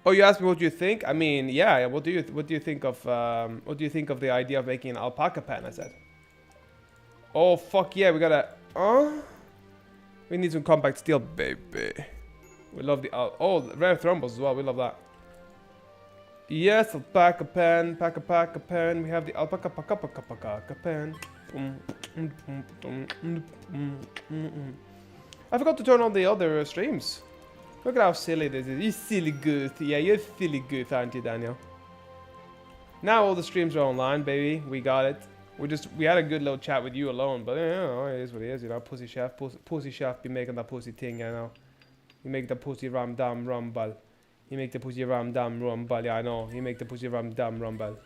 Oh, you asked me what you think? I mean, yeah. What do you think of the idea of making an alpaca pen? I said. Oh fuck yeah, we gotta. We need some compact steel, baby. We love the oh rare thrombols as well. We love that. Yes, alpaca pen, paca pen. We have the alpaca paca pen. I forgot to turn on the other streams. Look at how silly this is. You silly goose. Yeah, you're silly goose, aren't you, Daniel? Now all the streams are online, baby. We got it. We had a good little chat with you alone, but you know, it is what it is, you know. Pussy chef be making that pussy thing, you know. You make the pussy ram dam rumble. You make the pussy ram dam rumble, yeah, I know. You make the pussy ram dam rumble.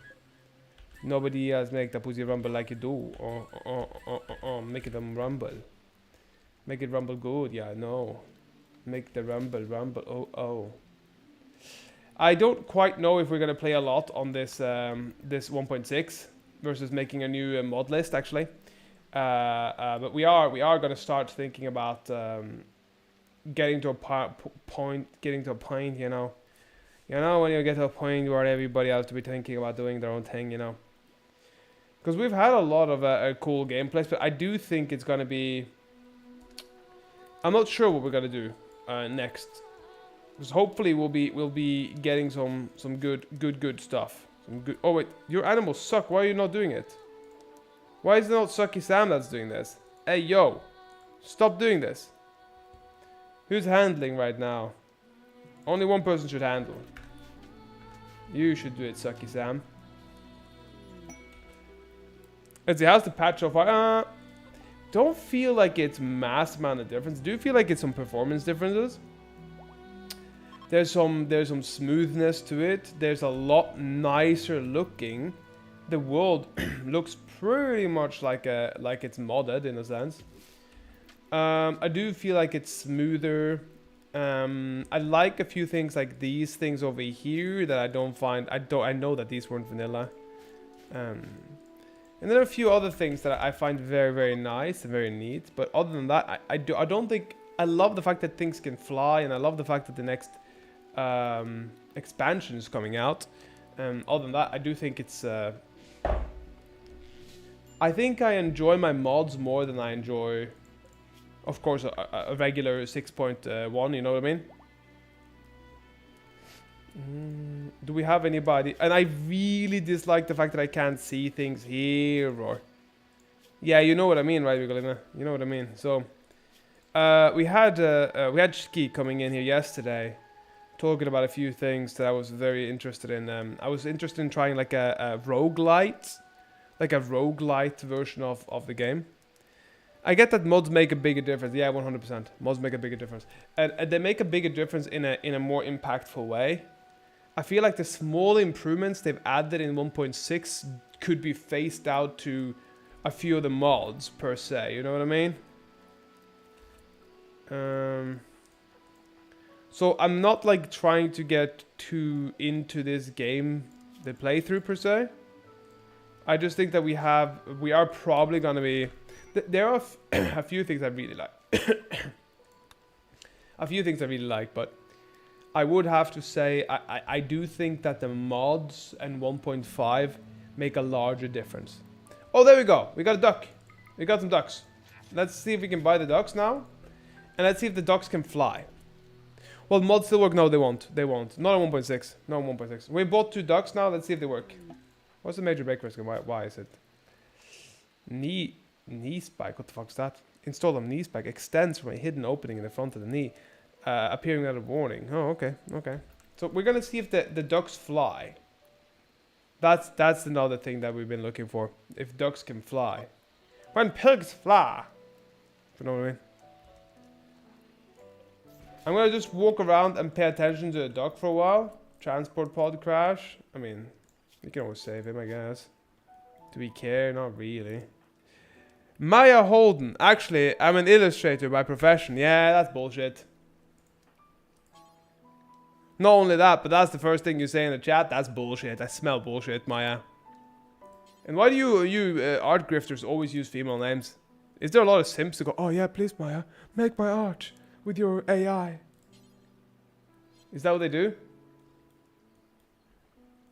Nobody else make the pussy rumble like you do. Make it rumble. Make it rumble good, yeah, I know. Make the rumble rumble. Oh. I don't quite know if we're gonna play a lot on this this 1.6 versus making a new mod list actually, but we are gonna start thinking about getting to a point, you know, when you get to a point where everybody else to be thinking about doing their own thing, you know, because we've had a lot of cool gameplays, but I do think it's gonna be. I'm not sure what we're gonna do next. Because hopefully we'll be getting some good stuff. Some good. Oh wait, your animals suck. Why are you not doing it? Why is it not Sucky Sam that's doing this? Hey yo, stop doing this. Who's handling right now? Only one person should handle. You should do it, Sucky Sam. Let's see, how's the patch so far? Don't feel like it's mass amount of difference. Do feel like it's some performance differences. There's some smoothness to it. There's a lot nicer looking. The world looks pretty much like it's modded in a sense. I do feel like it's smoother. I like a few things like these things over here that I don't find. I know that these weren't vanilla. And there are a few other things that I find very, very nice and very neat. But other than that, I don't think. I love the fact that things can fly, and I love the fact that the next expansion is coming out. Other than that, I do think it's. I think I enjoy my mods more than I enjoy, of course, a regular 6.1. You know what I mean? Do we have anybody? And I really dislike the fact that I can't see things here. Or yeah, you know what I mean, right, Vigolina? You know what I mean. So we had Shki coming in here yesterday, talking about a few things that I was very interested in. I was interested in trying like a roguelite, version of the game. I get that mods make a bigger difference. Yeah, 100%. Mods make a bigger difference, and they make a bigger difference in a more impactful way. I feel like the small improvements they've added in 1.6 could be phased out to a few of the mods per se. You know what I mean? So I'm not like trying to get too into this game, the playthrough per se. I just think that we are probably gonna be. There are a few things I really like. A few things I really like, but I would have to say I do think that the mods and 1.5 make a larger difference. Oh, there we go. We got a duck. We got some ducks. Let's see if we can buy the ducks now. And let's see if the ducks can fly. Well, mods still work. No, they won't. They won't. Not on 1.6. No, 1.6. We bought 2 ducks now. Let's see if they work. What's the major break risk and why is it? Knee spike. What the fuck's that? Install a knee spike. Extends from a hidden opening in the front of the knee. Appearing without a warning. Oh, okay. Okay. So we're going to see if the ducks fly. That's another thing that we've been looking for. If ducks can fly. When pigs fly. You know what I mean? I'm going to just walk around and pay attention to the duck for a while. Transport pod crash. I mean, you can always save him, I guess. Do we care? Not really. Maya Holden. Actually, I'm an illustrator by profession. Yeah, that's bullshit. Not only that, but that's the first thing you say in the chat. That's bullshit. I smell bullshit, Maya. And why do you art grifters always use female names? Is there a lot of simps who go, oh yeah, please Maya, make my art with your AI? Is that what they do?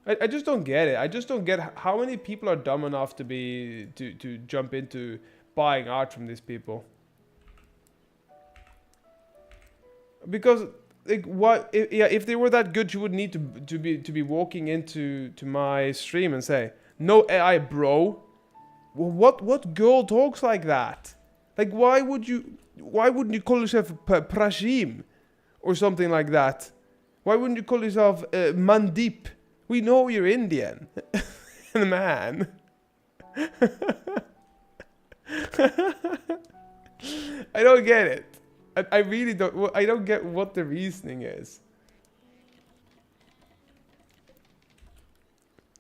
I just don't get it. I just don't get how many people are dumb enough to be to jump into buying art from these people. Because like what if they were that good, you would need to be walking into my stream and say, "No AI, bro." What girl talks like that? Like why wouldn't you call yourself Prashim or something like that? Why wouldn't you call yourself Mandeep? We know you're Indian. Man. I don't get it. I really don't. I don't get what the reasoning is.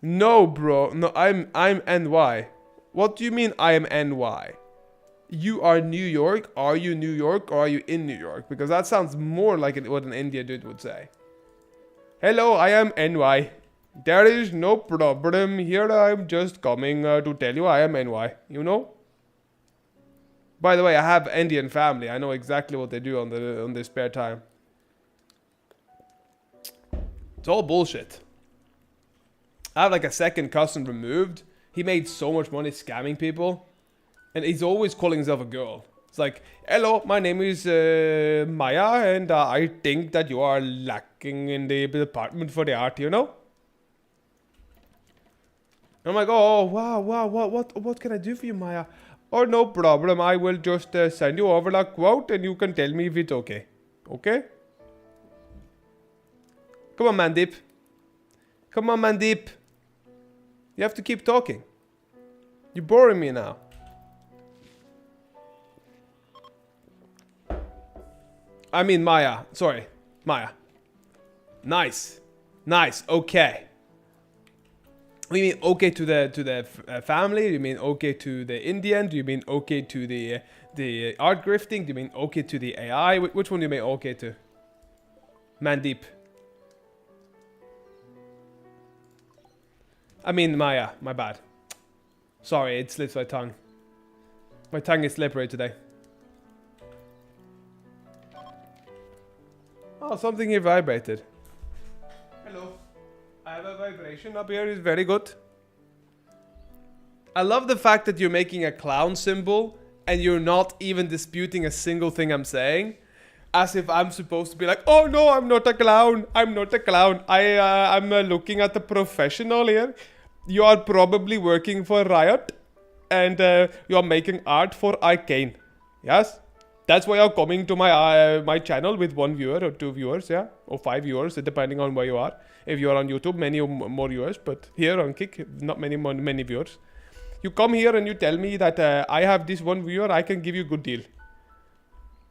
No, bro. No, I'm NY. What do you mean I am NY? You are New York? Are you New York or are you in New York? Because that sounds more like what an Indian dude would say. Hello, I am NY. There is no problem here. I'm just coming to tell you I am NY. You know? By the way, I have Indian family. I know exactly what they do on their spare time. It's all bullshit. I have like a second cousin removed. He made so much money scamming people. And he's always calling himself a girl. It's like, hello, my name is Maya, and I think that you are lacking in the department for the art, you know? I'm like, oh, wow, what can I do for you, Maya? Oh, no problem, I will just send you over a quote and you can tell me if it's okay. Okay? Come on, Mandeep. Come on, Mandeep. You have to keep talking. You're boring me now. I mean Maya. Sorry. Maya. Nice. Nice. Okay. You mean okay to the family? Do you mean okay to the Indian? Do you mean okay to the art grifting? Do you mean okay to the AI? Which one do you mean okay to? Mandeep. I mean Maya. My bad. Sorry, it slips my tongue. My tongue is slippery today. Oh, something here vibrated. Hello. I have a vibration up here. It's very good. I love the fact that you're making a clown symbol and you're not even disputing a single thing I'm saying. As if I'm supposed to be like, oh no, I'm not a clown. I'm not a clown. I'm looking at the professional here. You are probably working for Riot. And you are making art for Arcane. Yes? That's why you're coming to my my channel with 1 viewer or 2 viewers, yeah? Or 5 viewers, depending on where you are. If you are on YouTube, many more viewers. But here on Kick, not many viewers. You come here and you tell me that I have this 1 viewer, I can give you a good deal.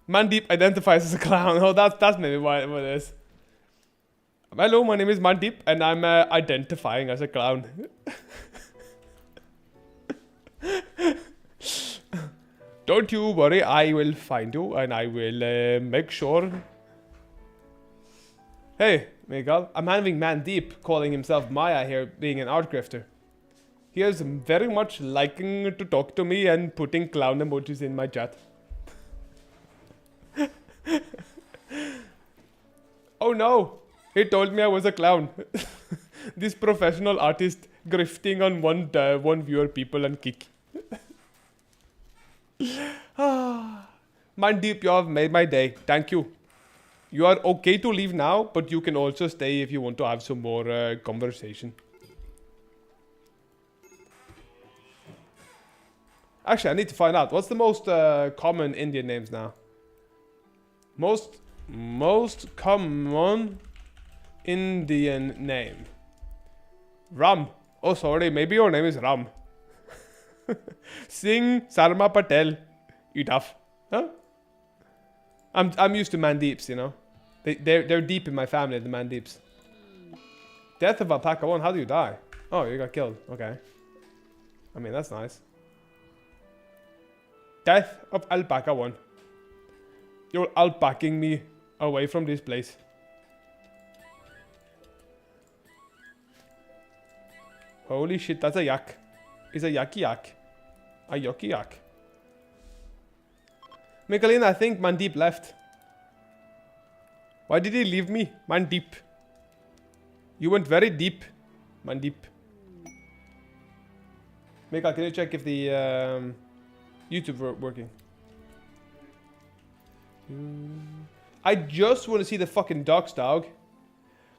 Mandeep identifies as a clown. Oh, that's maybe what it is. Hello, my name is Mandeep, and I'm identifying as a clown. Don't you worry, I will find you, and I will make sure. Hey, Miguel, I'm having Mandeep calling himself Maya here, being an art grifter. He is very much liking to talk to me and putting clown emojis in my chat. Oh no, he told me I was a clown. This professional artist grifting on one viewer people and kick. Mandeep, you have made my day. Thank you. You are okay to leave now, but you can also stay if you want to have some more conversation. Actually, I need to find out. What's the most common Indian names now? Most common Indian name. Ram. Oh, sorry. Maybe your name is Ram. Singh Sarma Patel. You tough. Huh? I'm used to Mandeeps, you know. They're deep in my family, the Mandeeps. Death of Alpaca 1. How do you die? Oh, you got killed. Okay. I mean, that's nice. Death of Alpaca 1. You're alpacking me away from this place. Holy shit, that's a yak. It's a yucky yak. A yucky yak. Michelina, I think Mandeep left. Why did he leave me? Mandeep. You went very deep. Mandeep. Mikael, can you check if the YouTube working? I just want to see the fucking docs, dog.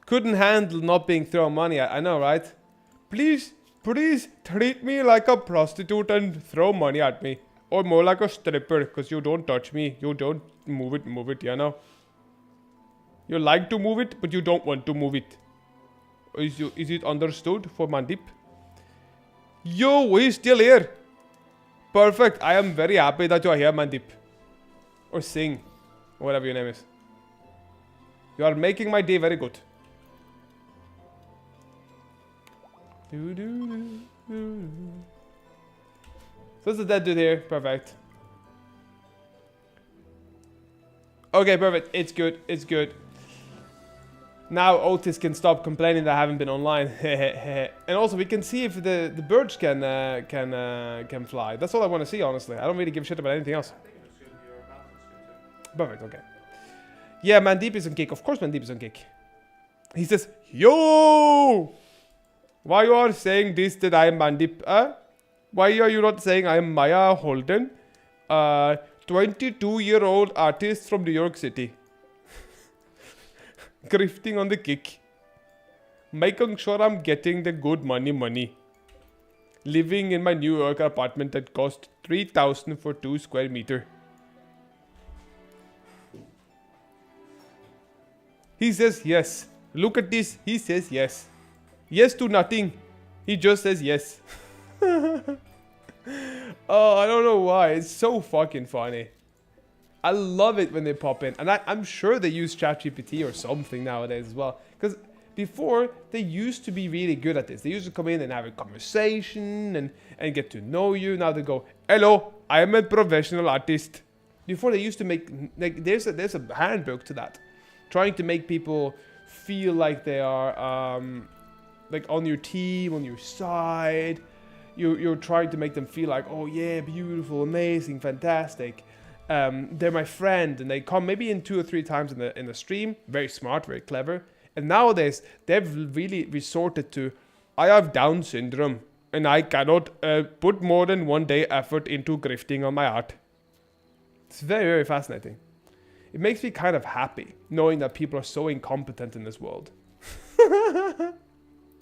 Couldn't handle not being thrown money at. I know, right? Please treat me like a prostitute and throw money at me. Or more like a stripper, because you don't touch me. You don't move it, you know? You like to move it, but you don't want to move it. Is it understood for Mandeep? Yo, we're still here. Perfect. I am very happy that you are here, Mandeep. Or Singh. Or whatever your name is. You are making my day very good. So it's a dead dude here. Perfect. Okay, perfect. It's good. It's good. Now Otis can stop complaining that I haven't been online. And also we can see if the birds can fly. That's all I want to see, honestly. I don't really give a shit about anything else. Perfect, okay. Yeah, Mandeep is on kick. Of course Mandeep is on kick. He says, yo! Why you are saying this that I am Mandeep? Why are you not saying I am Maya Holden? 22-year-old artist from New York City. Grifting on the kick. Making sure I'm getting the good money. Living in my New York apartment that cost $3,000 for 2 square meters. He says yes. Look at this. He says yes. Yes to nothing. He just says yes. Oh, I don't know why. It's so fucking funny. I love it when they pop in. And I'm sure they use ChatGPT or something nowadays as well. Because before, they used to be really good at this. They used to come in and have a conversation and get to know you. Now they go, hello, I am a professional artist. Before, they used to make... like, there's a handbook to that. Trying to make people feel like they are... like on your team, on your side. You're trying to make them feel like, oh yeah, beautiful, amazing, fantastic. They're my friend, and they come maybe in 2 or 3 times in the stream. Very smart, very clever. And nowadays, they've really resorted to, I have Down syndrome, and I cannot put more than 1 day effort into grifting on my art. It's very, very fascinating. It makes me kind of happy, knowing that people are so incompetent in this world.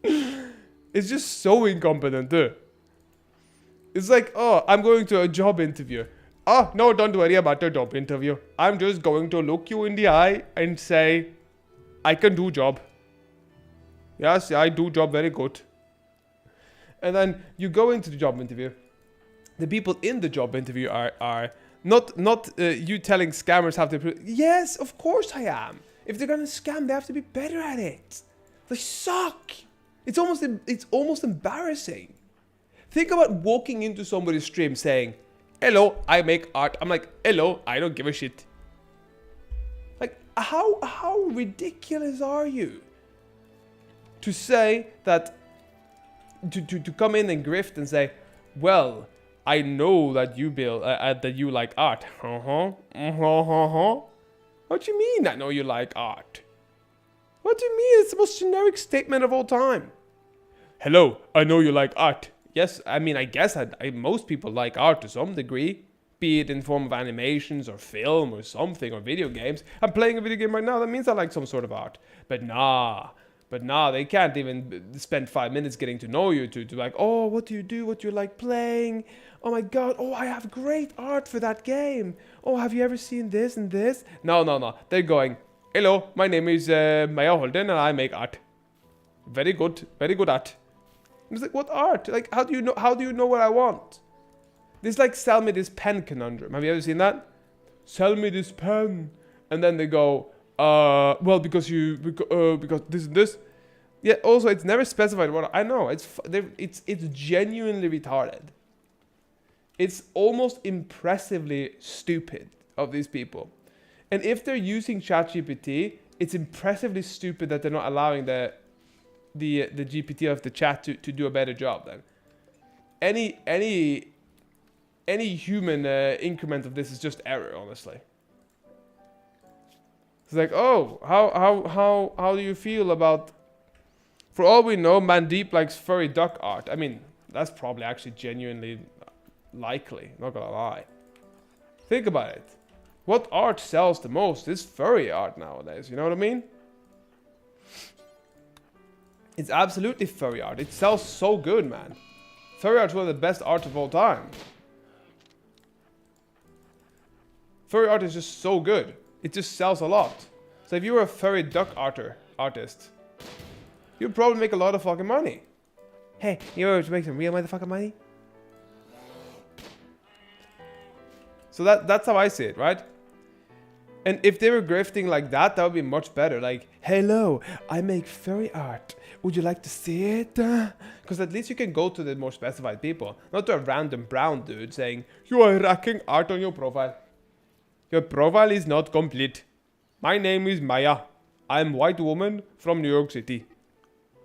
It's just so incompetent, too. It's like, oh, I'm going to a job interview. Oh, no, don't worry about the job interview. I'm just going to look you in the eye and say, I can do job. Yes, I do job very good. And then you go into the job interview. The people in the job interview are not you telling scammers how to... Yes, of course I am. If they're going to scam, they have to be better at it. They suck. It's almost embarrassing. Think about walking into somebody's stream saying, hello, I make art. I'm like, hello, I don't give a shit. Like, how ridiculous are you? To say that, to come in and grift and say, well, I know that you build, that you like art. What do you mean I know you like art? What do you mean? It's the most generic statement of all time. Hello, I know you like art. Yes, I mean, I guess most people like art to some degree. Be it in form of animations or film or something or video games. I'm playing a video game right now, that means I like some sort of art. But nah, they can't even spend 5 minutes getting to know you to like, oh, what do you do? What do you like playing? Oh my god, oh, I have great art for that game. Oh, have you ever seen this and this? No. They're going, hello, my name is Maya Holden and I make art. Very good art. I was like, what art? Like, how do you know what I want? This like, sell me this pen conundrum. Have you ever seen that? Sell me this pen. And then they go, well, because this and this. Yeah, also, it's never specified what, I know, it's genuinely retarded. It's almost impressively stupid of these people. And if they're using ChatGPT, it's impressively stupid that they're not allowing the GPT of the chat to do a better job then. Any human increment of this is just error, honestly. It's like, oh, how do you feel about For all we know, Mandeep likes furry duck art. I mean, that's probably actually genuinely likely, not gonna lie. Think about it. What art sells the most is furry art nowadays, you know what I mean? It's absolutely furry art. It sells so good, man. Furry art is one of the best art of all time. Furry art is just so good. It just sells a lot. So if you were a furry duck artist, you'd probably make a lot of fucking money. Hey, you want to make some real motherfucking money? So that's how I see it, right? And if they were grifting like that, that would be much better. Like, hello, I make furry art. Would you like to see it? Because at least you can go to the more specified people, not to a random brown dude saying, you are racking art on your profile. Your profile is not complete. My name is Maya. I'm a white woman from New York City.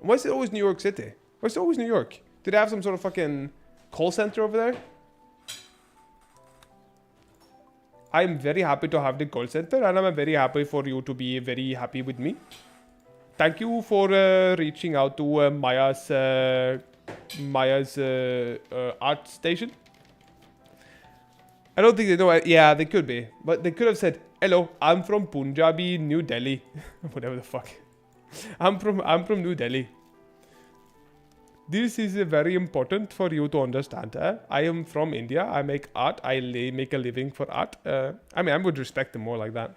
Why is it always New York City? Why is it always New York? Do they have some sort of fucking call center over there? I'm very happy to have the call center, and I'm very happy for you to be very happy with me. Thank you for reaching out to Maya's art station. I don't think they know. Yeah, they could be, but they could have said, "Hello, I'm from Punjabi, New Delhi," whatever the fuck. I'm from New Delhi. This is very important for you to understand. I am from India. I make art. I make a living for art. I mean, I would respect them more like that.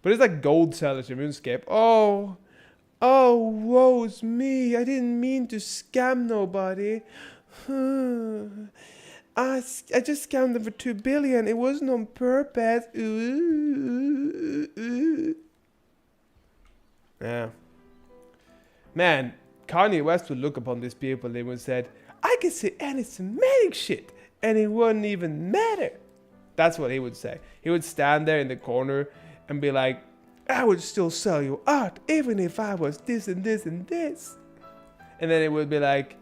But it's like gold sellers in RuneScape. Oh, woe's me. I didn't mean to scam nobody. I just scammed them for 2 billion. It wasn't on purpose. Yeah. Man, Kanye West would look upon these people and would said, I could say anti-Semitic shit and it wouldn't even matter. That's what he would say. He would stand there in the corner and be like, I would still sell you art even if I was this and this and this. And then it would be like,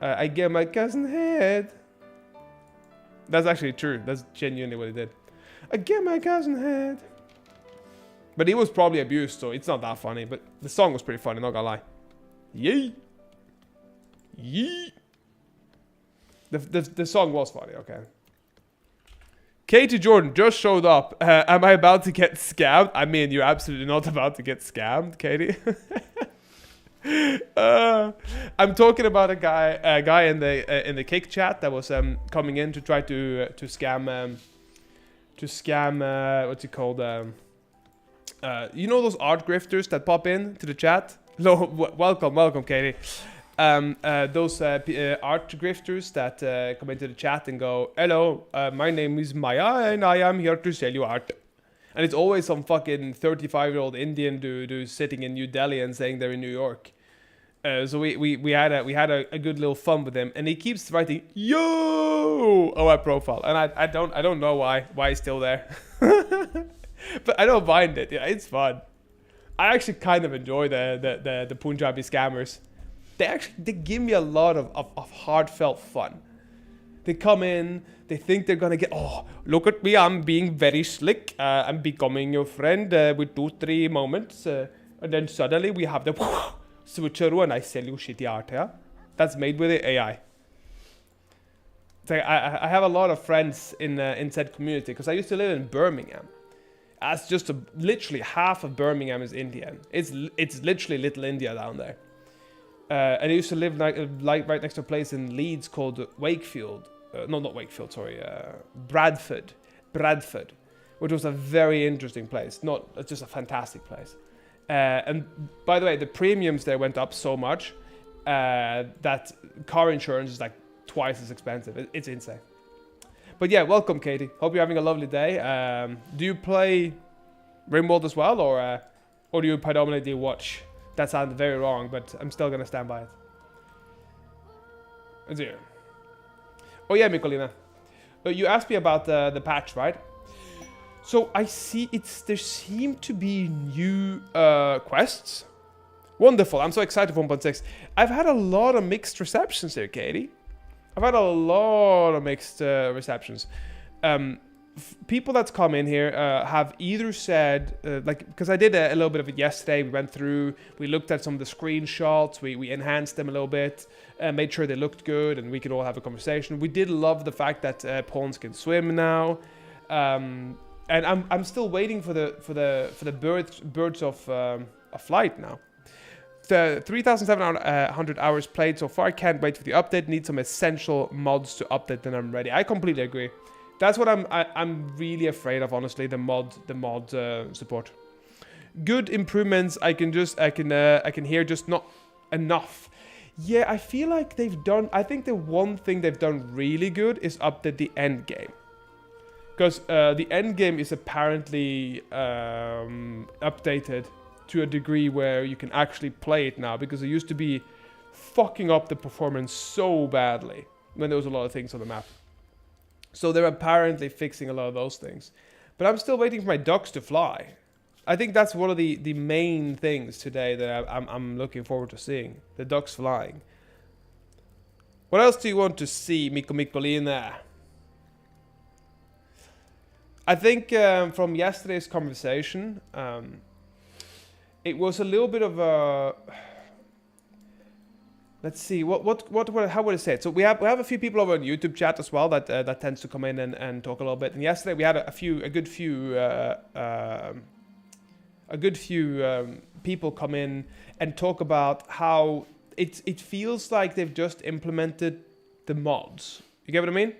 I get my cousin head. That's actually true. That's genuinely what he did. I get my cousin head. But he was probably abused, so it's not that funny. But the song was pretty funny, not gonna lie. Yee. Yee. The song was funny, okay. Katie Jordan just showed up. Am I about to get scammed? I mean, you're absolutely not about to get scammed, Katie. I'm talking about a guy in the Kick chat that was coming in to try to scam what's it called? You know those art grifters that pop in to the chat? No, welcome, Katie. Those art grifters that come into the chat and go, hello, my name is Maya and I am here to sell you art. And it's always some fucking 35-year-old Indian dude who's sitting in New Delhi and saying they're in New York. So we had a good little fun with him, and he keeps writing yo on my profile, and I don't know why he's still there. But I don't mind it. Yeah, it's fun. I actually kind of enjoy the Punjabi scammers. They give me a lot of heartfelt fun. They come in, they think they're gonna get, oh, look at me, I'm being very slick. I'm becoming your friend with 2-3 moments. And then suddenly we have the switcheroo and I sell you shitty art, yeah? That's made with the AI. So I have a lot of friends in said community because I used to live in Birmingham. As just literally half of Birmingham is Indian. It's literally Little India down there. And I used to live right next to a place in Leeds called Wakefield. Not Wakefield, sorry. Bradford, which was a very interesting place. Just a fantastic place. And by the way, the premiums there went up so much that car insurance is like twice as expensive. It's insane. But yeah, welcome, Katie. Hope you're having a lovely day. Do you play RimWorld as well, or do you predominantly watch? That sounded very wrong, but I'm still gonna stand by it. Oh yeah, Mikolina. You asked me about the patch, right? So I see there seem to be new quests. Wonderful. I'm so excited for 1.6. I've had a lot of mixed receptions here, Katie. I've had a lot of mixed receptions. people that's come in here have either said, like, because I did a little bit of it yesterday. We went through, we looked at some of the screenshots, we enhanced them a little bit, made sure they looked good, and we could all have a conversation. We did love the fact that pawns can swim now, and I'm still waiting for the birds of flight now. The 3,700 hours played so far. Can't wait for the update. Need some essential mods to update, then I'm ready. I completely agree. That's what I'm really afraid of, honestly. The mod support. Good improvements. I can hear, just not enough. Yeah, I feel like they've done. I think the one thing they've done really good is update the end game, because the end game is apparently updated to a degree where you can actually play it now, because it used to be fucking up the performance so badly when there was a lot of things on the map. So they're apparently fixing a lot of those things. But I'm still waiting for my ducks to fly. I think that's one of the main things today that I'm looking forward to seeing. The ducks flying. What else do you want to see, Mikko Mikkolina? I think from yesterday's conversation, it was a little bit of a... Let's see, how would I say it? So we have a few people over on YouTube chat as well that tends to come in and talk a little bit. And yesterday we had a good few people come in and talk about how it feels like they've just implemented the mods. You get what I mean?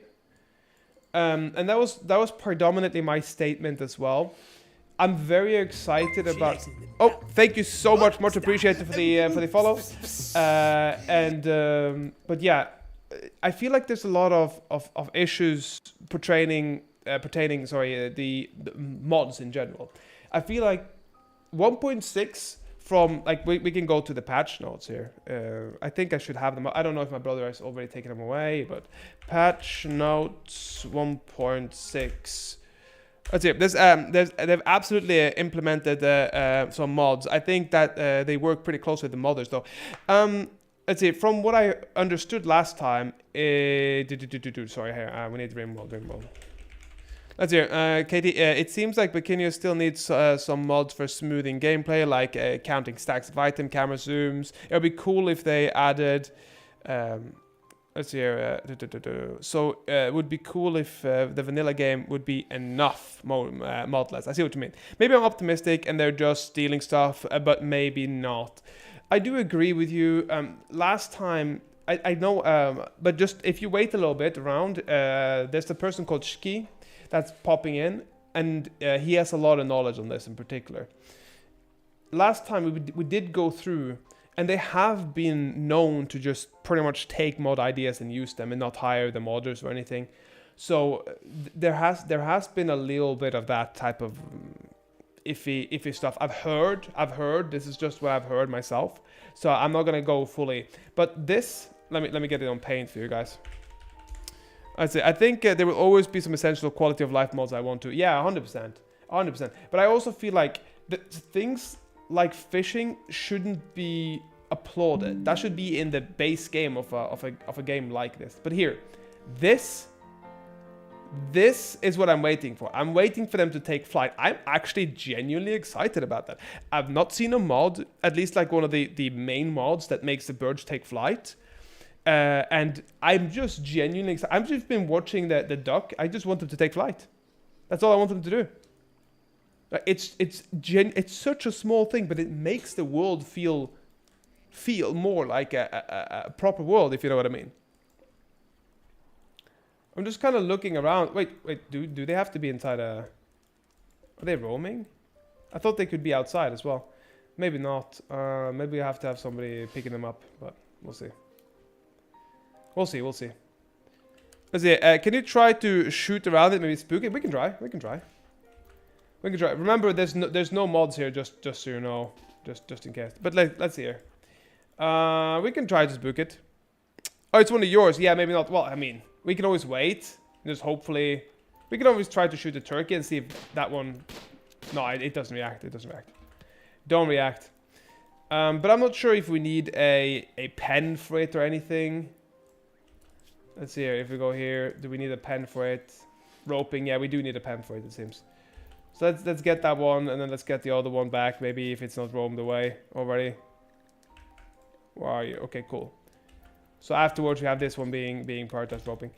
And that was predominantly my statement as well. I'm very excited about. Oh, thank you so much appreciated for the follow. But yeah, I feel like there's a lot of issues pertaining the mods in general. I feel like 1.6 from, like, we can go to the patch notes here. I think I should have them. I don't know if my brother has already taken them away, but patch notes 1.6. Let's see. They've absolutely implemented some mods. I think that they work pretty close with the modders, though. Let's see. From what I understood last time, sorry, here we need dream mode. Let's see. Katie, it seems like Bikini still needs some mods for smoothing gameplay, like counting stacks of item, camera zooms. It would be cool if they added. Let's see here. So it would be cool if the vanilla game would be enough modless. I see what you mean. Maybe I'm optimistic and they're just stealing stuff, but maybe not. I do agree with you. Last time, I know, but just if you wait a little bit around, there's a person called Shki that's popping in, and he has a lot of knowledge on this in particular. Last time we did go through. And they have been known to just pretty much take mod ideas and use them and not hire the modders or anything. So there has been a little bit of that type of iffy stuff. I've heard. This is just what I've heard myself. So I'm not gonna go fully. But this, let me get it on paint for you guys. I think there will always be some essential quality of life mods I want to. Yeah, 100%, 100%. But I also feel like the things like fishing shouldn't be applauded. That should be in the base game of a game like this. But here, this is what I'm waiting for. I'm waiting for them to take flight. I'm actually genuinely excited about that. I've not seen a mod, at least like one of the main mods that makes the birds take flight. And I'm just genuinely excited. I've just been watching the duck. I just want them to take flight. That's all I want them to do. It's such a small thing, but it makes the world feel more like a proper world, if you know what I mean. I'm just kind of looking around. Wait, do they have to be inside a... Are they roaming? I thought they could be outside as well. Maybe not. Maybe I have to have somebody picking them up, but we'll see. We'll see. Let's see. Can you try to shoot around it? Maybe spook it? We can try. Remember, there's no mods here, just so you know, just in case. But let's see here. We can try to spook it. Oh, it's one of yours. Yeah, maybe not. Well, I mean, we can always wait. Just hopefully, we can always try to shoot the turkey and see if that one. No, it doesn't react. Don't react. But I'm not sure if we need a pen for it or anything. Let's see here. If we go here, do we need a pen for it? roping. Yeah, we do need a pen for it, it seems. So let's get that one, and then let's get the other one back, maybe if it's not roamed away already. Where are you? Okay, cool. So afterwards, we have this one being prioritized roping.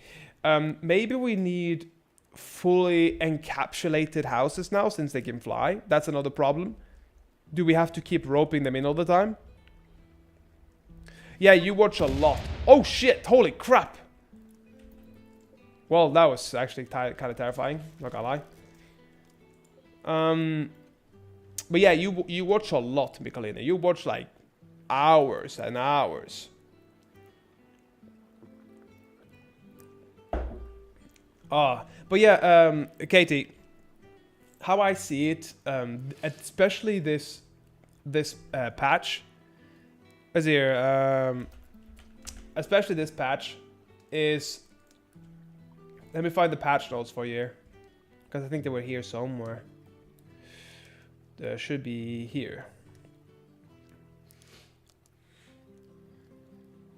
Maybe we need fully encapsulated houses now, since they can fly. That's another problem. Do we have to keep roping them in all the time? Yeah, you watch a lot. Oh shit, holy crap. Well, that was actually kind of terrifying, not gonna lie. But yeah, you watch a lot, Michalina. You watch like hours and hours. But yeah, Katie, how I see it, especially this patch, as here, especially this patch is. Let me find the patch notes for you, because I think they were here somewhere. They should be here.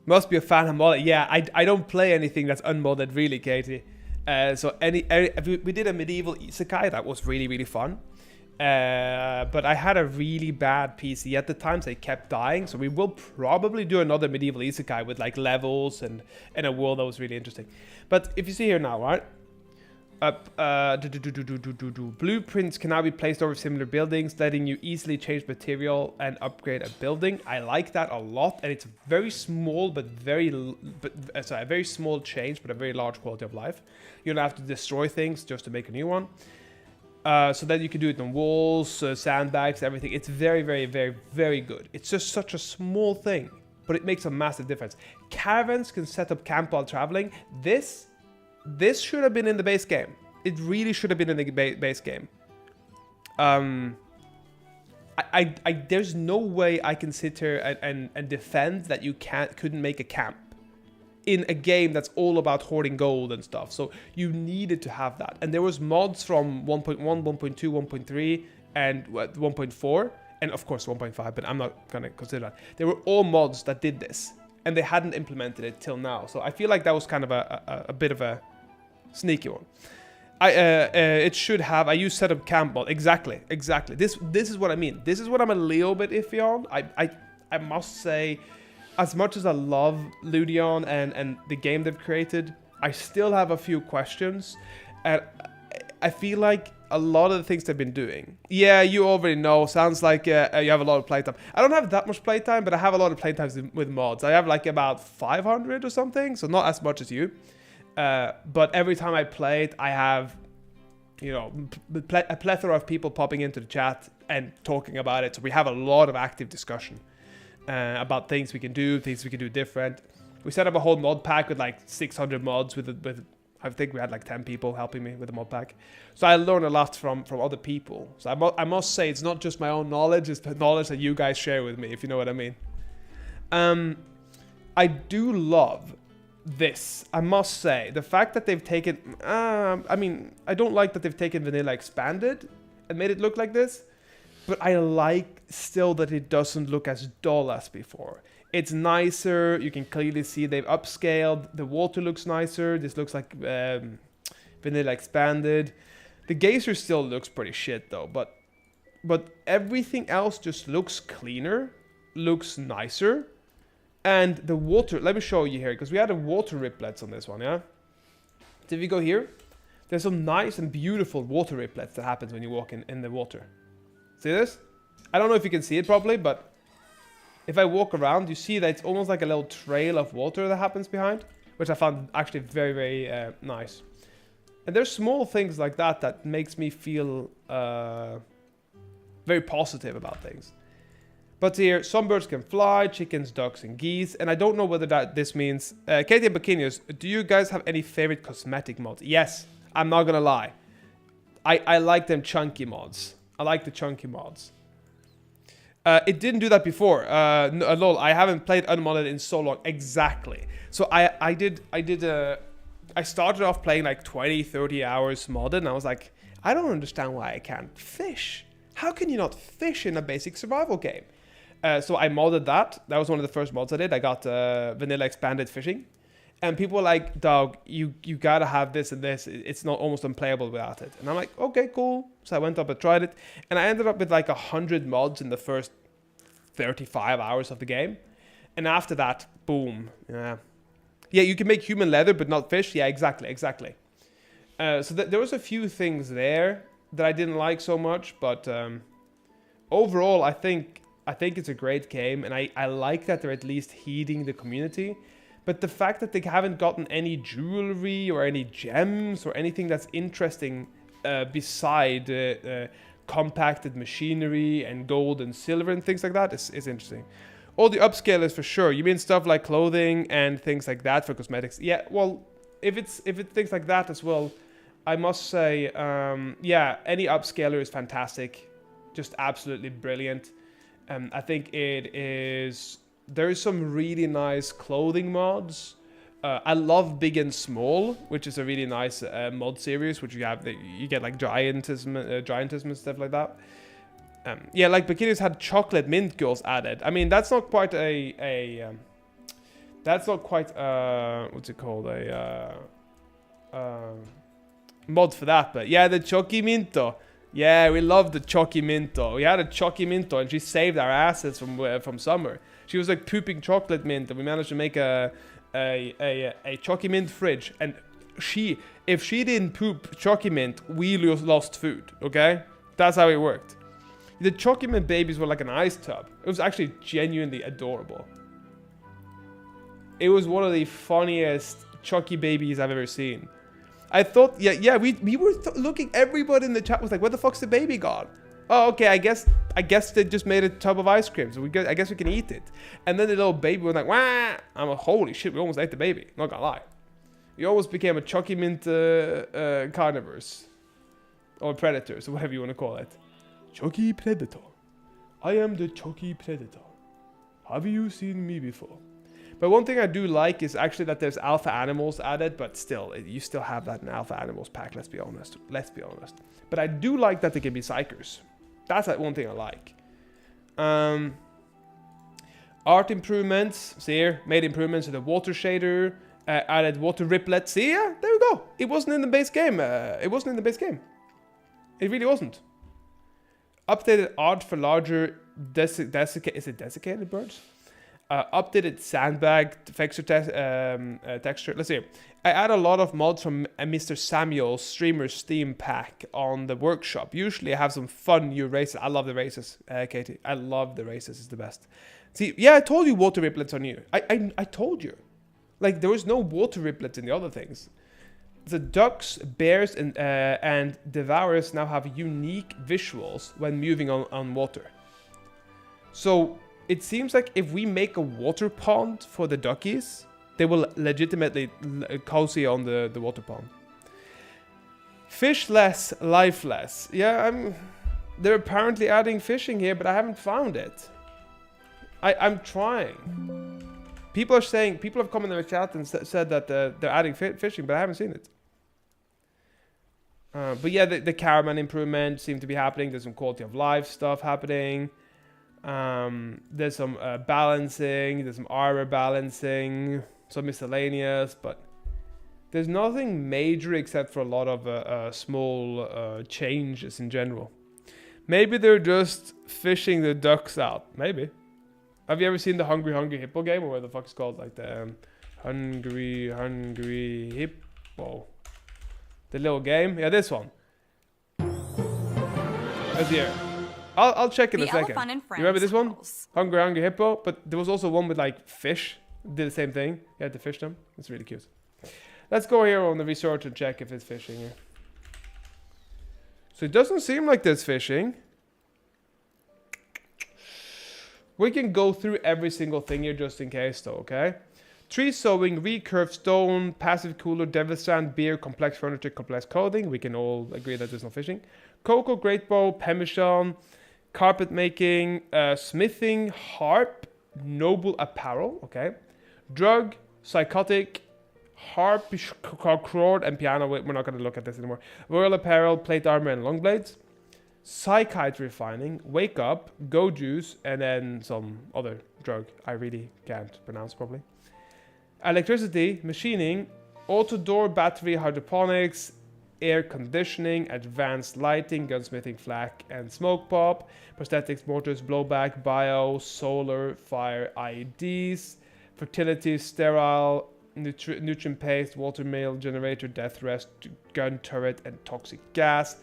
Must be a fan of modded. Yeah, I don't play anything that's unmodded, really, Katie. So we did a medieval isekai that was really fun. But I had a really bad PC at the time, so it kept dying. So we will probably do another medieval isekai with like levels and a world that was really interesting. But if you see here now, right? Blueprints can now be placed over similar buildings, letting you easily change material and upgrade a building. I like that a lot, and it's very small, a very small change, but a very large quality of life. You don't have to destroy things just to make a new one. So that you can do it on walls, sandbags, everything. It's very good. It's just such a small thing, but it makes a massive difference. Caravans can set up camp while traveling. This should have been in the base game. It really should have been in the base game. There's no way I can sit here and defend that you couldn't make a camp in a game that's all about hoarding gold and stuff. So you needed to have that. And there was mods from 1.1, 1.2, 1.3, and 1.4, and of course 1.5, but I'm not gonna consider that. They were all mods that did this, and they hadn't implemented it till now. So I feel like that was kind of a bit of a sneaky one. It should have. I use setup camp mod. Exactly. This is what I mean. This is what I'm a little bit iffy on. I must say, as much as I love Ludion and the game they've created, I still have a few questions. And I feel like a lot of the things they've been doing. Yeah, you already know. Sounds like you have a lot of playtime. I don't have that much playtime, but I have a lot of playtimes with mods. I have like about 500 or something, so not as much as you. But every time I play it, I have, you know, a plethora of people popping into the chat and talking about it. So we have a lot of active discussion about things we can do, things we can do different. We set up a whole mod pack with like 600 mods with I think we had like 10 people helping me with the mod pack. So I learned a lot from other people. So I must say, it's not just my own knowledge, it's the knowledge that you guys share with me, if you know what I mean. I do love this, I must say. The fact that they've taken... I mean, I don't like that they've taken Vanilla Expanded and made it look like this. But I like still that it doesn't look as dull as before. It's nicer. You can clearly see they've upscaled. The water looks nicer. This looks like Vanilla Expanded. The geyser still looks pretty shit though. But everything else just looks cleaner. Looks nicer. And the water, let me show you here, because we had a water riplets on this one, yeah? So if you go here, there's some nice and beautiful water riplets that happens when you walk in the water. See this? I don't know if you can see it properly, but if I walk around, you see that it's almost like a little trail of water that happens behind, which I found actually very nice. And there's small things like that makes me feel very positive about things. But here, some birds can fly, chickens, ducks, and geese. And I don't know whether this means... Katie and Bikinius, do you guys have any favorite cosmetic mods? Yes, I'm not gonna lie. I like them chunky mods. I like the chunky mods. It didn't do that before. Lol, I haven't played unmodded in so long. Exactly. So I started off playing like 20, 30 hours modded, and I was like, I don't understand why I can't fish. How can you not fish in a basic survival game? So I modded that. That was one of the first mods I did. I got Vanilla Expanded Fishing. And people were like, dog, you gotta have this and this. It's not almost unplayable without it. And I'm like, okay, cool. So I went up and tried it. And I ended up with like 100 mods in the first 35 hours of the game. And after that, boom. Yeah, you can make human leather, but not fish. Yeah, exactly. So there was a few things there that I didn't like so much. But overall, I think it's a great game. And I like that they're at least heeding the community. But the fact that they haven't gotten any jewelry or any gems or anything that's interesting beside compacted machinery and gold and silver and things like that is interesting. All the upscalers for sure. You mean stuff like clothing and things like that for cosmetics? Yeah, well, if it's things like that as well, I must say, yeah, any upscaler is fantastic. Just absolutely brilliant. I think it is... There's some really nice clothing mods. I love Big and Small, which is a really nice mod series, which you get like giantism and stuff like that. Yeah, like Bikinis had chocolate mint girls added. I mean, that's not quite that's not quite what's it called, mod for that. But yeah, the Choki Minto. Yeah, we love the Choki Minto. We had a Choki Minto, and she saved our asses from summer. She was like pooping chocolate mint, and we managed to make a Choki Mint fridge. And if she didn't poop Choki Mint, we lost food. Okay, that's how it worked. The Choki Mint babies were like an ice tub. It was actually genuinely adorable. It was one of the funniest Chucky babies I've ever seen. I thought, yeah, we were looking. Everybody in the chat was like, "Where the fuck's the baby gone?" Oh, okay. I guess they just made a tub of ice cream, so I guess we can eat it. And then the little baby was like, "Wah!" I'm like, "Holy shit, we almost ate the baby." Not gonna lie, we almost became a Chucky Mint carnivores or predators or whatever you want to call it. Chucky Predator. I am the Chucky Predator. Have you seen me before? But one thing I do like is actually that there's alpha animals added, but still, you still have that in alpha animals pack, let's be honest. But I do like that they can be psychers. That's one thing I like. Art improvements. See here, made improvements to the water shader, added water riplets. See, yeah, there we go. It wasn't in the base game. It really wasn't. Updated art for larger desiccated birds. Updated sandbag texture. Let's see. I add a lot of mods from Mr. Samuel's Streamer Steam pack on the workshop. Usually I have some fun new races. I love the races, Katie. I love the races. It's the best. See, yeah, I told you water riplets are new. I told you. Like, there was no water riplets in the other things. The ducks, bears, and devourers now have unique visuals when moving on water. So it seems like if we make a water pond for the duckies, they will legitimately cozy on the water pond. Fish less, life less. Yeah, they're apparently adding fishing here, but I haven't found it. I'm trying. People have come in the chat and said that they're adding fishing, but I haven't seen it. But yeah, the caravan improvement seem to be happening. There's some quality of life stuff happening. There's some balancing. There's some armor balancing. Some miscellaneous, but there's nothing major except for a lot of small changes in general. Maybe they're just fishing the ducks out. Maybe. Have you ever seen the Hungry Hippo game, or what the fuck it's called? Like the Hungry Hippo. The little game? Yeah, this one. That's here. I'll check in a second. You remember this one? Hungry Hippo? But there was also one with like fish. Did the same thing. You had to fish them. It's really cute. Let's go here on the research and check if it's fishing here. So it doesn't seem like there's fishing. We can go through every single thing here just in case though, okay? Tree sowing, recurved stone, passive cooler, devil sand, beer, complex furniture, complex clothing. We can all agree that there's no fishing. Cocoa, great bow, pemmican, carpet making, smithing, harp, noble apparel, okay? Drug, psychotic, harpsichord, and piano. We're not going to look at this anymore. Royal apparel, plate armor, and long blades. Psychite refining, wake up, go juice, and then some other drug I really can't pronounce properly. Electricity, machining, auto-door, battery, hydroponics, air conditioning, advanced lighting, gunsmithing, flak and smoke pop, prosthetics, mortars, blowback, bio, solar, fire, IEDs, fertility, sterile, nutrient paste, water mill, generator, death rest, gun turret, and toxic gas.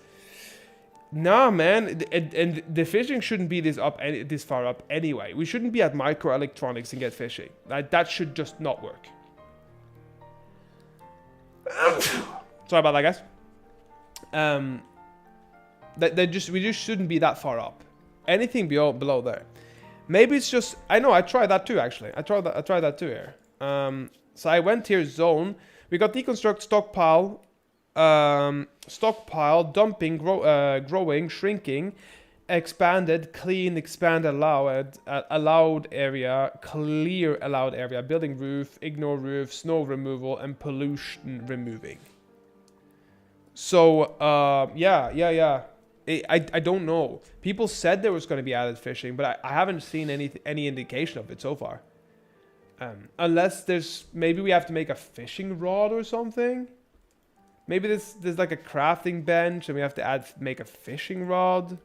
Nah, man, and the fishing shouldn't be this far up anyway. We shouldn't be at microelectronics and get fishing. That should just not work. Sorry about that, guys. We just shouldn't be that far up. Anything below there. Maybe it's just, I know, I tried that too, actually. I tried that too here. So I went here, zone. We got deconstruct, stockpile, dumping, growing, shrinking, expanded, clean, expand, allowed area, clear allowed area, building roof, ignore roof, snow removal, and pollution removing. So, yeah. I don't know. People said there was going to be added fishing, but I haven't seen any indication of it so far. Unless maybe we have to make a fishing rod or something. Maybe there's like a crafting bench and we have to make a fishing rod.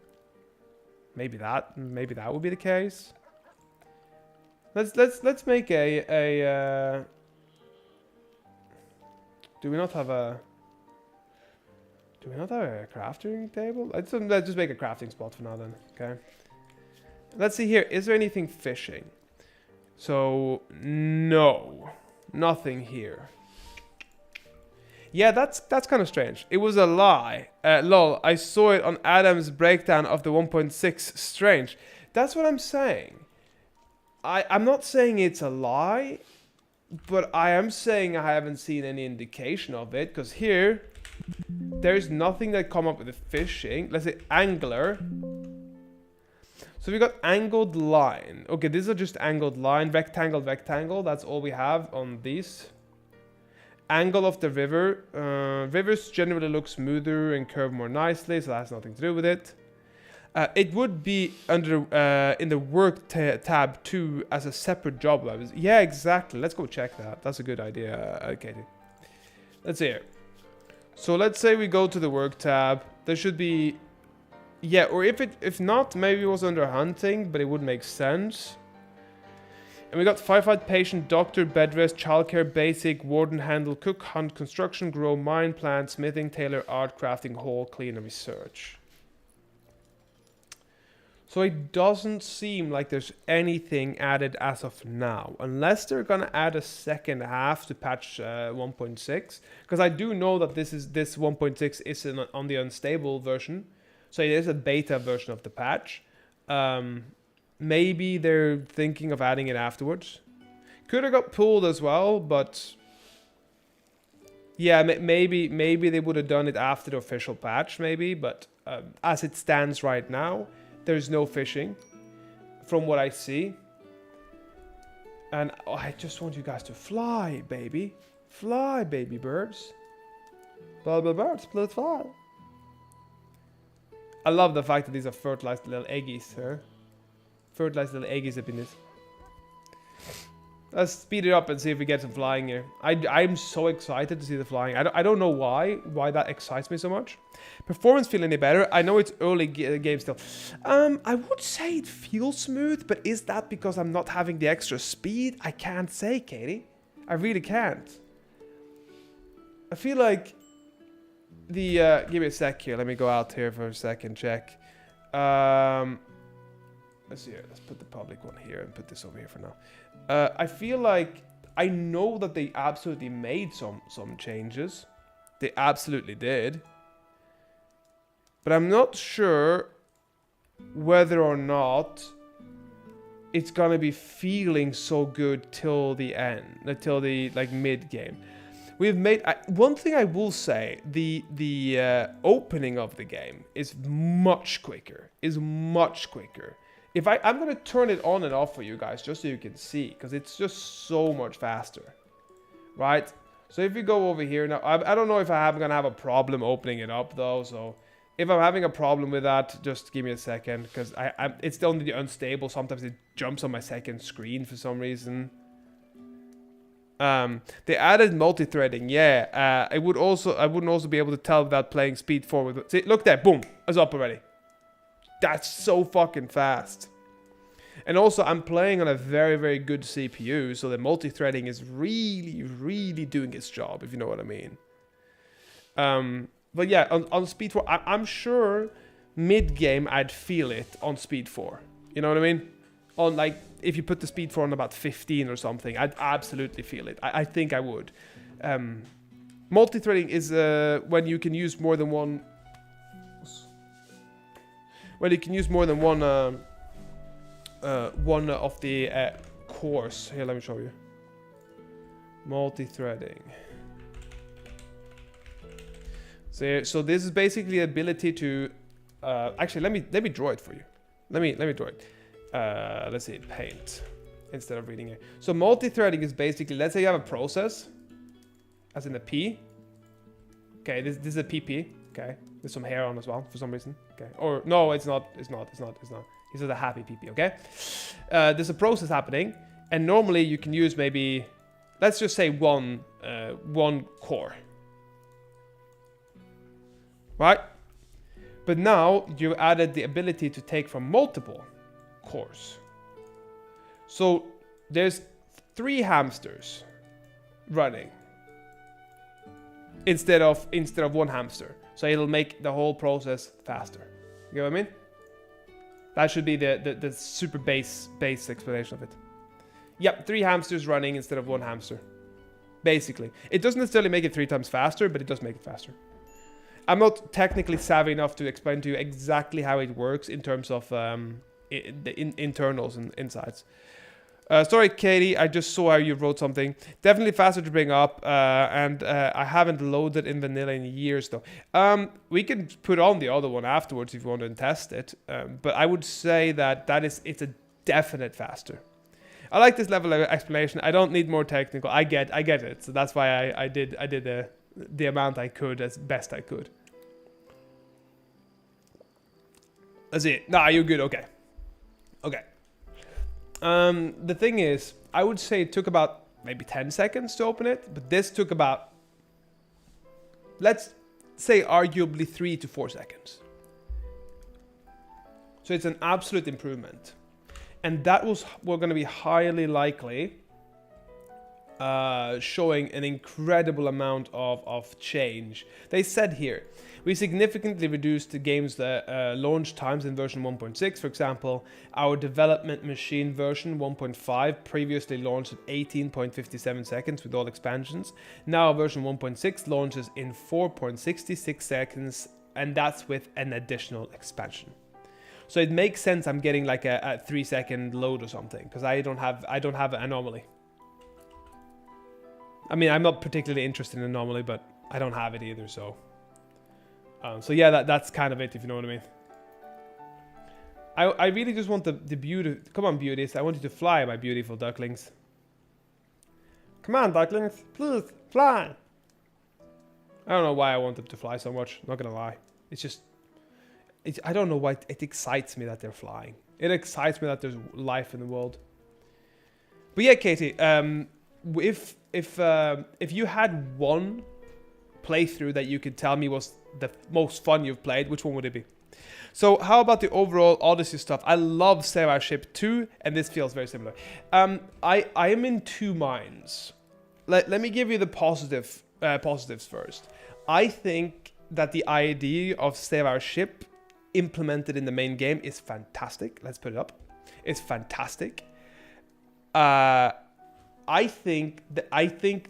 Maybe that would be the case. Let's make a do we not have a crafting table? Let's just make a crafting spot for now then. Okay. Let's see here. Is there anything fishing? So no, nothing here. Yeah, that's kind of strange. It was a lie. Lol, I saw it on Adam's breakdown of the 1.6. Strange. That's what I'm saying. I'm not saying it's a lie, but I am saying I haven't seen any indication of it. Because here, there's nothing that come up with the fishing. Let's say angler. So we got angled line. Okay, these are just angled line. Rectangle, rectangle. That's all we have on these. Angle of the river. Rivers generally look smoother and curve more nicely, so that has nothing to do with it. It would be under in the work tab too as a separate job. Yeah, exactly. Let's go check that. That's a good idea, Katie. Let's see here. So let's say we go to the work tab. There should be, yeah, or if not, maybe it was under hunting, but it would make sense. And we got firefight, patient, doctor, bed rest, childcare, basic, warden, handle, cook, hunt, construction, grow, mine, plant, smithing, tailor, art, crafting, haul, clean, and research. So it doesn't seem like there's anything added as of now, unless they're gonna add a second half to patch 1.6. Because I do know that this 1.6 is on the unstable version, so it is a beta version of the patch. Maybe they're thinking of adding it afterwards. Could have got pulled as well, but yeah, maybe they would have done it after the official patch, maybe. But as it stands right now, there's no fishing, from what I see. And I just want you guys to fly, baby. Fly, baby birds. Blah, blah, birds, let's fly. I love the fact that these are fertilized little eggies, huh? Fertilized little eggies up in this. Let's speed it up and see if we get some flying here. I'm so excited to see the flying. I don't know why that excites me so much. Performance feel any better? I know it's early game still. I would say it feels smooth, but is that because I'm not having the extra speed? I can't say, Katie. I really can't. I feel like the give me a sec here. Let me go out here for a second. Check. Let's see here. Let's put the public one here and put this over here for now. I feel like I know that they absolutely made some changes. They absolutely did. But I'm not sure whether or not it's gonna be feeling so good till the end, till the mid game. We've made one thing I will say: the opening of the game is much quicker. If I'm going to turn it on and off for you guys, just so you can see, because it's just so much faster, right? So if you go over here now, I don't know if I'm going to have a problem opening it up though. So if I'm having a problem with that, just give me a second, because it's only the unstable. Sometimes it jumps on my second screen for some reason. They added multi-threading. Yeah. I wouldn't also be able to tell without playing Speed 4 with. See, look there. Boom. It's up already. That's so fucking fast. And also, I'm playing on a very, very good CPU, so the multi-threading is really, really doing its job, if you know what I mean. But yeah, on Speed 4, I'm sure mid-game I'd feel it on Speed 4. You know what I mean? On like, if you put the Speed 4 on about 15 or something, I'd absolutely feel it. I think I would. Multi-threading is when you can use more than one... When you can use more than one of the cores. Here, let me show you. Multi-threading. So this is basically the ability to actually let me draw it for you. Let me draw it. Let's see, paint instead of reading it. So multi-threading is basically, let's say you have a process, as in a P. Okay, this is a PP. Okay, there's some hair on as well for some reason. Okay, or no, it's not. This is a happy PP. Okay, there's a process happening, and normally you can use maybe, let's just say one core. Right? But now you added the ability to take from multiple cores. So there's 3 hamsters running instead of 1 hamster. So it'll make the whole process faster. You know what I mean? That should be the super base explanation of it. Yep, 3 hamsters running instead of 1 hamster. Basically. It doesn't necessarily make it 3 times faster, but it does make it faster. I'm not technically savvy enough to explain to you exactly how it works in terms of the internals and insides. Sorry, Katie, I just saw how you wrote something. Definitely faster to bring up, and I haven't loaded in vanilla in years, though. We can put on the other one afterwards if you want to test it, but I would say that it's a definite faster. I like this level of explanation. I don't need more technical. I get it, so that's why I did the amount I could as best I could. That's it. Nah, you're good. Okay. The thing is, I would say it took about maybe 10 seconds to open it, but this took about, let's say, arguably 3 to 4 seconds. So it's an absolute improvement. And that was going to be highly likely showing an incredible amount of change. They said here, we significantly reduced the game's launch times in version 1.6. For example, our development machine version 1.5 previously launched at 18.57 seconds with all expansions. Now version 1.6 launches in 4.66 seconds, and that's with an additional expansion. So it makes sense I'm getting like a 3-second load or something, because I don't have an anomaly. I mean, I'm not particularly interested in anomaly, but I don't have it either, so... So yeah, that's kind of it, if you know what I mean. I really just want the beauty... Come on, beauties. I want you to fly, my beautiful ducklings. Come on, ducklings. Please, fly. I don't know why I want them to fly so much. Not gonna lie. It's just... I don't know why it excites me that they're flying. It excites me that there's life in the world. But yeah, Katie, if you had one playthrough that you could tell me was the most fun you've played, which one would it be? So how about the overall Odyssey stuff? I love Save Our Ship 2, and this feels very similar. I am in 2 minds. Let me give you the positives first. I think that the idea of Save Our Ship implemented in the main game is fantastic. Let's put it up. It's fantastic. I think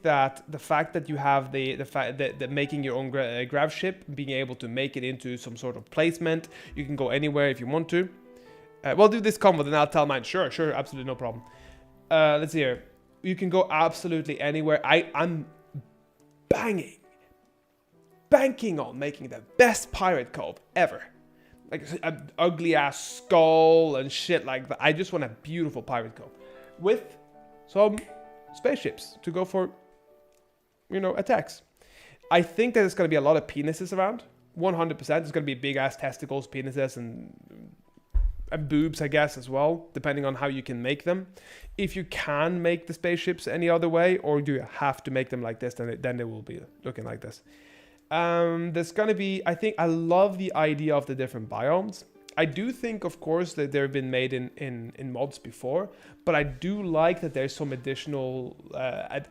that the fact that you have the fact that making your own grav ship, being able to make it into some sort of placement, you can go anywhere if you want to. We'll do this combo, then I'll tell mine. Sure, absolutely no problem. Let's see here. You can go absolutely anywhere. I'm banking on making the best pirate cove ever. Like an ugly ass skull and shit like that. I just want a beautiful pirate cove with some spaceships to go for, attacks. I think that there's going to be a lot of penises around. 100%. There's going to be big ass testicles, penises, and and boobs, I guess, as well, depending on how you can make them. If you can make the spaceships any other way, or do you have to make them like this, then they will be looking like this. There's gonna be, I think, I love the idea of the different biomes. I do think, of course, that they've been made in mods before, but I do like that there's some additional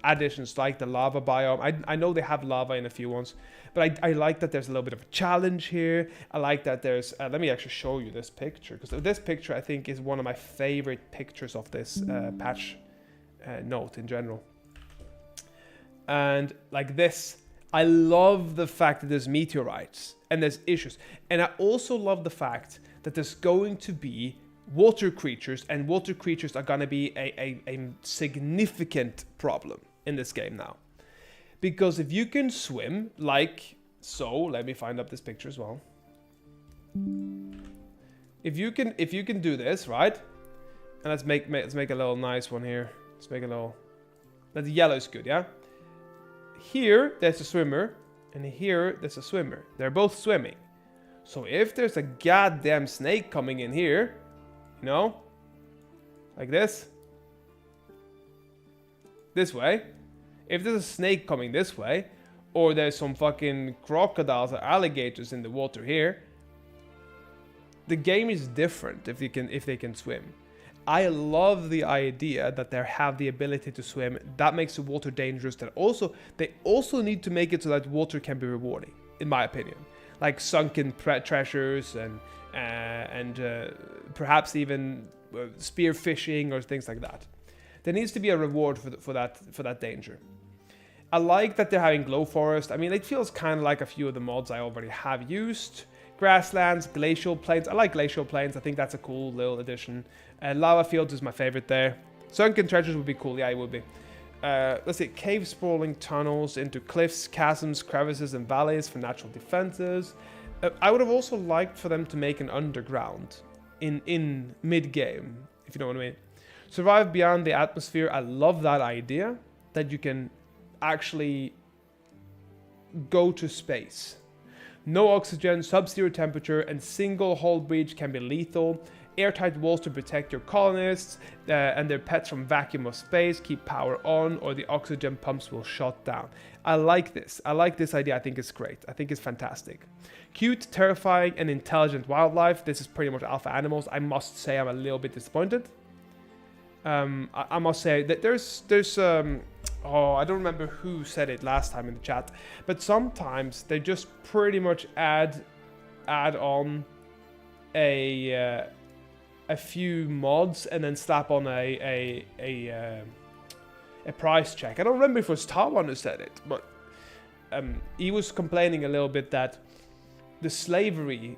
additions, like the lava biome. I know they have lava in a few ones, but I like that there's a little bit of a challenge here. I like that there's, let me actually show you this picture, because this picture, I think, is one of my favorite pictures of this patch note in general. And like this, I love the fact that there's meteorites and there's issues. And I also love the fact that there's going to be water creatures, and water creatures are going to be a significant problem in this game now. Because if you can swim, like so, let me find up this picture as well. If you can do this, right? And let's make a little nice one here. Let's make a little, the yellow is good, yeah? Here, there's a swimmer, and here, there's a swimmer. They're both swimming. So if there's a goddamn snake coming in here, you know, like this way, if there's a snake coming this way, or there's some fucking crocodiles or alligators in the water here, the game is different if they can swim. I love the idea that they have the ability to swim. That makes the water dangerous. They also need to make it so that water can be rewarding, in my opinion. Like sunken treasures and perhaps even spear fishing or things like that. There needs to be a reward for that danger. I like that they're having glow forest. I mean, it feels kind of like a few of the mods I already have used. Grasslands, glacial plains. I like glacial plains. I think that's a cool little addition. Lava fields is my favorite there. Sunken treasures would be cool. Yeah, it would be. Let's see. Cave sprawling tunnels into cliffs, chasms, crevices, and valleys for natural defenses. I would have also liked for them to make an underground in mid-game, if you know what I mean. Survive beyond the atmosphere. I love that idea, that you can actually go to space. No oxygen, sub-zero temperature, and single hull breach can be lethal. Airtight walls to protect your colonists and their pets from vacuum of space. Keep power on, or the oxygen pumps will shut down. I like this. I like this idea. I think it's great. I think it's fantastic. Cute, terrifying, and intelligent wildlife. This is pretty much alpha animals. I must say I'm a little bit disappointed. I must say that there's oh, I don't remember who said it last time in the chat, but sometimes they just pretty much add on a few mods and then slap on a price check. I don't remember if it was Tawan who said it, but he was complaining a little bit that the slavery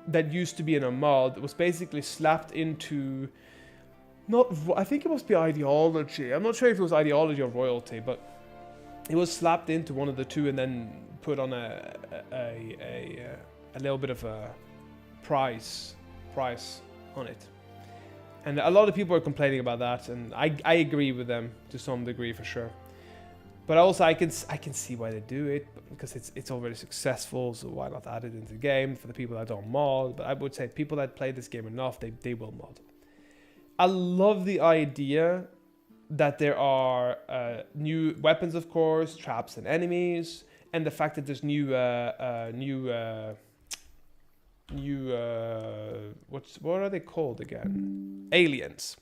that used to be in a mod was basically slapped into, I think it must be ideology. I'm not sure if it was ideology or royalty, but it was slapped into one of the two and then put on a little bit of a price on it. And a lot of people are complaining about that, and I agree with them to some degree for sure. But also I can see why they do it, because it's already successful, so why not add it into the game for the people that don't mod? But I would say people that play this game enough, they will mod. I love the idea that there are new weapons, of course, traps and enemies, and the fact that there's what are they called again? Aliens.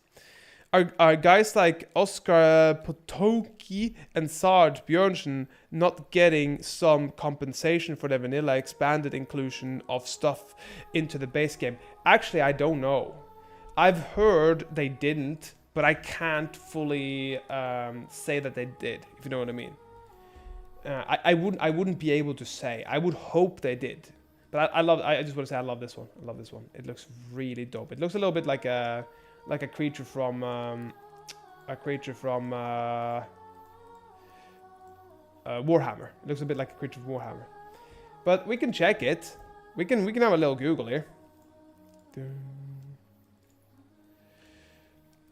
Are guys like Oscar Potoki and Sarge Björnsen not getting some compensation for the vanilla expanded inclusion of stuff into the base game? Actually, I don't know. I've heard they didn't, but I can't fully say that they did, if you know what I mean. I wouldn't be able to say. I would hope they did. But I just want to say I love this one. I love this one. It looks really dope. It looks a little bit like a creature from Warhammer. It looks a bit like a creature from Warhammer. But we can check it. We can have a little Google here.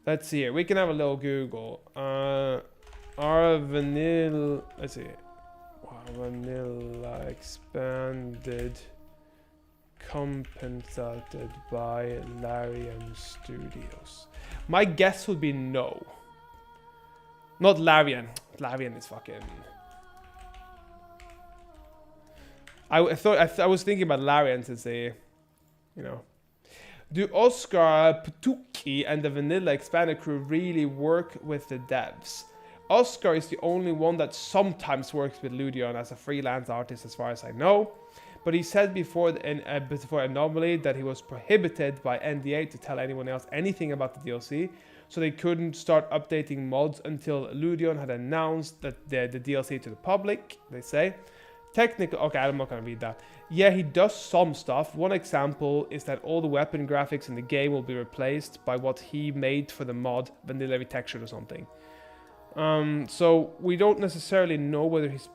Let's see here. We can have a little Google. Are vanilla... Let's see. Vanilla expanded compensated by Larian Studios? My guess would be no. Not Larian. Larian is fucking... I was thinking about Larian since they, you know. Do Oscar Patuki and the Vanilla Expanded crew really work with the devs? Oscar is the only one that sometimes works with Ludion as a freelance artist as far as I know. But he said before Anomaly that he was prohibited by NDA to tell anyone else anything about the DLC. So they couldn't start updating mods until Ludion had announced that the DLC to the public, they say. Technical, okay, I'm not gonna read that. Yeah, he does some stuff. One example is that all the weapon graphics in the game will be replaced by what he made for the mod Vanilla Retextured or something. So we don't necessarily know whether he's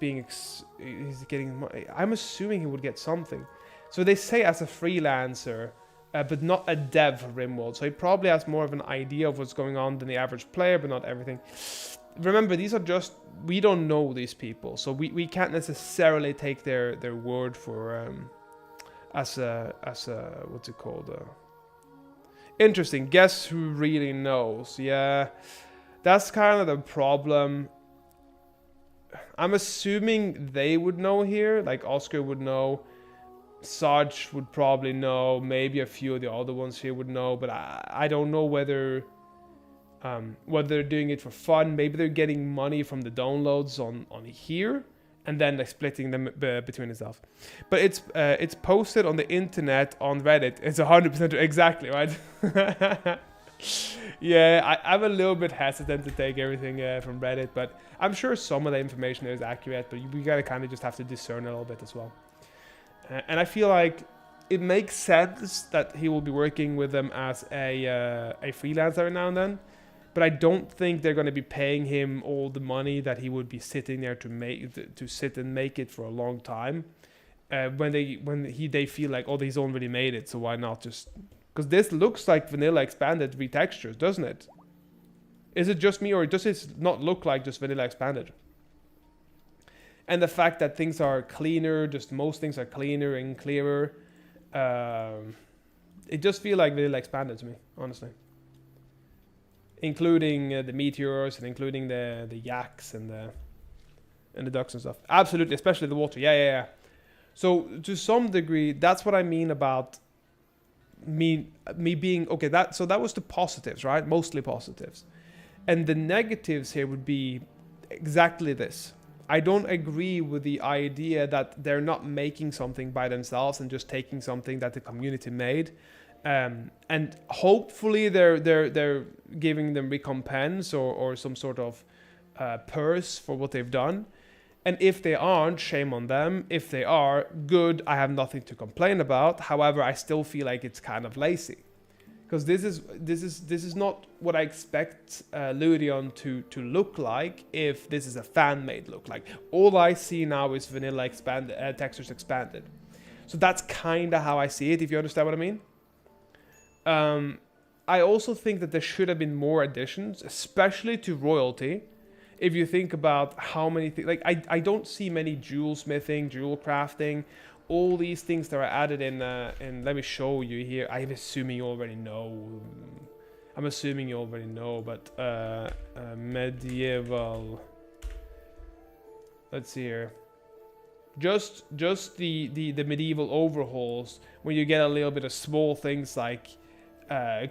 getting money. I'm assuming he would get something. So they say as a freelancer, but not a dev for Rimworld. So he probably has more of an idea of what's going on than the average player, but not everything. Remember, these are just, we don't know these people, so we can't necessarily take their word for as a what's it called? Interesting. Guess who really knows? Yeah, that's kind of the problem. I'm assuming they would know here, like Oscar would know, Sarge would probably know, maybe a few of the other ones here would know, but I don't know whether they're doing it for fun. Maybe they're getting money from the downloads on here and then like splitting them between themselves. But it's posted on the internet on Reddit. It's 100% exactly right. Yeah, I'm a little bit hesitant to take everything from Reddit, but I'm sure some of the information is accurate, but we gotta kind of just have to discern a little bit as well. And I feel like it makes sense that he will be working with them as a freelancer every now and then, but I don't think they're going to be paying him all the money that he would be sitting there to sit and make it for a long time. When they feel like, oh, he's already made it, so why not just... Because this looks like Vanilla Expanded retextures, doesn't it? Is it just me, or does it not look like just Vanilla Expanded? And the fact that things are cleaner, just most things are cleaner and clearer. It just feels like Vanilla Expanded to me, honestly. Including the meteors and including the yaks and the ducks and stuff. Absolutely, especially the water. Yeah. So to some degree, that's what I mean about me being okay. That was the positives, right? Mostly positives, and the negatives here would be exactly this. I don't agree with the idea that they're not making something by themselves and just taking something that the community made. And hopefully they're giving them recompense or some sort of purse for what they've done. And if they aren't, shame on them. If they are, good, I have nothing to complain about. However, I still feel like it's kind of lazy. Because this is not what I expect Ludion to look like if this is a fan-made look. Like, all I see now is vanilla textures expanded. So that's kind of how I see it, if you understand what I mean. I also think that there should have been more additions, especially to royalty. If you think about how many things, like I don't see many jewel smithing, jewel crafting, all these things that are added in let me show you here. I'm assuming you already know. But medieval. Let's see here. Just the medieval overhauls, when you get a little bit of small things like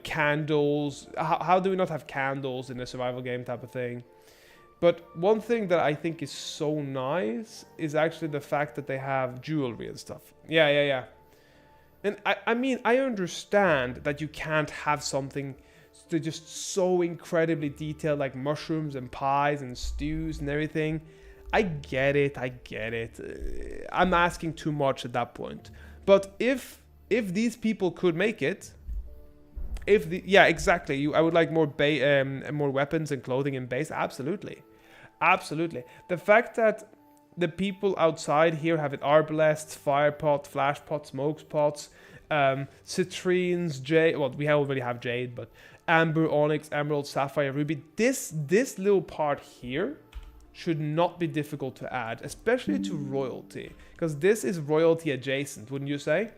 candles. How do we not have candles in a survival game type of thing? But one thing that I think is so nice is actually the fact that they have jewelry and stuff. Yeah. And I mean, I understand that you can't have something that just so incredibly detailed like mushrooms and pies and stews and everything. I get it. I'm asking too much at that point. But if these people could make it, yeah, exactly. I would like more weapons and clothing in base. Absolutely. The fact that the people outside here have it arbalests, fire pot, flash pot, smoke pots, citrines, jade. Well, we already have jade, but amber, onyx, emerald, sapphire, ruby. This little part here should not be difficult to add, especially to royalty, because this is royalty adjacent, wouldn't you say?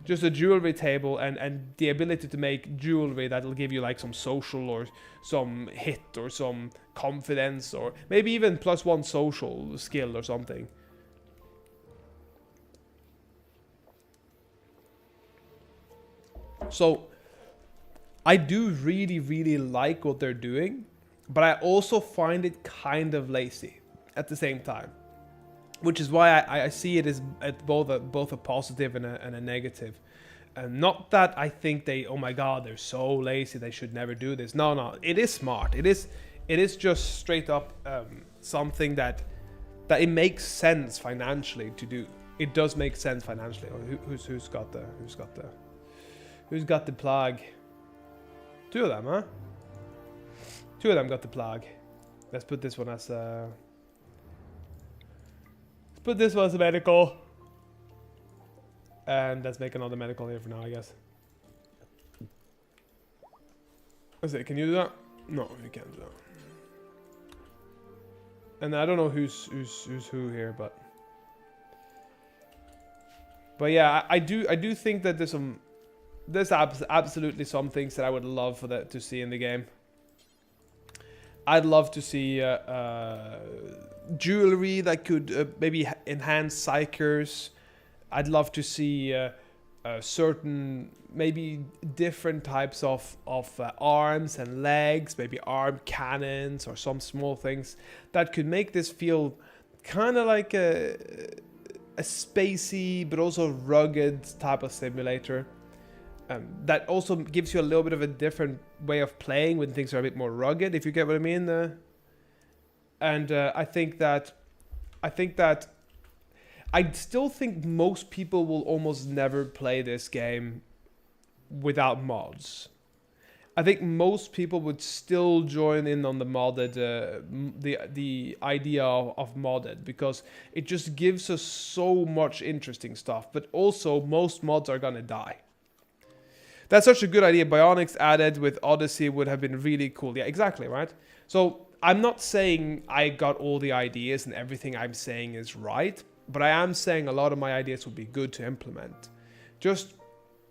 just a jewelry table and the ability to make jewelry that'll give you like some social or some hit or some confidence or maybe even +1 social skill or something. So I do really, really like what they're doing, but I also find it kind of lazy at the same time. Which is why I see it as both a positive and a negative. Not that I think they, oh my god, they're so lazy, they should never do this. No, it is smart. It is just straight up something that it makes sense financially to do. It does make sense financially. Who's got the plug? 2 of them, huh? 2 of them got the plug. Let's put this one as Put this one as a medical. And let's make another medical here for now, I guess. What's it? Can you do that? No, you can't do that. And I don't know who's who here, but yeah, I do think that there's absolutely some things that I would love to see in the game. I'd love to see jewelry that could maybe enhance psychers. I'd love to see certain, maybe different types of arms and legs, maybe arm cannons or some small things that could make this feel kind of like a spacey but also rugged type of simulator. That also gives you a little bit of a different way of playing when things are a bit more rugged, if you get what I mean. And I still think most people will almost never play this game without mods. I think most people would still join in on the modded, the idea of modded, because it just gives us so much interesting stuff. But also, most mods are gonna die. That's such a good idea. Bionics added with Odyssey would have been really cool. Yeah, exactly, right? So I'm not saying I got all the ideas and everything I'm saying is right, but I am saying a lot of my ideas would be good to implement. Just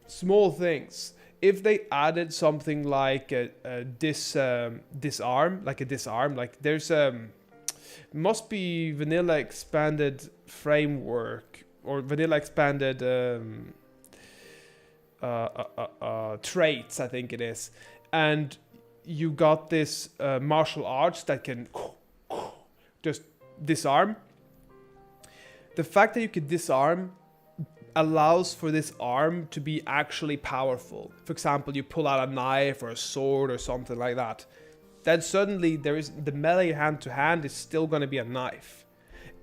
small things. If they added something like a disarm, like there's must be vanilla expanded framework or vanilla expanded traits, I think it is, and you got this martial arts that can just disarm. The fact that you can disarm allows for this arm to be actually powerful. For example, you pull out a knife or a sword or something like that. Then suddenly there is the melee hand to hand is still going to be a knife.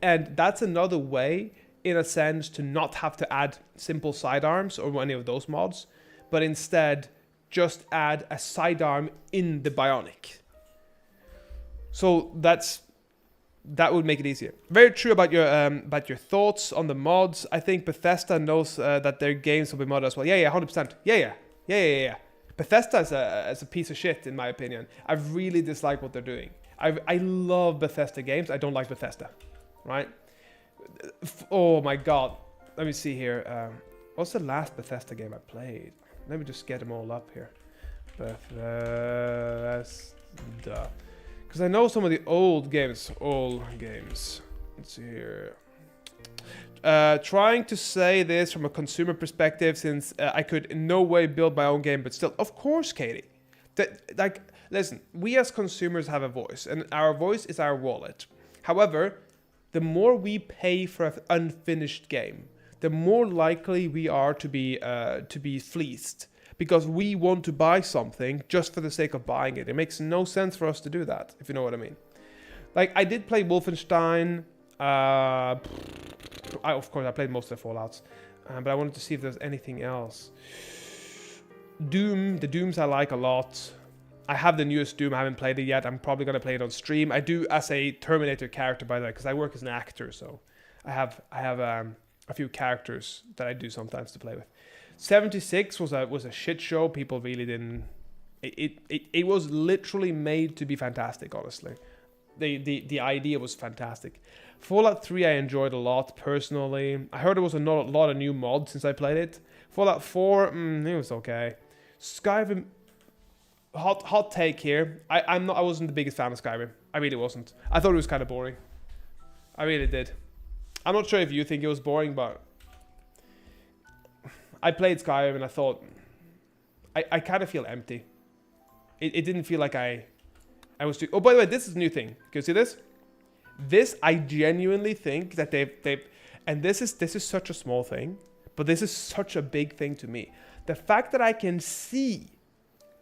And that's another way, in a sense, to not have to add simple sidearms or any of those mods, but instead just add a sidearm in the Bionic. So that would make it easier. Very true about your thoughts on the mods. I think Bethesda knows that their games will be modded as well. Yeah, 100%. Yeah. Bethesda is a piece of shit, in my opinion. I really dislike what they're doing. I love Bethesda games. I don't like Bethesda, right? Oh my god. Let me see here. What's the last Bethesda game I played? Let me just get them all up here. Bethesda. Because I know some of the old games. Let's see here. Trying to say this from a consumer perspective, since I could in no way build my own game, but still, of course, Katie. Listen, we as consumers have a voice, and our voice is our wallet. However, the more we pay for an unfinished game, the more likely we are to be fleeced. Because we want to buy something just for the sake of buying it. It makes no sense for us to do that, if you know what I mean. Like, I did play Wolfenstein. Of course, I played most of the Fallouts. But I wanted to see if there's anything else. Doom. The Dooms I like a lot. I have the newest Doom. I haven't played it yet. I'm probably going to play it on stream. I do as a Terminator character, by the way, because I work as an actor. So I have a few characters that I do sometimes to play with. 76 was a shit show. People really didn't. It was literally made to be fantastic, honestly. the idea was fantastic. Fallout 3 I enjoyed a lot personally. I heard there was a lot of new mods since I played it. Fallout 4, it was okay. Skyrim, hot take here. I wasn't the biggest fan of Skyrim. I really wasn't. I thought it was kind of boring. I really did. I'm not sure if you think it was boring, but I played Skyrim and I thought I kind of feel empty. It didn't feel like I was too... Oh, by the way, this is a new thing. Can you see this? This, I genuinely think that they've... And this is such a small thing, but this is such a big thing to me. The fact that I can see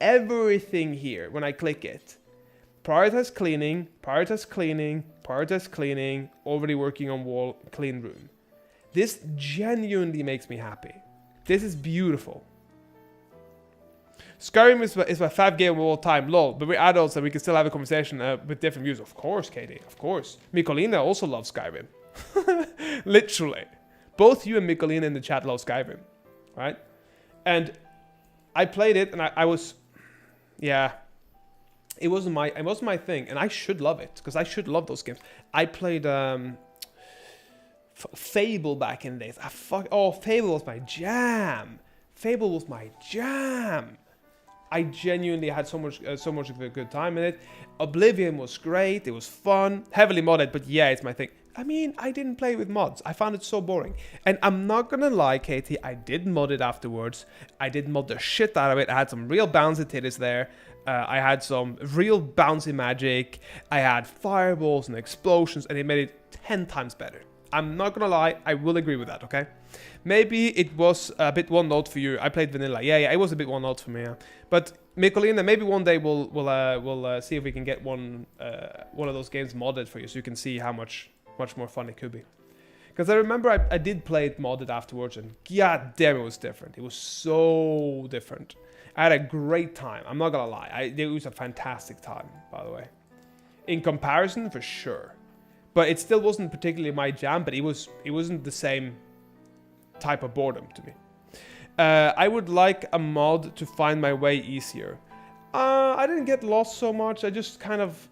everything here when I click it. Prioritize cleaning, prioritize cleaning, prioritize cleaning, already working on wall, clean room. This genuinely makes me happy. This is beautiful. Skyrim is my fave game of all time, lol. But we're adults and we can still have a conversation with different views. Of course, Katie, of course. Mikolina also loves Skyrim. Literally. Both you and Mikolina in the chat love Skyrim. Right? And I played it and I was... Yeah. It wasn't my thing. And I should love it. Because I should love those games. I played... Fable back in the days. Fable was my jam. Fable was my jam. I genuinely had so much of a good time in it. Oblivion was great. It was fun. Heavily modded, but yeah, it's my thing. I mean, I didn't play with mods. I found it so boring. And I'm not gonna lie, Katie, I did mod it afterwards. I did mod the shit out of it. I had some real bouncy titties there. I had some real bouncy magic. I had fireballs and explosions, and it made it 10 times better. I'm not gonna lie, I will agree with that, okay? Maybe it was a bit one note for you. I played vanilla. Yeah, it was a bit one note for me. Yeah. But Mikolina, maybe one day we'll see if we can get one of those games modded for you, so you can see how much more fun it could be. Because I remember I did play it modded afterwards, and god damn, it was different. It was so different. I had a great time. I'm not gonna lie. It was a fantastic time, by the way. In comparison, for sure. But it still wasn't particularly my jam, but it wasn't the same type of boredom to me. I would like a mod to find my way easier. I didn't get lost so much. I just kind of...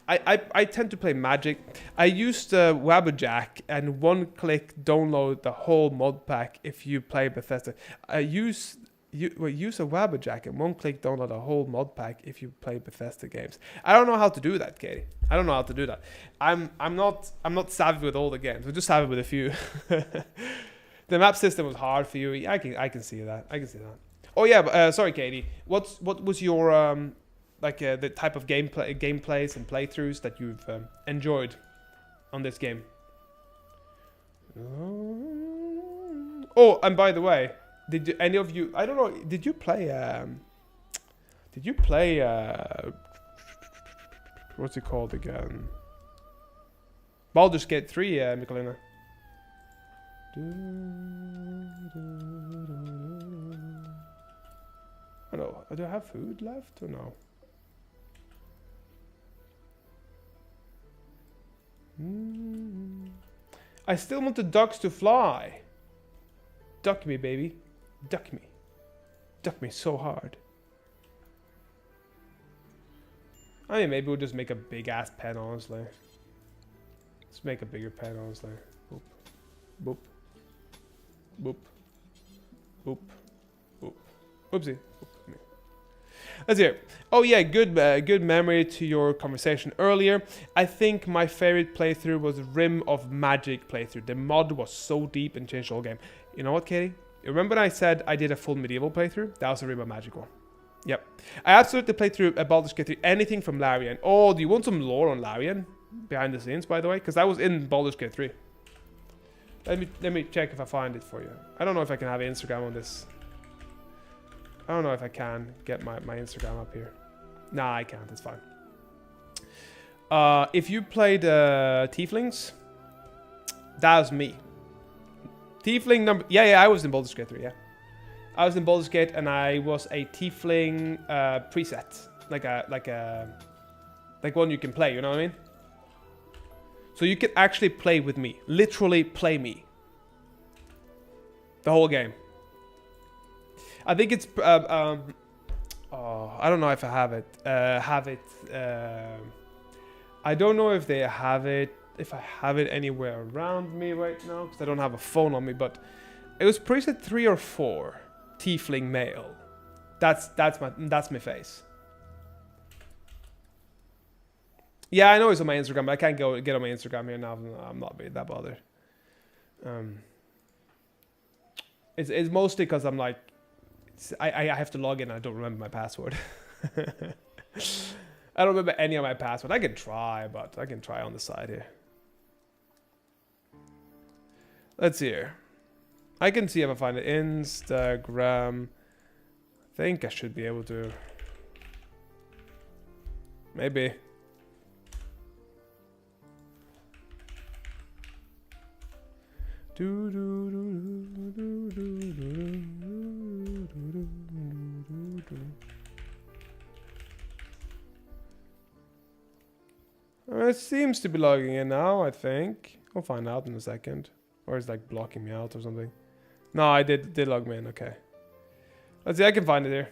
I tend to play Magic. I used Wabberjack and one-click download the whole mod pack if you play Bethesda. Use a Wabberjack and one-click download a whole mod pack if you play Bethesda games. I don't know how to do that, Katie. I don't know how to do that. I'm not savvy with all the games. I'm just savvy with a few. The map system was hard for you. I can see that. I can see that. Oh yeah, sorry, Katie. What was your the type of gameplays and playthroughs that you've enjoyed on this game? Oh, and by the way, did any of you? I don't know. Did you play? What's it called again? Baldur's Gate 3, Mikolina. I don't know. Do I have food left or no? I still want the ducks to fly. Duck me, baby. Duck me. Duck me so hard. I mean, maybe we'll just make a big ass pen, honestly. Let's make a bigger pen, honestly. Boop. Boop. Boop. Boop. Boop. Oopsie. Boop. Let's hear it. Oh yeah, good memory to your conversation earlier. I think my favorite playthrough was Rim of Magic playthrough. The mod was so deep and changed the whole game. You know what, Katie? You remember when I said I did a full medieval playthrough? That was a Rim of Magic one. Yep. I absolutely played through Baldur's Gate 3, anything from Larian. Oh, do you want some lore on Larian? Behind the scenes, by the way? Because I was in Baldur's Gate 3. Let me check if I find it for you. I don't know if I can have Instagram on this. I don't know if I can get my Instagram up here. Nah, I can't. It's fine. If you played Tieflings, that was me. Tiefling number... Yeah, I was in Baldur's Gate 3, yeah. I was in Baldur's Gate and I was a Tiefling preset. Like one you can play, you know what I mean? So you can actually play with me. Literally play me. The whole game. I think it's... I don't know if I have it. I don't know if they have it, if I have it anywhere around me right now, because I don't have a phone on me, but it was preset 3 or 4. Tiefling male. That's my face. Yeah, I know it's on my Instagram, but I can't get on my Instagram here now. I'm not really that bothered. It's mostly because I'm like, I have to log in. I don't remember my password. I don't remember any of my password. I can try, but I can try on the side here. Let's see here. I can see if I find it. Instagram. I think I should be able to. Maybe. It seems to be logging in now, I think. I'll find out in a second. Or it's like blocking me out or something. No, I did log me in, okay. Let's see, I can find it here.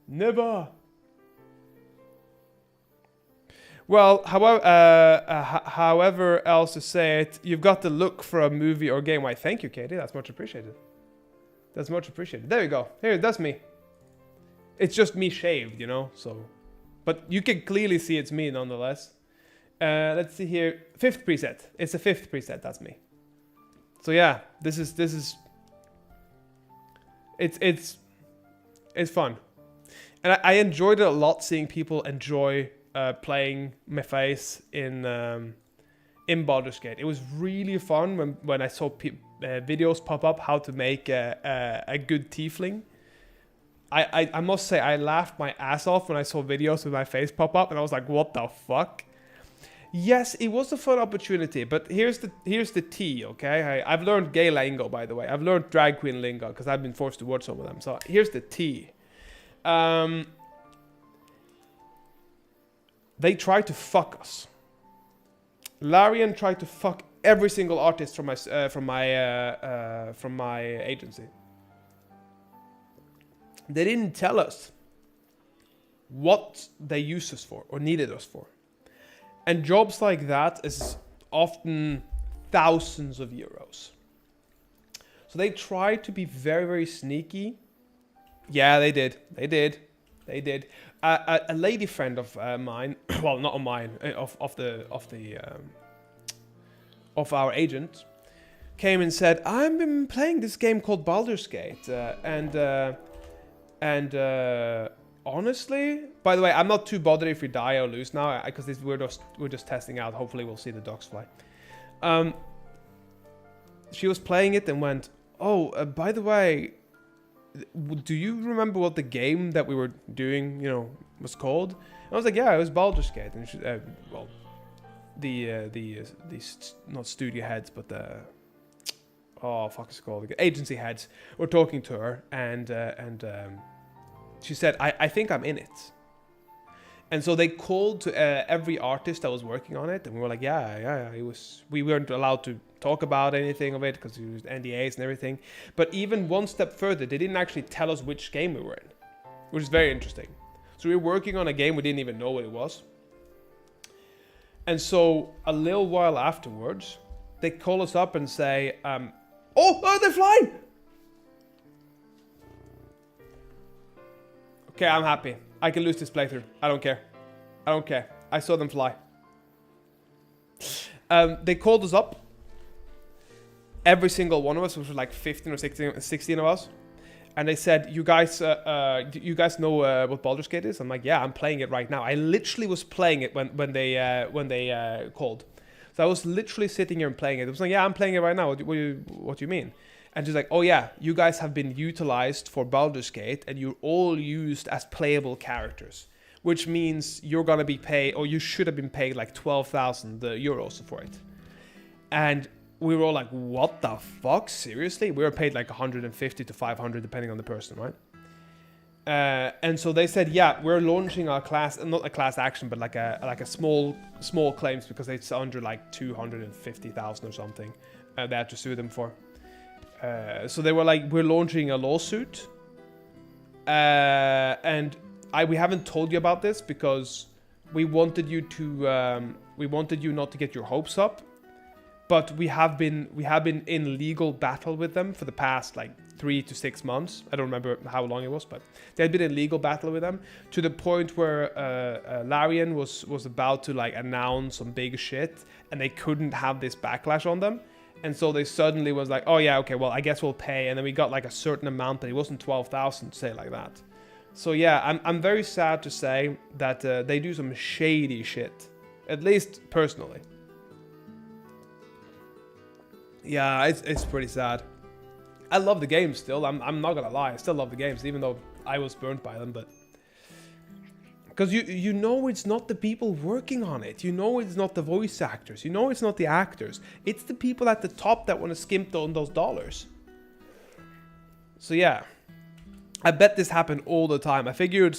Never. Well, however else to say it, you've got to look for a movie or game. Why, thank you, Katie. That's much appreciated. That's much appreciated. There you go. Here, that's me. It's just me shaved, you know, so. But you can clearly see it's me nonetheless. Let's see here. 5th preset. It's the 5th preset. That's me. So yeah, this is. It's fun, and I enjoyed it a lot. Seeing people enjoy playing my face in Baldur's Gate. It was really fun when I saw videos pop up how to make a good tiefling. I must say I laughed my ass off when I saw videos with my face pop up, and I was like, what the fuck? Yes, it was a fun opportunity, but here's the tea, okay? I've learned gay lingo, by the way. I've learned drag queen lingo because I've been forced to watch some of them. So here's the tea. They tried to fuck us. Larian tried to fuck every single artist from my agency. They didn't tell us what they used us for or needed us for. And jobs like that is often thousands of euros. So they tried to be very, very sneaky. Yeah, they did. They did. They did. A lady friend of mine, well, not of mine, of our agent, came and said, "I've been playing this game called Baldur's Gate, and honestly, by the way, I'm not too bothered if we die or lose now, because we're just testing out. Hopefully, we'll see the ducks fly." She was playing it and went, "Oh, by the way, do you remember what the game that we were doing, was called?" And I was like, "Yeah, it was Baldur's Gate." And she, well, the not studio heads, but the it's called the agency heads were talking to her, and she said, I think I'm in it." And so they called to every artist that was working on it, and we were like, yeah, it was. We weren't allowed to talk about anything of it because it was NDAs and everything. But even one step further, they didn't actually tell us which game we were in, which is very interesting. So we were working on a game, we didn't even know what it was. And so a little while afterwards, they call us up and say, oh, they're flying! Okay, I'm happy. I can lose this playthrough. I don't care. I saw them fly. They called us up. Every single one of us, which was like 15 or 16 of us. And they said, you guys know what Baldur's Gate is? I'm like, yeah, I'm playing it right now. I literally was playing it when they called. So I was literally sitting here and playing it. I was like, yeah, I'm playing it right now. What do you mean? And she's like, oh yeah, you guys have been utilized for Baldur's Gate, and you're all used as playable characters, which means you're gonna be paid, or you should have been paid like 12,000 euros for it. And we were all like, what the fuck? Seriously? We were paid like 150 to 500 depending on the person, right? And so they said, yeah, we're launching our class, not a class action, but like a small claims, because it's under like 250,000 or something. They had to sue them for. So they were like, we're launching a lawsuit. And we haven't told you about this because we wanted you not to get your hopes up. But we have been in legal battle with them for the past like 3 to 6 months. I don't remember how long it was, but they had been in legal battle with them to the point where Larian was about to like announce some big shit, and they couldn't have this backlash on them. And so they suddenly was like, oh yeah, okay, well I guess we'll pay. And then we got like a certain amount, but it wasn't 12,000 to say it like that. So yeah, I'm very sad to say that they do some shady shit, at least personally. Yeah, it's pretty sad. I love the games still. I'm not gonna lie. I still love the games, even though I was burnt by them. But because you know it's not the people working on it. You know it's not the voice actors. You know it's not the actors. It's the people at the top that want to skimp on those dollars. So yeah, I bet this happened all the time. I figured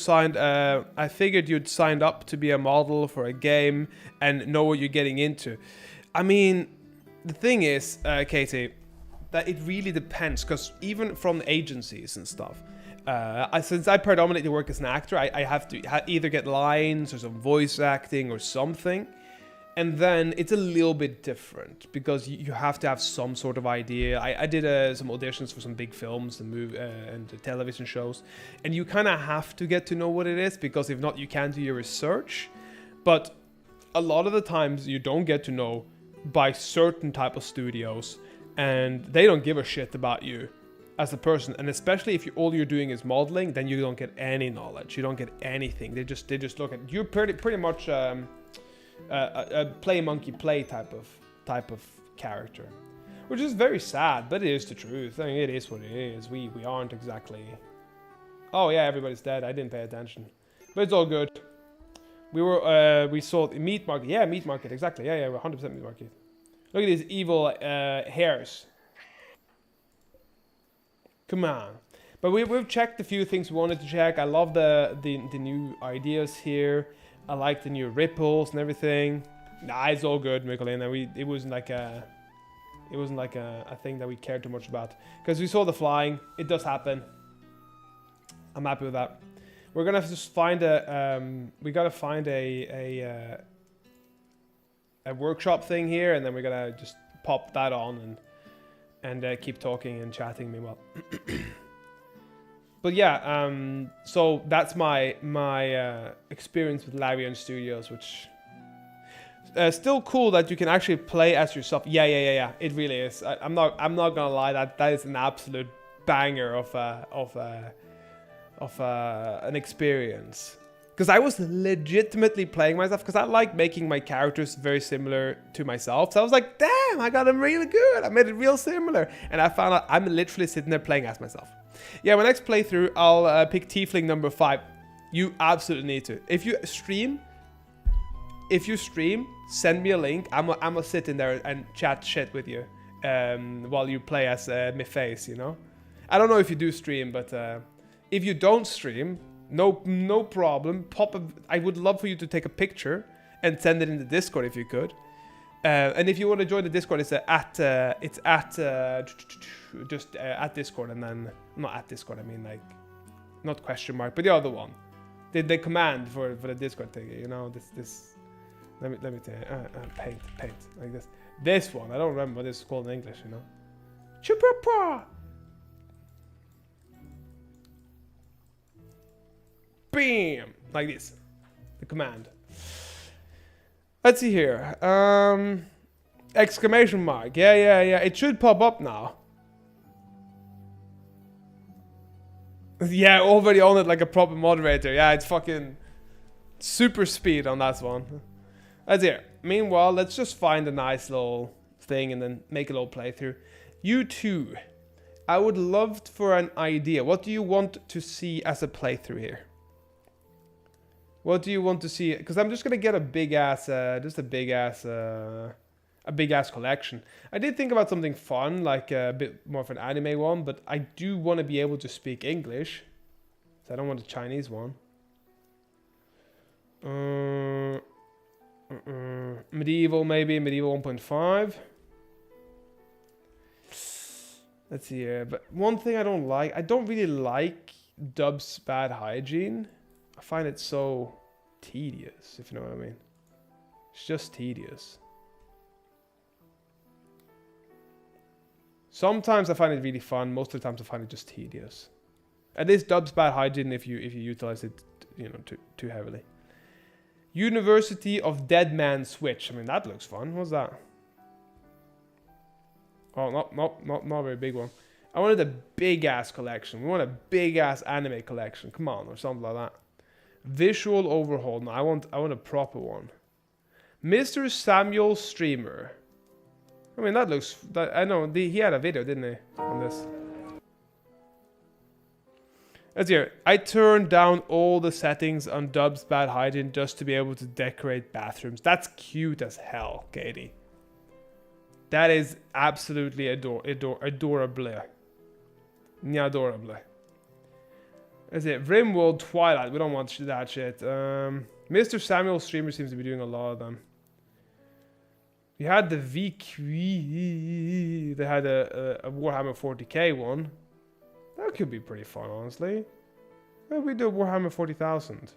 you'd signed up to be a model for a game and know what you're getting into. I mean, the thing is, Katie, that it really depends, because even from agencies and stuff, since I predominantly work as an actor, I have to either get lines or some voice acting or something, and then it's a little bit different because you have to have some sort of idea. I did some auditions for some big films and television shows, and you kind of have to get to know what it is, because if not, you can't do your research. But a lot of the times you don't get to know by certain type of studios, and they don't give a shit about you as a person. And especially if all you're doing is modeling, then you don't get any knowledge. You don't get anything. They just look at you pretty much a play monkey play type of character, which is very sad, but it is the truth. I mean, it is what it is. We aren't exactly. Oh yeah, everybody's dead. I didn't pay attention, but it's all good. We saw Meat Market. Yeah, Meat Market, exactly. Yeah, we're 100% Meat Market. Look at these evil hairs. Come on. But we've checked a few things we wanted to check. I love the new ideas here. I like the new ripples and everything. Nah, it's all good, Mikolina. It wasn't like a thing that we cared too much about, because we saw the flying. It does happen. I'm happy with that. We're gonna just find we gotta find a workshop thing here, and then we're gonna just pop that on and keep talking and chatting meanwhile. But yeah, so that's my experience with Larian Studios, which still cool that you can actually play as yourself. Yeah. It really is. I'm not gonna lie. That is an absolute banger of an experience, because I was legitimately playing myself, because I like making my characters very similar to myself. So I was like, damn, I got them really good. I made it real similar, and I found out I'm literally sitting there playing as myself. Yeah, my next playthrough, I'll pick Tiefling number 5. You absolutely need to. If you stream, send me a link. I'm gonna sit in there and chat shit with you while you play as Mephace, you know? I don't know if you do stream, but if you don't stream, no problem. I would love for you to take a picture and send it in the Discord if you could. And if you want to join the Discord, it's at Discord, and then not at Discord. I mean, like, not question mark, but the other one. The command for the Discord thing. You know, this. Let me tell you. Paint like this. This one. I don't remember what this is called in English. You know. Chupapa. Bam! Like this. The command. Let's see here. Exclamation mark. Yeah. It should pop up now. Yeah, already on it like a proper moderator. Yeah, it's fucking super speed on that one. That's it. Meanwhile, let's just find a nice little thing and then make a little playthrough. You too. I would love for an idea. What do you want to see as a playthrough here? What do you want to see? Because I'm just gonna get a big ass, collection. I did think about something fun, like a bit more of an anime one, but I do want to be able to speak English, so I don't want a Chinese one. Medieval, maybe Medieval 1.5. Let's see here. But one thing I don't really like Dub's bad hygiene. I find it so tedious, if you know what I mean. It's just tedious. Sometimes I find it really fun. Most of the times I find it just tedious. At least dubs bad hygiene if you utilize it, you know, too heavily. University of Dead Man Switch. I mean, that looks fun. What's that? Oh, not a very big one. I wanted a big ass collection. We want a big ass anime collection. Come on, or something like that. Visual overhaul. No, I want a proper one. Mr. Samuel Streamer. I mean, that looks... I know, he had a video, didn't he? On this. Let's hear. I turned down all the settings on Dub's Bad Hygiene just to be able to decorate bathrooms. That's cute as hell, Katie. That is absolutely adorable. Adorable. Let's see. Rimworld Twilight. We don't want that shit. Mr. Samuel Streamer seems to be doing a lot of them. You had the VQ. They had a Warhammer 40k one. That could be pretty fun, honestly. Maybe we do Warhammer 40,000.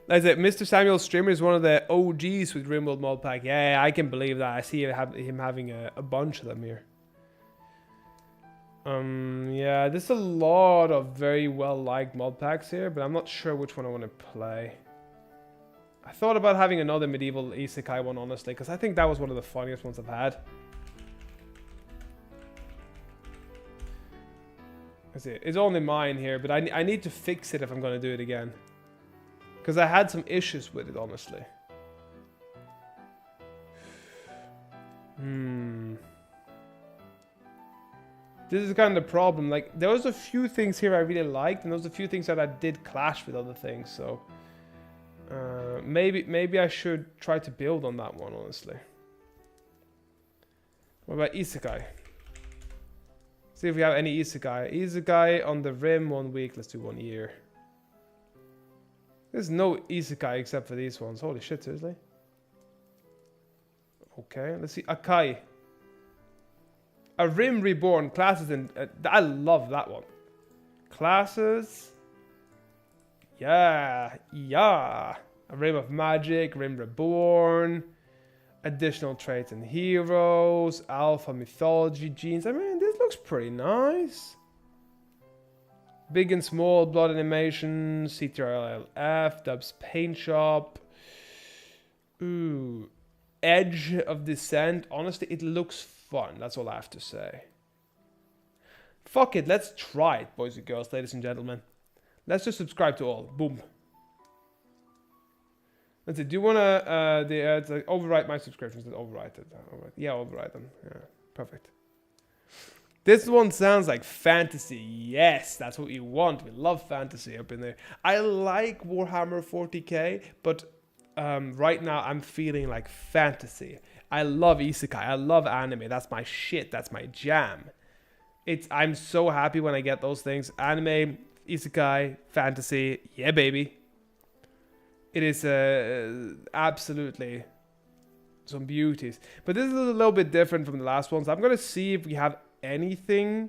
That's it. Mr. Samuel Streamer is one of the OGs with Rimworld mod pack. Yeah, I can believe that. I see him having a bunch of them here. Yeah, there's a lot of very well-liked mod packs here, but I'm not sure which one I want to play. I thought about having another medieval isekai one, honestly, because I think that was one of the funniest ones I've had. That's it. It's only mine here, but I need to fix it if I'm going to do it again. Because I had some issues with it, honestly. This is kind of the problem. Like, there was a few things here I really liked, and there was a few things that I did clash with other things, so... maybe I should try to build on that one, honestly. What about Isekai? See if we have any Isekai. Isekai on the Rim 1 week. Let's do 1 year. There's no Isekai except for these ones. Holy shit, seriously? Okay, let's see. Akai. A Rim Reborn. Classes in... I love that one. Classes... Yeah. A Rim of Magic, Rim Reborn, additional traits and heroes, alpha mythology genes. I mean, this looks pretty nice. Big and small blood animation, CTRLF, Dub's Paint Shop. Ooh. Edge of Descent. Honestly, it looks fun. That's all I have to say. Fuck it. Let's try it, boys and girls, ladies and gentlemen. Let's just subscribe to all. Boom. Let's see. Do you want to overwrite my subscriptions? Overwrite it. Yeah, overwrite them. Yeah, perfect. This one sounds like fantasy. Yes, that's what you want. We love fantasy up in there. I like Warhammer 40k, but right now I'm feeling like fantasy. I love isekai. I love anime. That's my shit. That's my jam. I'm so happy when I get those things. Anime, isekai, fantasy. Yeah, baby. It is absolutely some beauties. But this is a little bit different from the last ones. I'm going to see if we have anything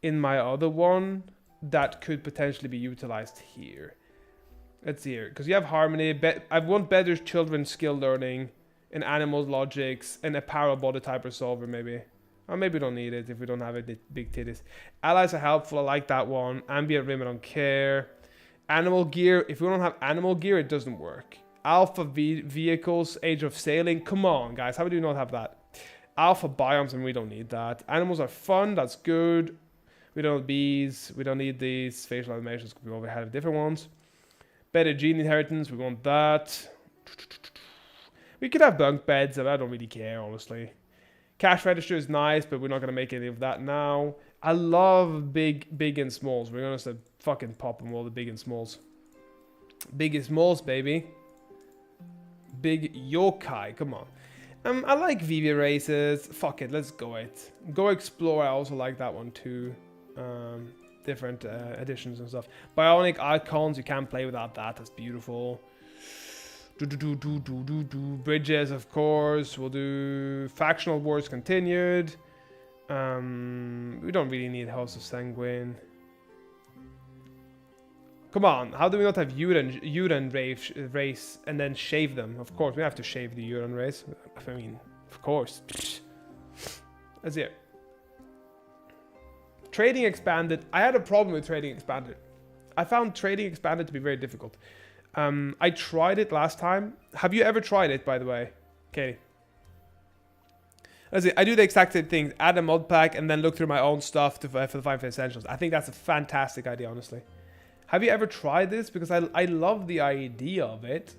in my other one that could potentially be utilized here. Let's see here. Because you have Harmony. I want better children's skill learning and animal logics and a power body type resolver maybe. Or maybe we don't need it if we don't have any big titties. Allies are helpful. I like that one. Ambient Rim, I don't care. Animal gear. If we don't have animal gear, it doesn't work. Alpha vehicles, Age of Sailing. Come on, guys. How do you not have that? Alpha biomes, and we don't need that. Animals are fun. That's good. We don't need bees. We don't need these. Facial animations. We already have different ones. Better gene inheritance. We want that. We could have bunk beds, and I don't really care, honestly. Cash register is nice, but we're not going to make any of that now. I love big and smalls. We're going to fucking pop them all, the big and smalls. Big and smalls, baby. Big yokai, come on. I like VV races. Fuck it, let's go it. Go Explore, I also like that one too. Different editions and stuff. Bionic icons, you can't play without that. That's beautiful. Bridges, of course. We'll do Factional Wars Continued. We don't really need House of Sanguine. Come on, how do we not have Uran race and then shave them? Of course, we have to shave the Uran race. I mean, of course. That's it. Trading Expanded. I had a problem with Trading Expanded. I found Trading Expanded to be very difficult. I tried it last time. Have you ever tried it, by the way, Katie? That's it. I do the exact same thing. Add a mod pack and then look through my own stuff for the Five Essentials. I think that's a fantastic idea, honestly. Have you ever tried this? Because I love the idea of it,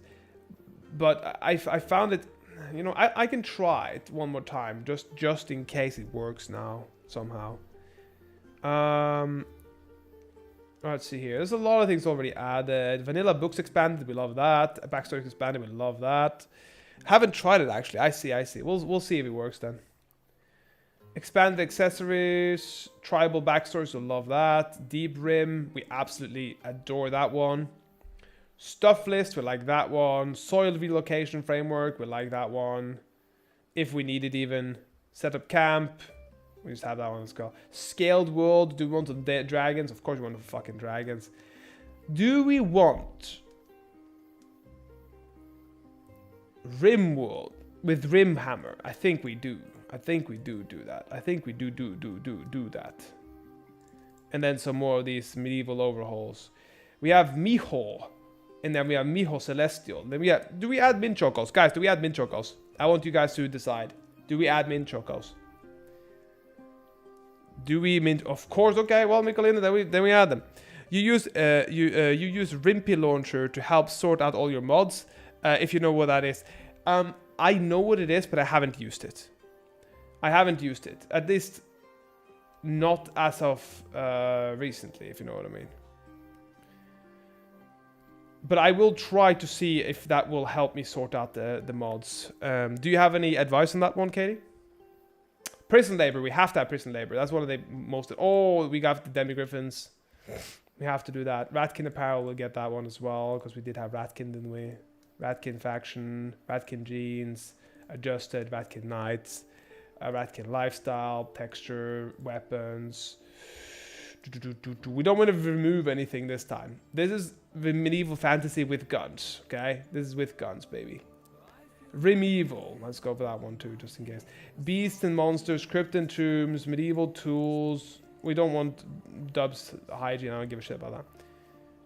but I found it, you know, I can try it one more time just in case it works now somehow. Let's see here. There's a lot of things already added. Vanilla Books Expanded, we love that. Backstory Expanded, we love that. Haven't tried it actually. I see. We'll see if it works then. Expanded accessories, tribal backstories, we love that. Deep Rim, we absolutely adore that one. Stuff list, we like that one. Soil relocation framework, we like that one. If we need it even. Set up camp, we just have that one. Let's go. Scaled world, do we want the dragons? Of course we want the fucking dragons. Do we want Rim world with Rim hammer? I think we do. I think we do that. I think we do that. And then some more of these medieval overhauls. We have Miho. And then we have Miho Celestial. Then we have... Do we add Min Chocos? Guys, do we add Min Chocos? I want you guys to decide. Do we add Min Chocos? Do we mint? Of course. Okay. Well, Michelina, then we add them. You use Rimpy Launcher to help sort out all your mods. If you know what that is. I know what it is, but I haven't used it. At least not as of recently, if you know what I mean. But I will try to see if that will help me sort out the mods. Do you have any advice on that one, Katie? Prison labor. We have to have prison labor. That's one of the most... Oh, we got the Demigriffins. We have to do that. Ratkin apparel, we'll get that one as well. Because we did have Ratkin, didn't we? Ratkin faction. Ratkin jeans. Adjusted. Ratkin knights. Ratkin lifestyle. Texture. Weapons. We don't want to remove anything this time. This is the medieval fantasy with guns. Okay? This is with guns, baby. Rimeval. Let's go for that one too, just in case. Beasts and monsters, crypt and tombs, medieval tools. We don't want Dubs hygiene. I don't give a shit about that.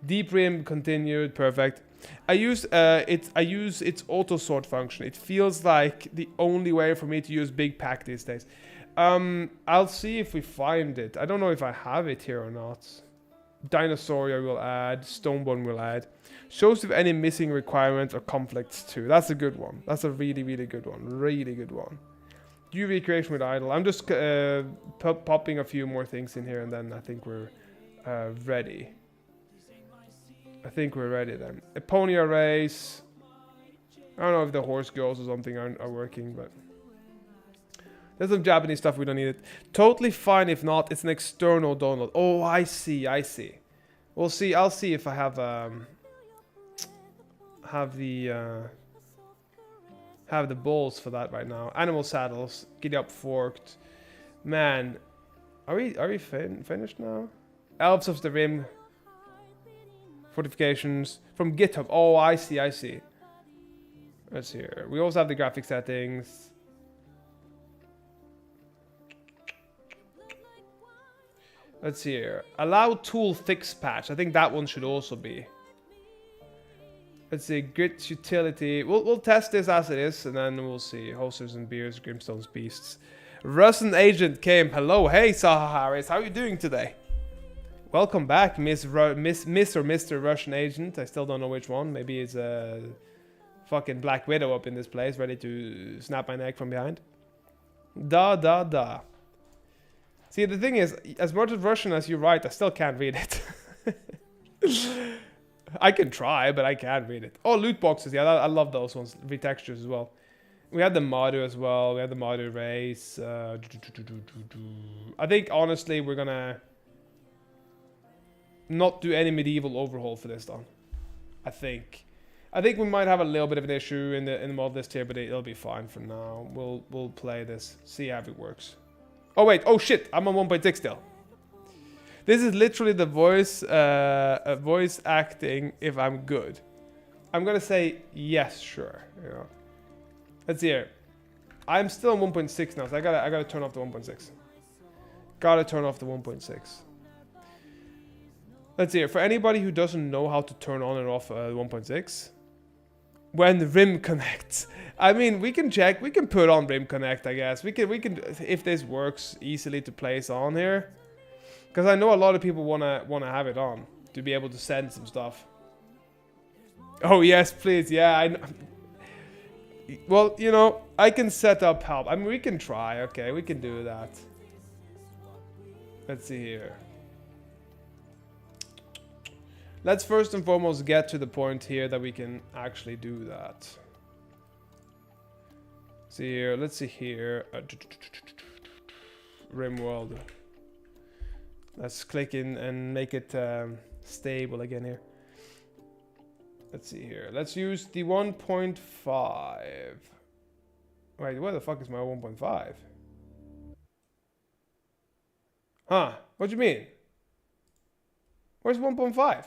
Deep Rim continued. Perfect. I use its auto sort function. It feels like the only way for me to use Big Pack these days. I'll see if we find it. I don't know if I have it here or not. Dinosauria will add. Stonebone will add. Shows if any missing requirements or conflicts too. That's a good one. That's a really, really good one. Really good one. Do recreation with idle. I'm just popping a few more things in here and then I think we're ready. I think we're ready then. Eponia race. I don't know if the horse girls or something are working, but... There's some Japanese stuff, we don't need it. Totally fine if not, it's an external download. Oh, I see. We'll see, I'll see if I have the balls for that right now. Animal saddles, Giddy Up Forked. Man, are we finished now? Elves of the Rim. Fortifications from GitHub. Oh, I see. Let's see here. We also have the graphic settings. Let's see here. Allow tool fix patch. I think that one should also be. Let's see. Grit utility. We'll test this as it is, and then we'll see. Holsters and beers, Grimstone's beasts. Russian agent came. Hello, hey Saha Harris. How are you doing today? Welcome back, Miss or Mr. Russian agent. I still don't know which one. Maybe it's a fucking Black Widow up in this place, ready to snap my neck from behind. Da. See, the thing is, as much as Russian as you write, I still can't read it. I can try, but I can't read it. Oh, loot boxes. Yeah, I love those ones. Retextures as well. We had the Mardu as well. We had the Mardu race. I think, honestly, we're gonna not do any medieval overhaul for this, though. I think we might have a little bit of an issue in the mod list here, but it'll be fine for now. We'll play this, see how it works. Oh wait, oh shit, I'm on 1.6 still. This is literally the voice acting if I'm good. I'm gonna say yes, sure. You know. Let's see here. I'm still on 1.6 now, so I gotta turn off the 1.6. Gotta turn off the 1.6. Let's see here. For anybody who doesn't know how to turn on and off 1.6, when the Rim connects, I mean, we can check. We can put on Rim Connect, I guess. We can if this works easily to place on here, because I know a lot of people wanna have it on to be able to send some stuff. Oh yes, please. Yeah, I know. Well, you know, I can set up help. I mean, we can try. Okay, we can do that. Let's see here. Let's first and foremost get to the point here that we can actually do that. See here. Let's see here. RimWorld. Let's click in and make it stable again here. Let's see here. Let's use the 1.5. Wait, where the fuck is my 1.5? Huh? What do you mean? Where's 1.5?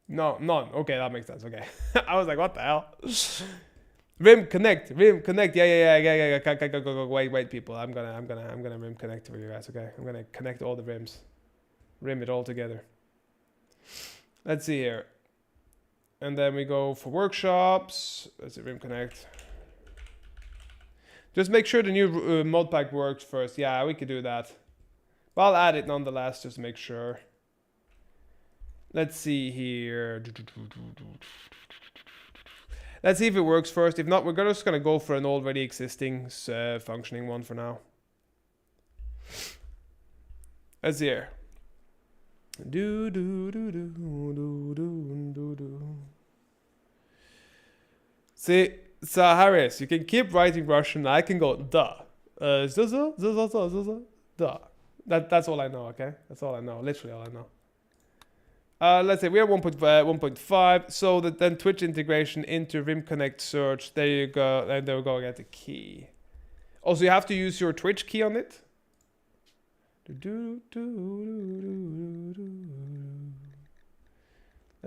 No, none. Okay, that makes sense. Okay. I was like, what the hell? Rim Connect. Yeah. Go. Wait, people. I'm gonna Rim Connect for you guys. Okay. I'm gonna connect all the rims. Rim it all together. Let's see here. And then we go for workshops. Let's see, Rim Connect. Just make sure the new mod pack works first. Yeah, we could do that. But I'll add it nonetheless, just to make sure. Let's see here. Let's see if it works first. If not, we're just going to go for an already existing functioning one for now. Let's see here. See, so Harris, you can keep writing Russian. I can go duh. Duh. That's all I know. Okay, that's all I know. Literally all I know. Let's say we are 1.5. So that then Twitch integration into Rim Connect search. There you go. And there we go. Get the key. Also, you have to use your Twitch key on it.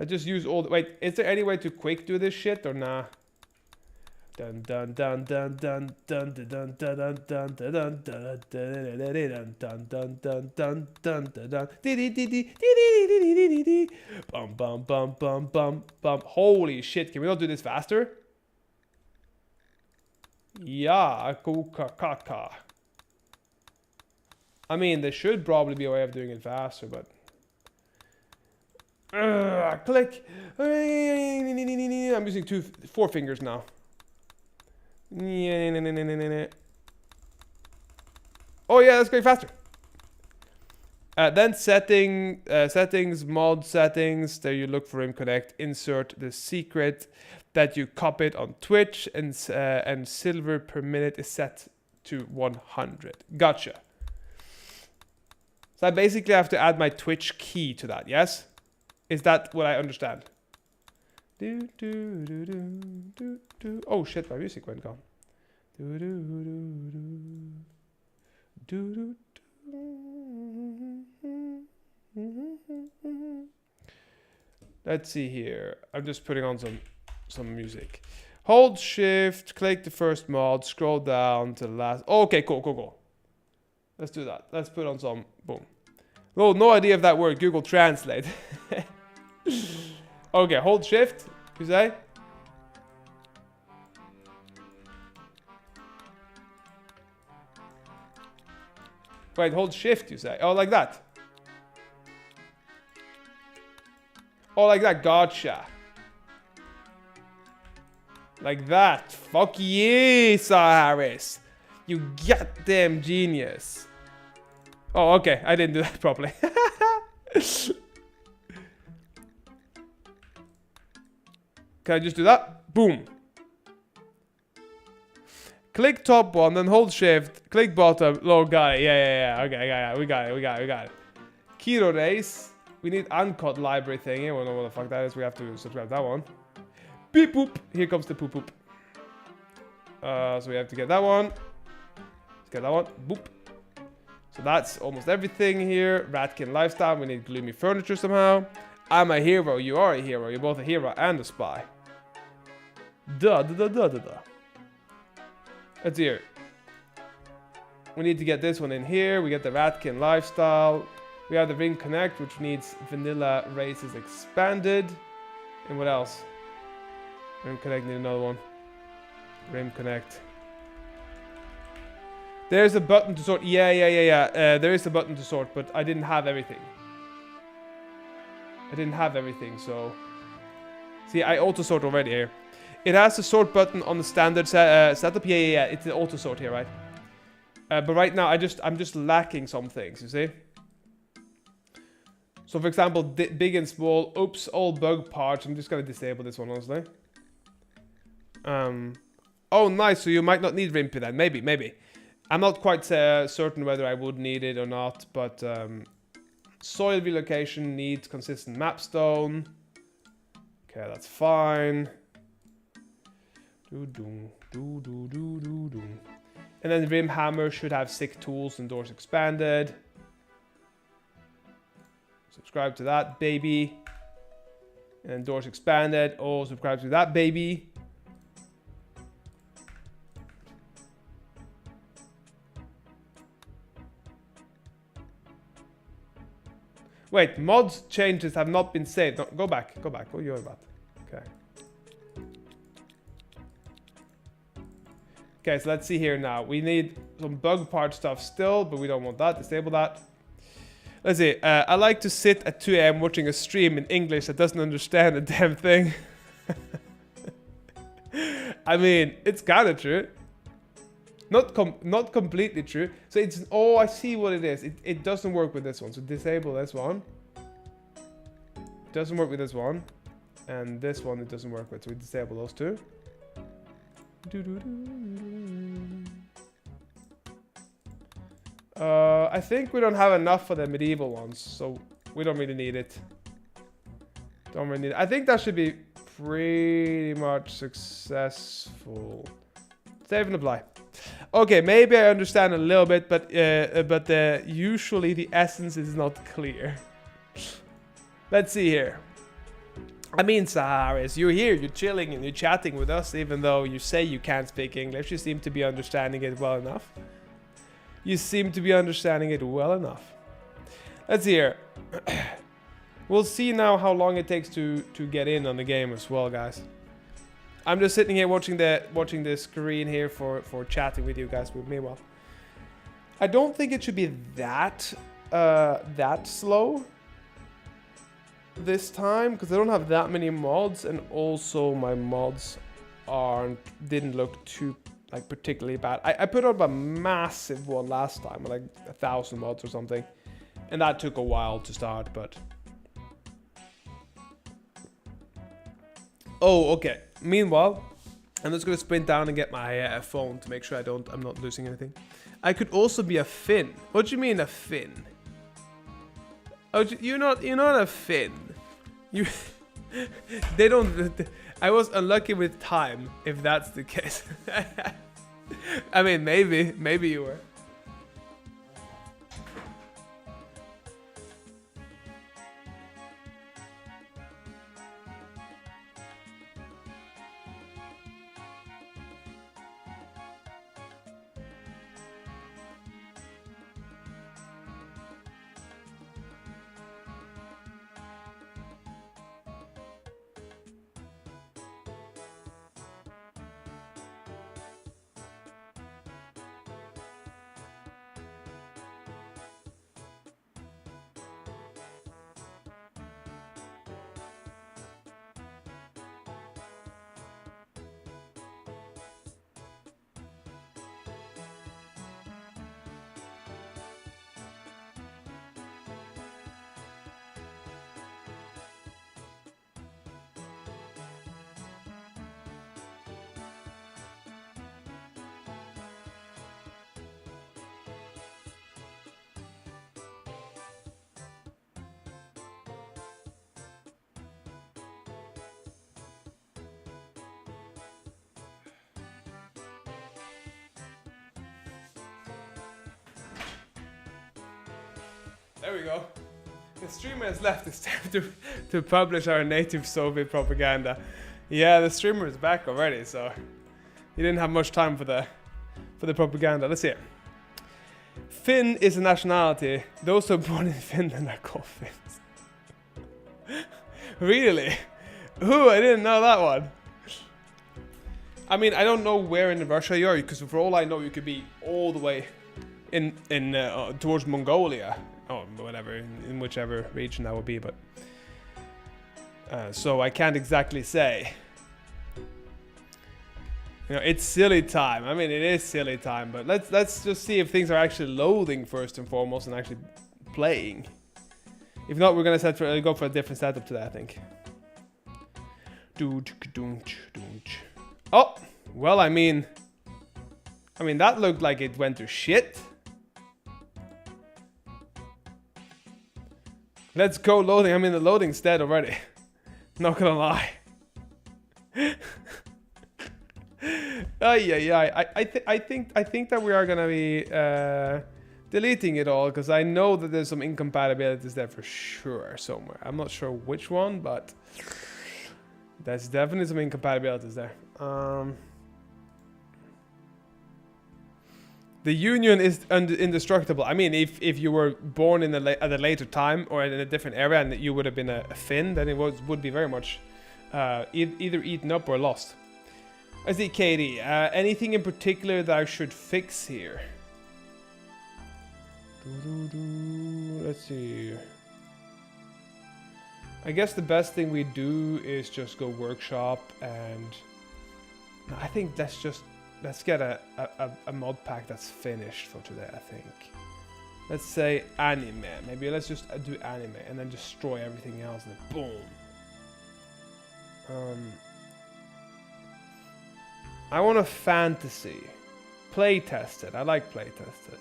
I just use all the. Wait, is there any way to quick do this shit or nah? Dun dun dun dun dun dun dun dun dun dun dun dun dun dun bum bum bum bum bum bum. Holy shit! Can we not do this faster? Yeah, kaka. I mean, there should probably be a way of doing it faster, but click. I'm using 4 fingers now. Oh yeah, that's going faster. Then settings, mod settings. There you look for Rim Connect. Insert the secret that you copied on Twitch, and silver per minute is set to 100. Gotcha. So I basically have to add my Twitch key to that. Yes, is that what I understand? Oh shit, my music went gone. Let's see here. I'm just putting on some music. Hold shift, click the first mod, scroll down to the last. Okay, cool. Let's do that. Let's put on some. Boom. Oh, no idea if that worked. Google Translate. Okay, hold shift, you say? Wait, hold shift, you say? Oh, like that. Oh, like that. Gotcha. Like that. Fuck yeah, Harris. You goddamn genius. Oh, okay. I didn't do that properly. Can I just do that? Boom. Click top one, then hold shift. Click bottom. Oh, got it. Yeah. Okay, we got it. Keto race. We need uncut library thing. I don't know what the fuck that is. We have to subscribe that one. Beep boop. Here comes the poop poop. So we have to get that one. Let's get that one. Boop. So that's almost everything here. Ratkin lifestyle. We need gloomy furniture somehow. I'm a hero. You are a hero. You're both a hero and a spy. Duh, duh, duh, duh, duh, duh. Let's see here. We need to get this one in here. We get the Ratkin lifestyle. We have the Ring Connect, which needs vanilla races expanded. And what else? Rim Connect need another one. Rim Connect. There's a button to sort. Yeah. There is a button to sort, but I didn't have everything. So... See, I auto-sort already here. It has a sort button on the standard setup. Yeah. It's the auto-sort here, right? But right now, I'm just lacking some things, you see? So, for example, big and small. Oops, all bug parts. I'm just going to disable this one, honestly. Oh, nice. So you might not need Rimpy then. Maybe. I'm not quite certain whether I would need it or not, but soil relocation needs consistent mapstone. Okay, that's fine. And then Rim Hammer should have 6 tools and doors expanded. Subscribe to that, baby. And doors expanded. Oh, subscribe to that, baby. Wait, mods changes have not been saved. No, go back. What are you about? Okay. Okay, so let's see here now. We need some bug part stuff still, but we don't want that. Disable that. Let's see. I like to sit at 2 AM watching a stream in English that doesn't understand a damn thing. I mean, it's kind of true. Not completely true. So it's... Oh, I see what it is. It doesn't work with this one. So disable this one. It doesn't work with this one. And this one it doesn't work with. So we disable those two. I think we don't have enough for the medieval ones. So we don't really need it. I think that should be pretty much successful. Save and apply. Okay, maybe I understand a little bit, but usually the essence is not clear. Let's see here. I mean, Saharis, you're here, you're chilling and you're chatting with us, even though you say you can't speak English. You seem to be understanding it well enough. Let's see here. We'll see now how long it takes to get in on the game as well, guys. I'm just sitting here watching the screen here for chatting with you guys with me. Well, I don't think it should be that slow this time because I don't have that many mods, and also my mods didn't look too particularly bad. I put up a massive one last time, like 1,000 mods or something, and that took a while to start. But oh, okay. Meanwhile, I'm just gonna sprint down and get my phone to make sure I'm not losing anything. I could also be a Finn. What do you mean a Finn? Oh, you're not a Finn. You. They don't. I was unlucky with time, if that's the case. I mean, maybe you were. There we go. The 3 minutes left. It's time to publish our native Soviet propaganda. Yeah, the streamer is back already, so you didn't have much time for the propaganda. Let's see it. Finn is a nationality. Those who are born in Finland are called Finns. Really? Ooh, I didn't know that one. I mean, I don't know where in Russia you are, because for all I know, you could be all the way in towards Mongolia, or whatever, in whichever region that would be. But so I can't exactly say. You know, it's silly time. I mean, it is silly time. But let's just see if things are actually loading first and foremost, and actually playing. If not, we're gonna go for a different setup today, I think. Oh, well, I mean, that looked like it went to shit. Let's go loading. I'm in the loading stead already. Not gonna lie. I think that we are gonna be deleting it all, because I know that there's some incompatibilities there for sure somewhere. I'm not sure which one, but there's definitely some incompatibilities there. The Union is indestructible. I mean, if you were born in at a later time or in a different era and you would have been a Finn, then it would be very much either eaten up or lost. I see, Katie. Anything in particular that I should fix here? Let's see. I guess the best thing we do is just go workshop, and I think let's get a mod pack that's finished for today, I think. Let's say anime. Maybe let's just do anime and then destroy everything else and then boom. I want a fantasy. Play tested. I like play tested.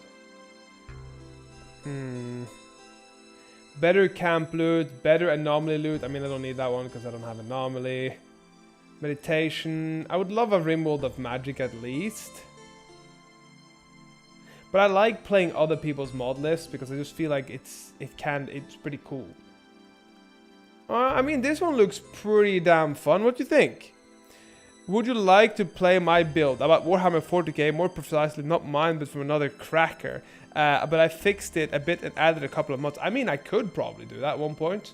Better camp loot, better anomaly loot. I mean, I don't need that one because I don't have anomaly. Meditation. I would love a Rimworld of Magic at least. But I like playing other people's mod lists because I just feel like it's pretty cool. I mean, this one looks pretty damn fun. What do you think? Would you like to play my build about Warhammer 40k, more precisely not mine but from another cracker? But I fixed it a bit and added a couple of mods. I mean, I could probably do that at one point.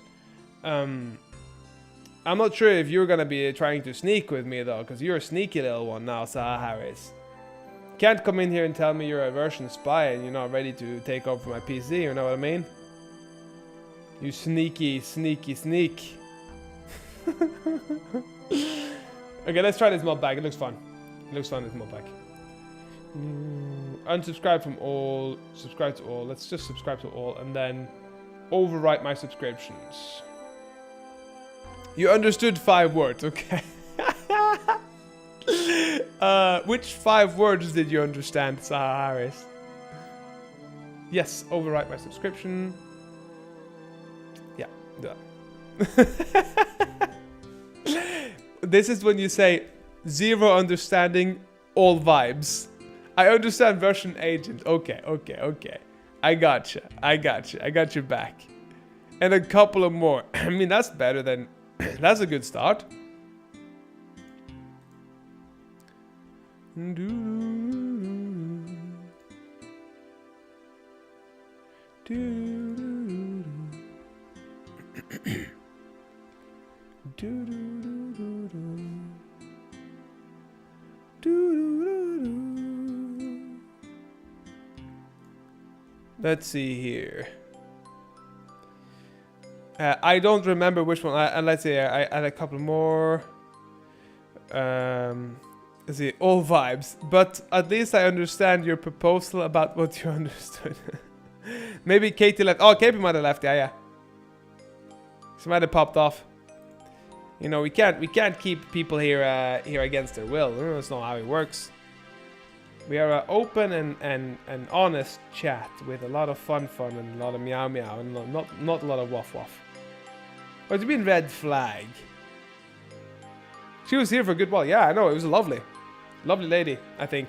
I'm not sure if you're gonna be trying to sneak with me though, because you're a sneaky little one now, Saha Harris. Can't come in here and tell me you're a Russian spy and you're not ready to take over my PC, you know what I mean? You sneaky, sneaky, sneak. Okay, let's try this mod pack. It looks fun. It looks fun, this mod pack. Unsubscribe from all, subscribe to all. Let's just subscribe to all and then overwrite my subscriptions. You understood 5 words, okay. Which 5 words did you understand, Saha Harris? Yes, overwrite my subscription. Yeah, do that. This is when you say 0 understanding, all vibes. I understand Russian agent. Okay, okay, okay. I gotcha. I gotcha. I got your back. And a couple of more. I mean, that's better than... That's a good start. Let's see here. I don't remember which one. Let's see. I had a couple more. Let's see. All vibes. But at least I understand your proposal about what you understood. Maybe Katie left. Oh, Katie might have left. Yeah, yeah. She might have popped off. You know, we can't keep people here here against their will. That's not how it works. We are an open and honest chat with a lot of fun and a lot of meow meow and not a lot of waff waff. What do you mean red flag? She was here for a good while. Yeah, I know. It was a lovely lady, I think.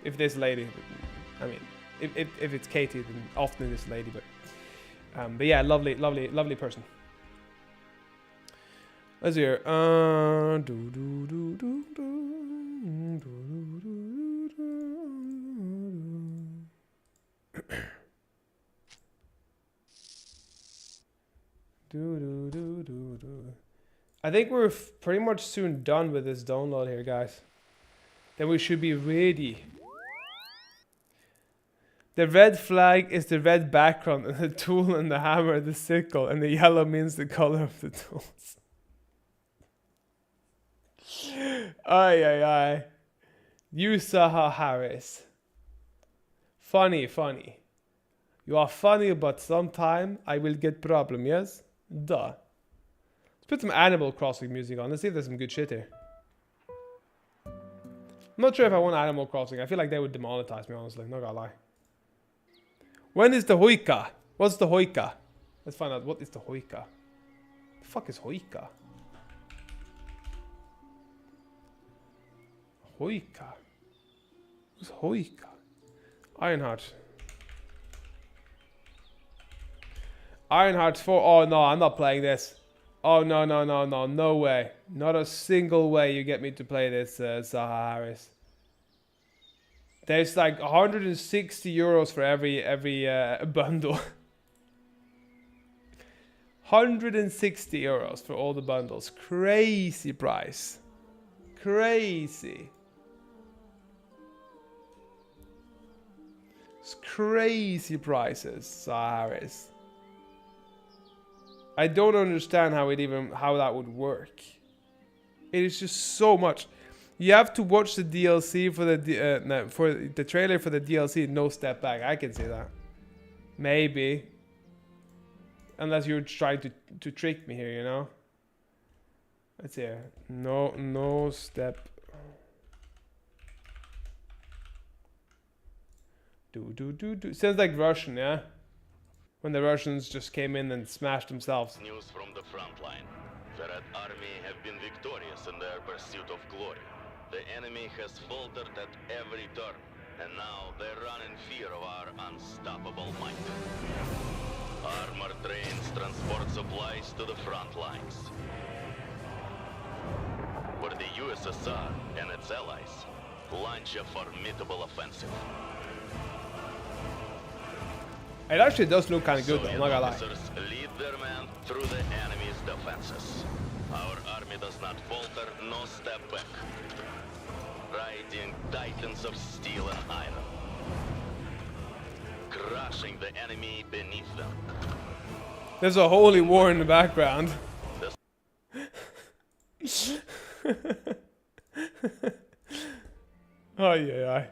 If this lady. I mean, if it's Katie, then often it is a lady, but... But yeah, lovely, lovely, lovely person. Let's hear. I think we're pretty much soon done with this download here, guys. Then we should be ready. The red flag is the red background, and the tool and the hammer, the sickle, and the yellow means the color of the tools. Ay, ay, ay. You, Saha Harris. Funny, funny. You are funny, but sometime I will get problem, yes? Duh. Let's put some Animal Crossing music on. Let's see if there's some good shit here. I'm not sure if I want Animal Crossing. I feel like they would demonetize me, honestly. Not gonna lie. When is the Hoika? What's the Hoika? Let's find out what is the Hoika. The fuck is Hoika? Hoika. Who's Hoika? Ironheart. Ironheart 4. Oh no, I'm not playing this. Oh no, no, no, no. No way. Not a single way you get me to play this, Saha Harris. There's like 160 euros for every bundle. 160 euros for all the bundles. Crazy price. Crazy. It's crazy prices, Saha Harris. I don't understand how that would work. It is just so much. You have to watch the DLC for the trailer for the DLC. No step back. I can see that. Maybe. Unless you're trying to trick me here, you know. Let's see. No step. Do. Sounds like Russian, yeah. When the Russians just came in and smashed themselves. News from the front line. The Red Army have been victorious in their pursuit of glory. The enemy has faltered at every turn, and now they run in fear of our unstoppable might. Armored trains transport supplies to the front lines, where the USSR and its allies launch a formidable offensive. It actually does look kind of good, though, I'm not gonna lie. Officers lead their men through the enemy's defenses. Our army does not falter, nor step back. Riding titans of steel and iron. Crushing the enemy beneath them. There's a holy war in the background. Oh yeah.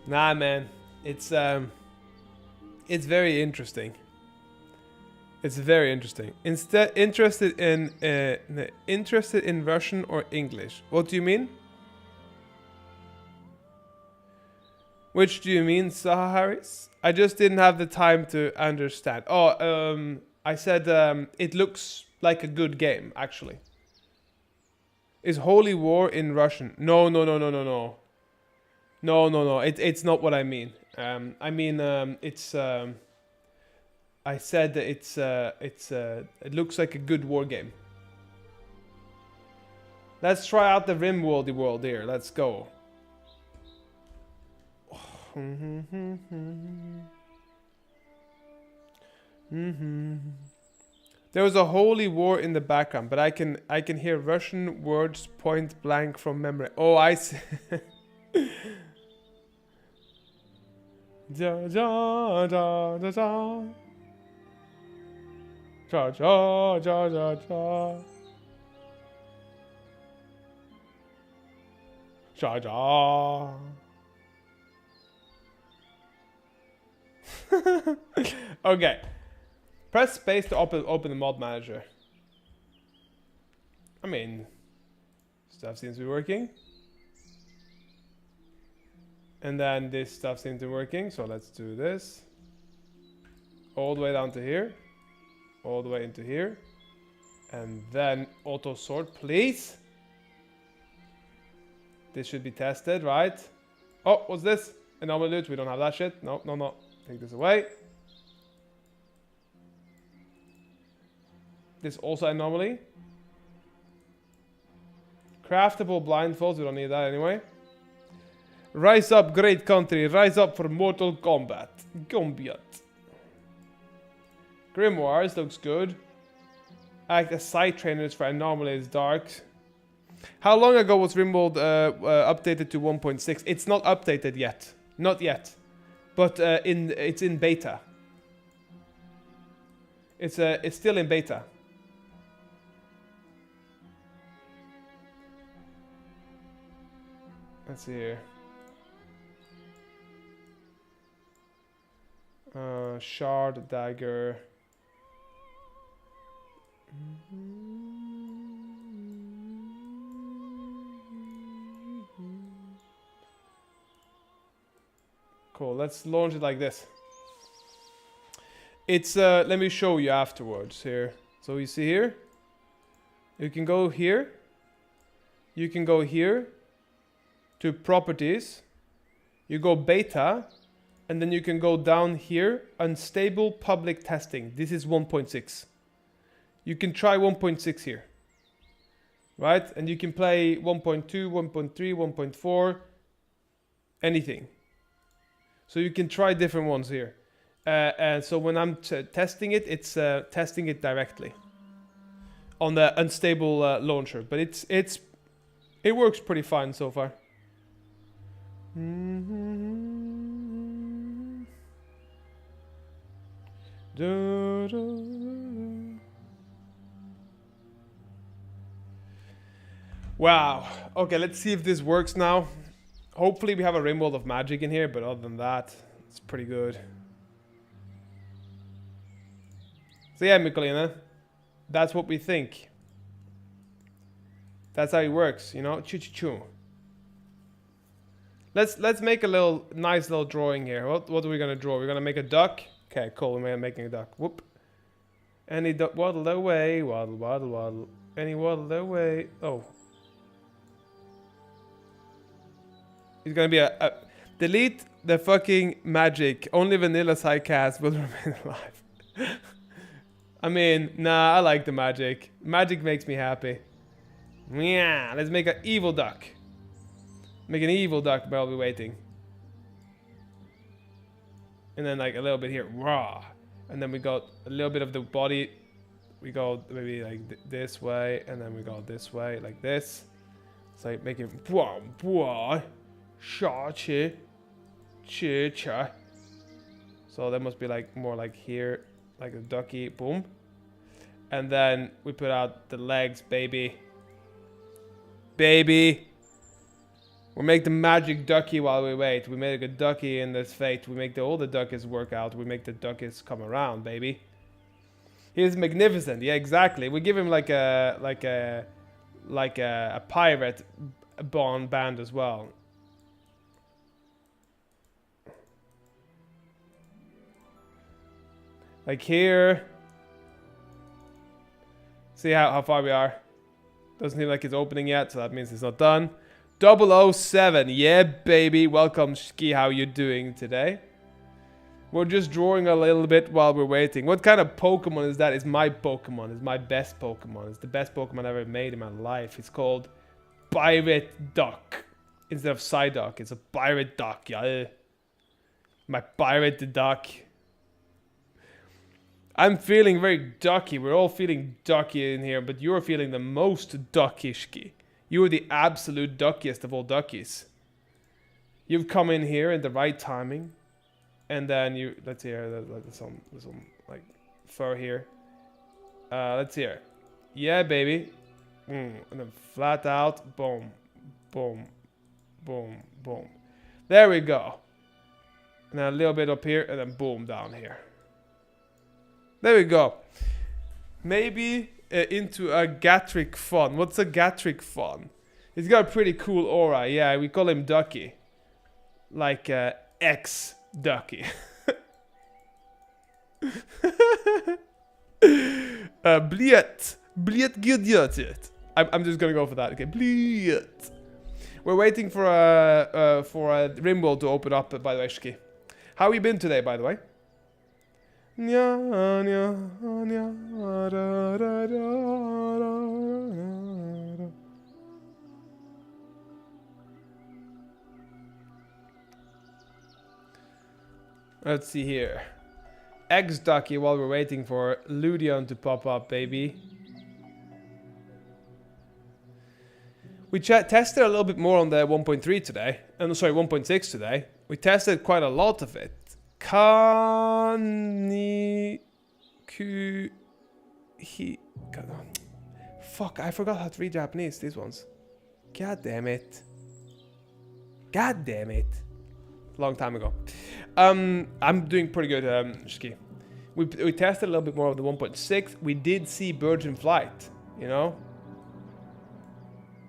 Nah, man. It's very interesting. It's very interesting. Instead, interested in Russian or English? What do you mean? Which do you mean, Saha Harris? I just didn't have the time to understand. Oh, I said it looks like a good game, actually. Is Holy War in Russian? No. It's not what I mean. I mean, I said that it looks like a good war game. Let's try out the Rimworldy world here. Let's go. There was a holy war in the background, but I can hear Russian words point blank from memory. Oh, I see. Ja ja ja ja ja. Ja ja ja ja ja. Ja ja. Okay. Press space to open the mod manager. I mean, stuff seems to be working. And then this stuff seems to be working, so let's do this. All the way down to here. All the way into here. And then auto sort, please. This should be tested, right? Oh, what's this? Anomaly loot, we don't have that shit. No. Take this away. This also anomaly. Craftable blindfolds, we don't need that anyway. Rise up, great country. Rise up for Mortal Kombat. Gombiat. Grimoires looks good. Act as side trainers for anomalies dark. How long ago was Rimworld updated to 1.6? It's not updated yet. Not yet. But it's in beta. It's still in beta. Let's see here. Shard dagger. Cool, let's launch it like this. It's let me show you afterwards here. So you see here, you can go here, you can go here to properties, you go beta, and then you can go down here, unstable public testing. This is 1.6. You can try 1.6 here, right? And you can play 1.2, 1.3, 1.4, anything. So you can try different ones here. And so when I'm testing it, it's testing it directly on the unstable launcher. But it works pretty fine so far. Wow. Okay, let's see if this works now. Hopefully we have a Rimworld of Magic in here, but other than that, it's pretty good. So yeah, Mikolina, that's what we think. That's how it works, you know? Choo-choo-choo. Let's make a nice little drawing here. What are we gonna draw? We're gonna make a duck. Okay, cool. We're making a duck. Whoop. Any duck waddle away. Waddle, waddle, waddle. Any waddle away. Oh. It's gonna be a delete the fucking magic. Only vanilla sidecast will remain alive. I mean, nah, I like the magic. Magic makes me happy. Yeah, let's make an evil duck. Make an evil duck while we're waiting. And then like a little bit here. Raw. And then we got a little bit of the body. We go maybe like this way. And then we go this way like this. It's like making bwah bwah. Sha chi. Chi cha. So that must be like more like here. Like a ducky. Boom. And then we put out the legs, baby. Baby. We make the magic ducky while we wait. We make a ducky in this fate. We make all the duckies work out. We make the duckies come around, baby. He's magnificent. Yeah, exactly. We give him like a pirate band as well. Like here. See how far we are. Doesn't seem like it's opening yet, so that means it's not done. 007, yeah baby, welcome Shki, how you doing today? We're just drawing a little bit while we're waiting. What kind of Pokemon is that? It's my Pokemon, it's my best Pokemon. It's the best Pokemon I've ever made in my life. It's called Pirate Duck. Instead of Psyduck, it's a Pirate Duck, yeah. My Pirate Duck. I'm feeling very ducky, we're all feeling ducky in here, but you're feeling the most ducky, Shki. You are the absolute duckiest of all duckies. You've come in here in the right timing. And then you... Let's see here. There's some like, fur here. Let's see here. Yeah, baby. And then flat out. Boom. Boom. Boom. Boom. There we go. And then a little bit up here. And then boom down here. There we go. Maybe... into a Gatric Fawn. What's a Gatric Fawn? He's got a pretty cool aura. Yeah, we call him Ducky. Like ex-Ducky. Bliet. Bliet Gudjotit. I'm just gonna go for that. Okay, Bliet. We're waiting for a Rimworld to open up, by the way, Shki. How you been today, by the way? Let's see here. Eggs Ducky while we're waiting for Ludion to pop up, baby. We tested a little bit more on the 1.3 today. Sorry, 1.6 today. We tested quite a lot of it. Fuck, I forgot how to read Japanese, these ones. God damn it. God damn it. Long time ago. I'm doing pretty good, Shki. We tested a little bit more of the 1.6. We did see birds in flight, you know?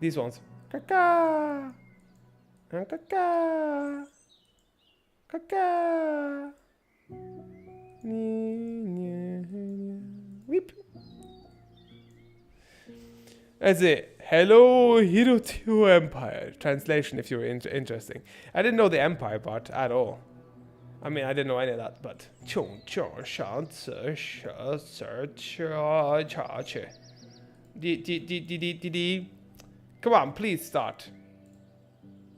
These ones. Kaka. Kaka. Kaka. Weep. That's it. Hello, Hiroto Empire. Translation, if you're interesting. I didn't know the Empire part at all. I mean, I didn't know any of that, but... Come on, please start.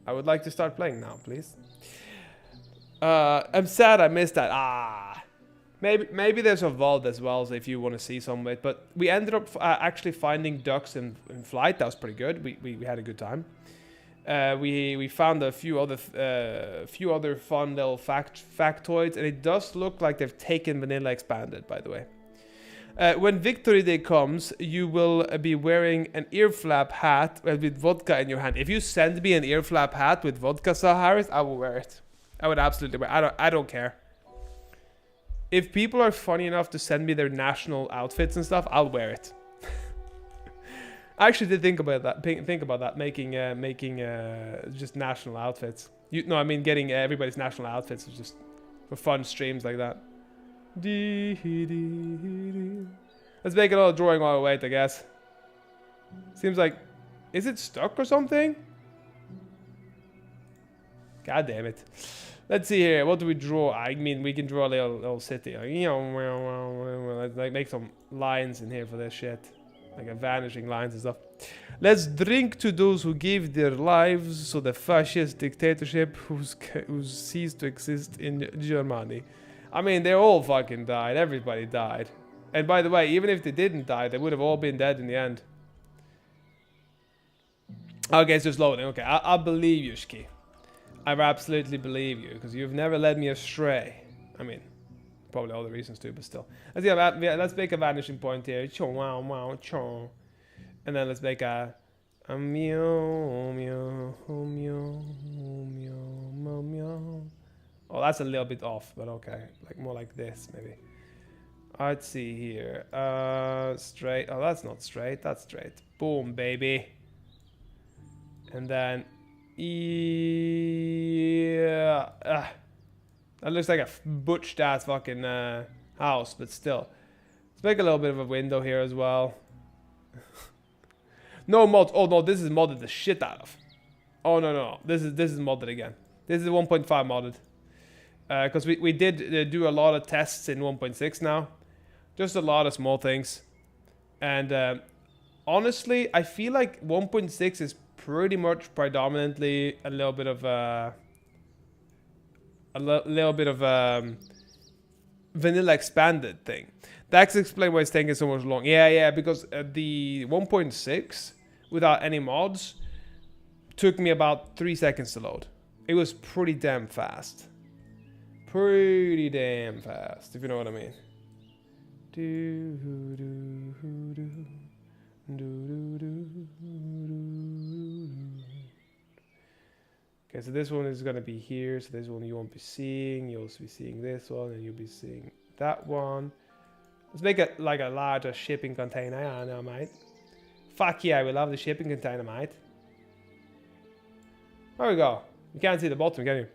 I would like to start playing now, please. I'm sad I missed that. Maybe there's a vault as well, so if you want to see some of it. But we ended up actually finding ducks in flight. That was pretty good. We had a good time. We found a few other fun little factoids, and it does look like they've taken Vanilla Expanded, by the way. When Victory Day comes, you will be wearing an ear flap hat with vodka in your hand. If you send me an ear flap hat with vodka, Saharis, I will wear it. I would absolutely wear it. I don't care. If people are funny enough to send me their national outfits and stuff, I'll wear it. I actually did think about that, making just national outfits. I mean getting everybody's national outfits just for fun streams like that. Let's make another drawing while we wait, I guess. Seems like... Is it stuck or something? God damn it. Let's see here. What do we draw? I mean, we can draw a little city. Let's like make some lines in here for this shit. Like vanishing lines and stuff. Let's drink to those who gave their lives so the fascist dictatorship who's ceased to exist in Germany. I mean, they all fucking died. Everybody died. And by the way, even if they didn't die, they would have all been dead in the end. Okay, it's just loading. Okay, I believe you, Shki. I absolutely believe you, because you've never led me astray. I mean, probably all the reasons too, but still. Let's make a vanishing point here. And then let's make a meow, meow, meow, meow, meow. Oh, that's a little bit off, but okay. Like more like this, maybe. Let's see here. Straight. Oh, that's not straight. That's straight. Boom, baby. And then... Yeah. That looks like a butched ass fucking house, but still. Let's make a little bit of a window here as well. No mod. Oh no, this is modded the shit out of. Oh no. This is modded again. This is 1.5 modded. Because we did do a lot of tests in 1.6 now. Just a lot of small things. And honestly, I feel like 1.6 is pretty much predominantly a little bit of vanilla expanded thing. That's explain why it's taking so much long. Yeah, because the 1.6 without any mods took me about 3 seconds to load. It was pretty damn fast. Pretty damn fast, if you know what I mean. Okay, so this one is gonna be here. So this one you won't be seeing. You'll be seeing this one, and you'll be seeing that one. Let's make it like a larger shipping container. I know, mate. Fuck yeah, we love the shipping container, mate. There we go. You can't see the bottom, can you?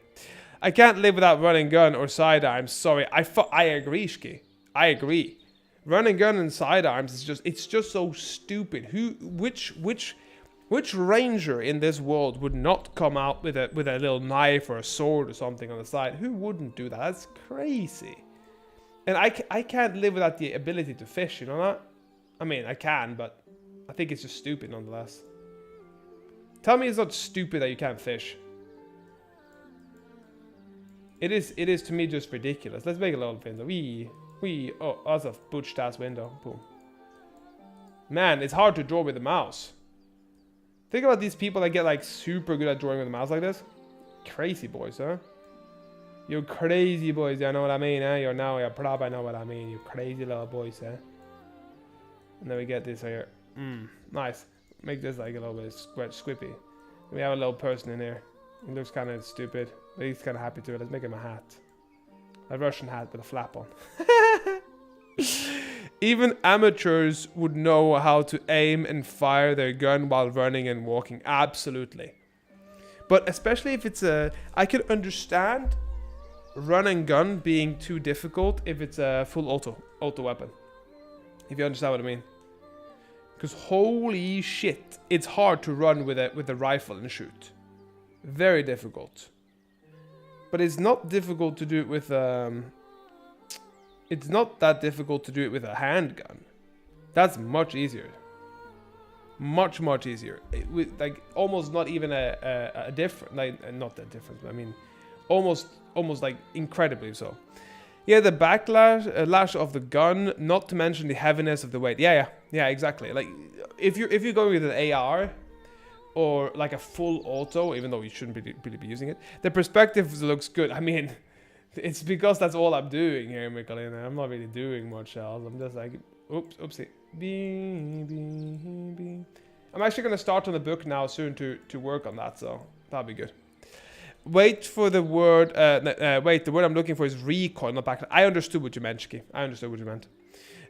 I can't live without running gun or sidearms. Sorry, I agree, Shki. I agree. Running gun and sidearms is just—it's just so stupid. Which Which ranger in this world would not come out with a little knife or a sword or something on the side? Who wouldn't do that? That's crazy. And I can't live without the ability to fish, you know that? I mean, I can, but I think it's just stupid nonetheless. Tell me it's not stupid that you can't fish. It is to me just ridiculous. Let's make a little window. Oh, that's a butched ass window. Boom. Man, it's hard to draw with the mouse. Think about these people that get like super good at drawing with the mouse like this. Crazy boys, huh? You crazy boys, you know what I mean, eh? You probably know what I mean. You crazy little boys, eh? And then we get this here. Nice. Make this like a little bit squippy. We have a little person in here. He looks kind of stupid, but he's kind of happy too. Let's make him a hat. A Russian hat with a flap on. Even amateurs would know how to aim and fire their gun while running and walking. Absolutely. But especially if it's a... I could understand run and gun being too difficult if it's a full auto weapon. If you understand what I mean. Because holy shit, it's hard to run with a rifle and shoot. Very difficult. But it's not difficult to do it with... It's not that difficult to do it with a handgun. That's much easier. Much easier. With like almost not even a difference. Like not that difference. But I mean, almost like incredibly so. Yeah, the backlash lash of the gun. Not to mention the heaviness of the weight. Yeah, exactly. Like if you're going with an AR or like a full auto, even though you shouldn't really be using it, the perspective looks good. I mean. It's because that's all I'm doing here, Michelina. I'm not really doing much else. I'm just like, oopsie. I'm actually going to start on the book now soon to work on that, so that'll be good. Wait for the word, the word I'm looking for is recoil, not back. I understood what you meant, Shiki. I understood what you meant.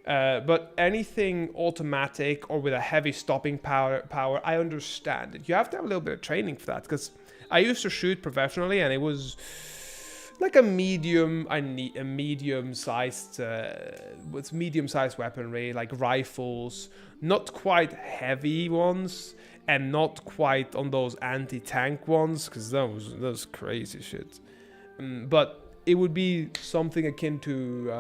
But anything automatic or with a heavy stopping power, I understand it. You have to have a little bit of training for that, because I used to shoot professionally and it was... like a medium-sized weaponry, like rifles, not quite heavy ones, and not quite on those anti-tank ones, because those crazy shit. But it would be something akin to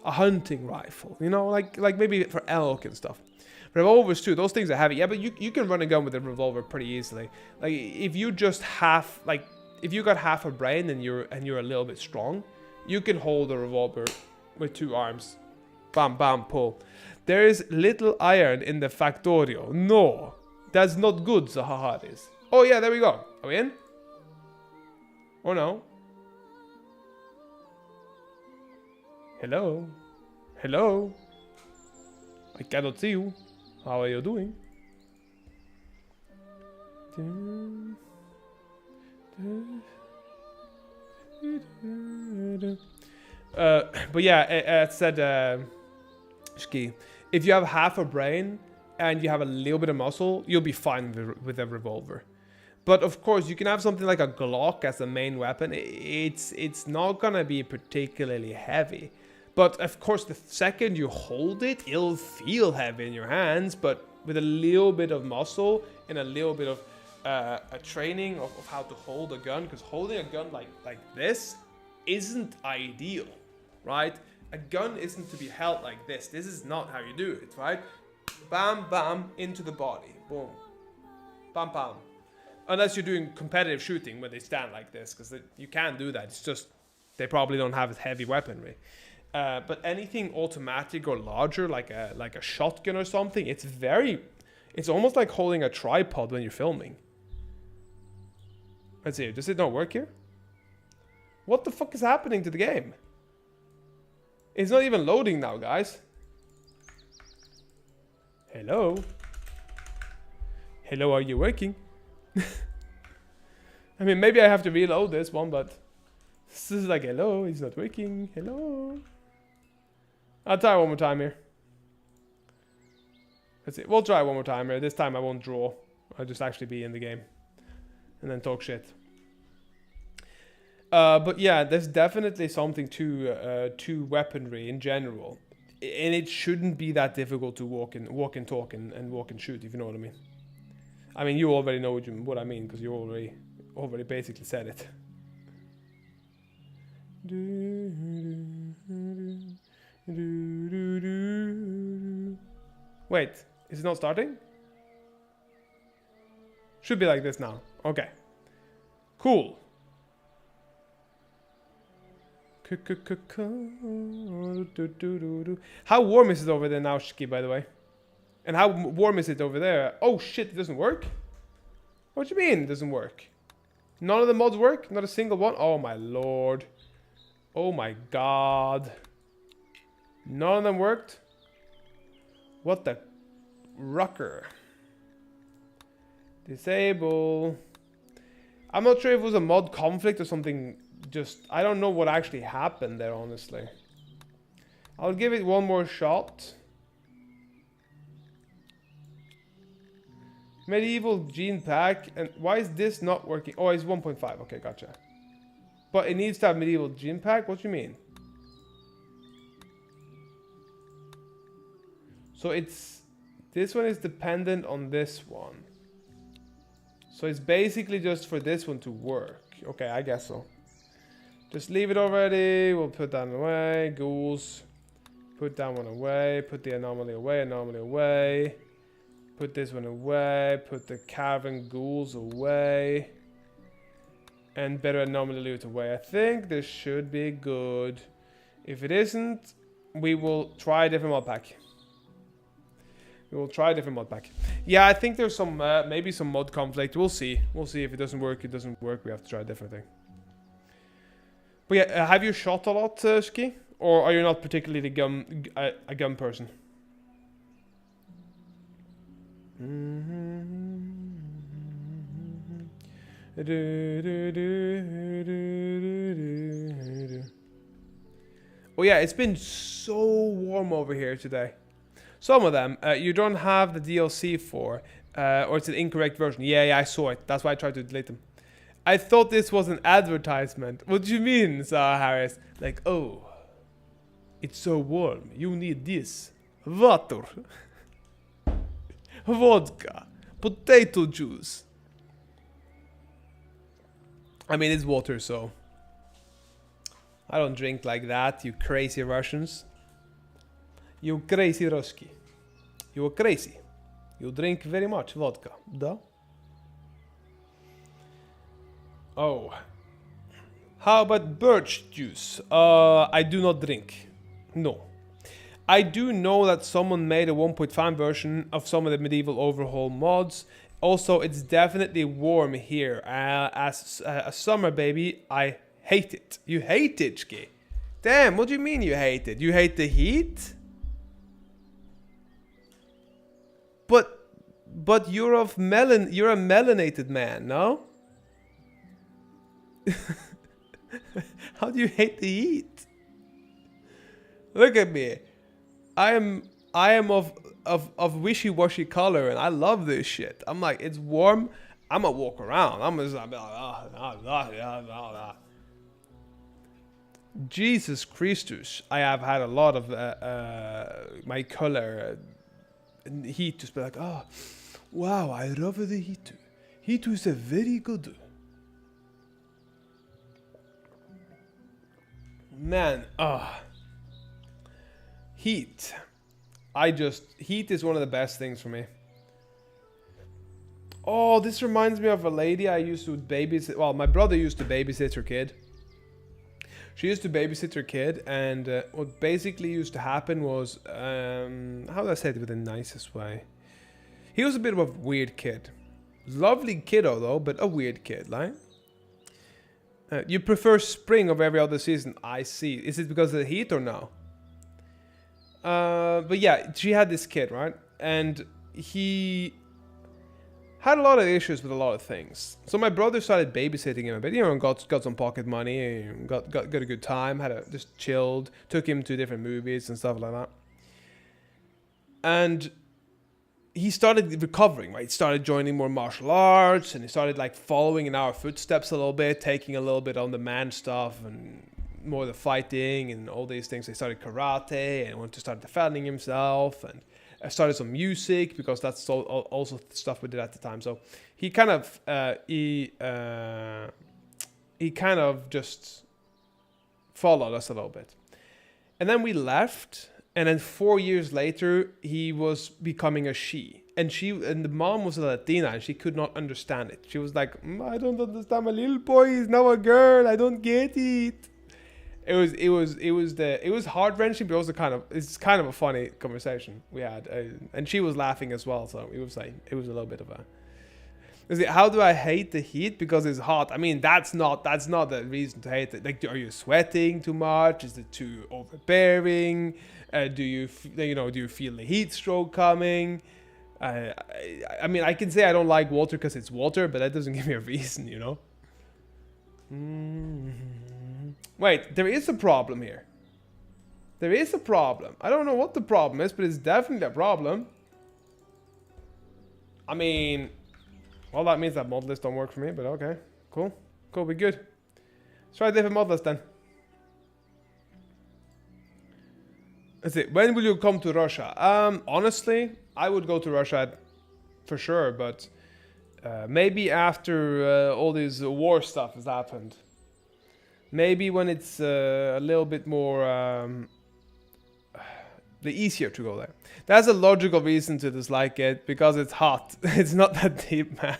a hunting rifle, you know, like maybe for elk and stuff. Revolvers too, those things are heavy. Yeah, but you can run a gun with a revolver pretty easily. Like if you just have like. If you got half a brain and you're a little bit strong, you can hold a revolver with 2 arms. Bam, bam, pull. There is little iron in the Factorio. No, that's not good, Zahaharis. Oh yeah, there we go. Are we in? Or no? Hello? Hello? I cannot see you. How are you doing? But yeah, it said Shki, if you have half a brain and you have a little bit of muscle, you'll be fine with a revolver. But of course, you can have something like a Glock as the main weapon. It's not gonna be particularly heavy. But of course, the second you hold it, it'll feel heavy in your hands. But with a little bit of muscle and a little bit of a training of how to hold a gun, because holding a gun like this isn't ideal, right? A gun isn't to be held like this. This is not how you do it, right? Bam, bam, into the body. Boom. Bam, bam. Unless you're doing competitive shooting where they stand like this, because you can't do that. It's just, they probably don't have heavy weaponry. But anything automatic or larger, like a shotgun or something, it's almost like holding a tripod when you're filming. Let's see, does it not work here? What the fuck is happening to the game? It's not even loading now, guys. Hello? Hello, are you working? I mean, maybe I have to reload this one, but this is like, hello, it's not working. Hello? I'll try one more time here. Let's see, we'll try one more time here. This time I won't draw. I'll just actually be in the game. And then talk shit. But yeah, there's definitely something to weaponry in general, and it shouldn't be that difficult to walk and talk and walk and shoot, if you know what I mean. I mean, you already know what I mean, because you already basically said it. Wait, is it not starting? Should be like this now. Okay. Cool. How warm is it over there now, Shiki, by the way? And how warm is it over there? Oh shit, it doesn't work? What do you mean it doesn't work? None of the mods work? Not a single one? Oh my lord. Oh my god. None of them worked? What the rucker? Disable. I'm not sure if it was a mod conflict or something. Just, I don't know what actually happened there, honestly. I'll give it one more shot. Medieval gene pack. And why is this not working? Oh, it's 1.5. Okay, gotcha. But it needs to have medieval gene pack? What do you mean? So it's... This one is dependent on this one. So it's basically just for this one to work. Okay, I guess so. Just leave it already. We'll put that away. Ghouls. Put that one away. Put the anomaly away. Anomaly away. Put this one away. Put the cavern ghouls away. And better anomaly loot away. I think this should be good. If it isn't, we will try a different mod pack. We will try a different mod pack. Yeah, I think there's some, maybe some mod conflict. We'll see. We'll see if it doesn't work. It doesn't work. We have to try a different thing. But yeah, have you shot a lot, Ski? Or are you not particularly a gun person? Oh yeah, it's been so warm over here today. Some of them, you don't have the DLC for, or it's an incorrect version. Yeah, I saw it. That's why I tried to delete them. I thought this was an advertisement. What do you mean, Sarah Harris? Like, oh, it's so warm. You need this. Water. Vodka. Potato juice. I mean, it's water, so... I don't drink like that, you crazy Russians. You crazy Ruski. You are crazy. You drink very much vodka. Da? Oh. How about birch juice? I do not drink. No. I do know that someone made a 1.5 version of some of the medieval overhaul mods. Also, it's definitely warm here. As a summer baby, I hate it. You hate it, Ski? Damn, what do you mean you hate it? You hate the heat? But you're a melanated man, no? How do you hate the heat? Look at me. I am of wishy-washy color, and I love this shit. I'm like, it's warm. I'm gonna walk around. I'm just like, Jesus Christus. I have had a lot of my color heat just be like, oh, wow, I love the heat. Heat is a very good. Man, heat. Heat is one of the best things for me. Oh, this reminds me of a lady I used to babysit. Well, my brother used to babysit her kid. She used to babysit her kid, and what basically used to happen was, how do I say it with the nicest way? He was a bit of a weird kid. Lovely kiddo though, but a weird kid, like. You prefer spring of every other season. I see. Is it because of the heat or no? But yeah, she had this kid, right? And he had a lot of issues with a lot of things. So my brother started babysitting him a bit, you know, got some pocket money, got a good time, just chilled, took him to different movies and stuff like that. And he started recovering, right? He started joining more martial arts, and he started like following in our footsteps a little bit, taking a little bit on the man stuff and more of the fighting and all these things. He started karate and wanted to start defending himself, and started some music because that's also stuff we did at the time. So he kind of he kind of just followed us a little bit. And then we left, and then 4 years later, he was becoming a she. And the mom was a Latina, and she could not understand it. She was like, I don't understand, my little boy is now a girl, I don't get it. It was heart-wrenching, but also it's kind of a funny conversation we had. And she was laughing as well, so it was a little bit of a... How do I hate the heat? Because it's hot. I mean, that's not the reason to hate it. Like, are you sweating too much? Is it too overbearing? Do you feel the heat stroke coming? I mean, I can say I don't like water because it's water, but that doesn't give me a reason, you know? Wait, there is a problem here. There is a problem. I don't know what the problem is, but it's definitely a problem. I mean... Well, that means that mod list don't work for me, but okay. Cool. Cool, we're good. Let's try a different mod list then. Let's see. When will you come to Russia? Honestly, I would go to Russia for sure, but maybe after all this war stuff has happened. Maybe when it's a little bit more... easier to go there. That's a logical reason to dislike it, because it's hot. It's not that deep, man.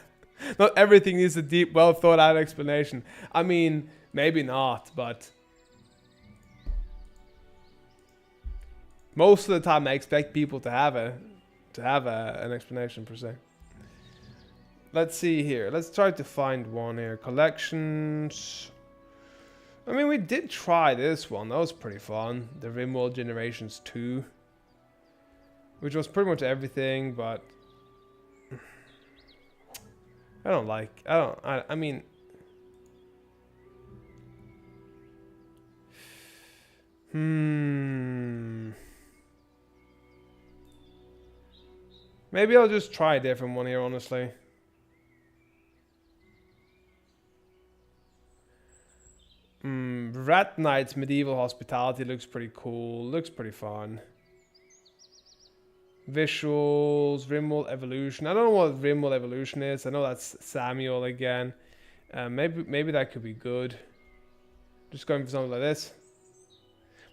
Not everything needs a deep, well thought out explanation. I mean, maybe not, but most of the time I expect people to have an explanation per se. Let's see here. Let's try to find one here. Collections. I mean, we did try this one. That was pretty fun. The RimWorld Generations 2. Which was pretty much everything, but... I mean... Maybe I'll just try a different one here, honestly. Rat Knight's Medieval Hospitality looks pretty cool. Looks pretty fun. Visuals, RimWorld Evolution. I don't know what RimWorld Evolution is. I know that's Samuel again. Maybe that could be good. Just going for something like this.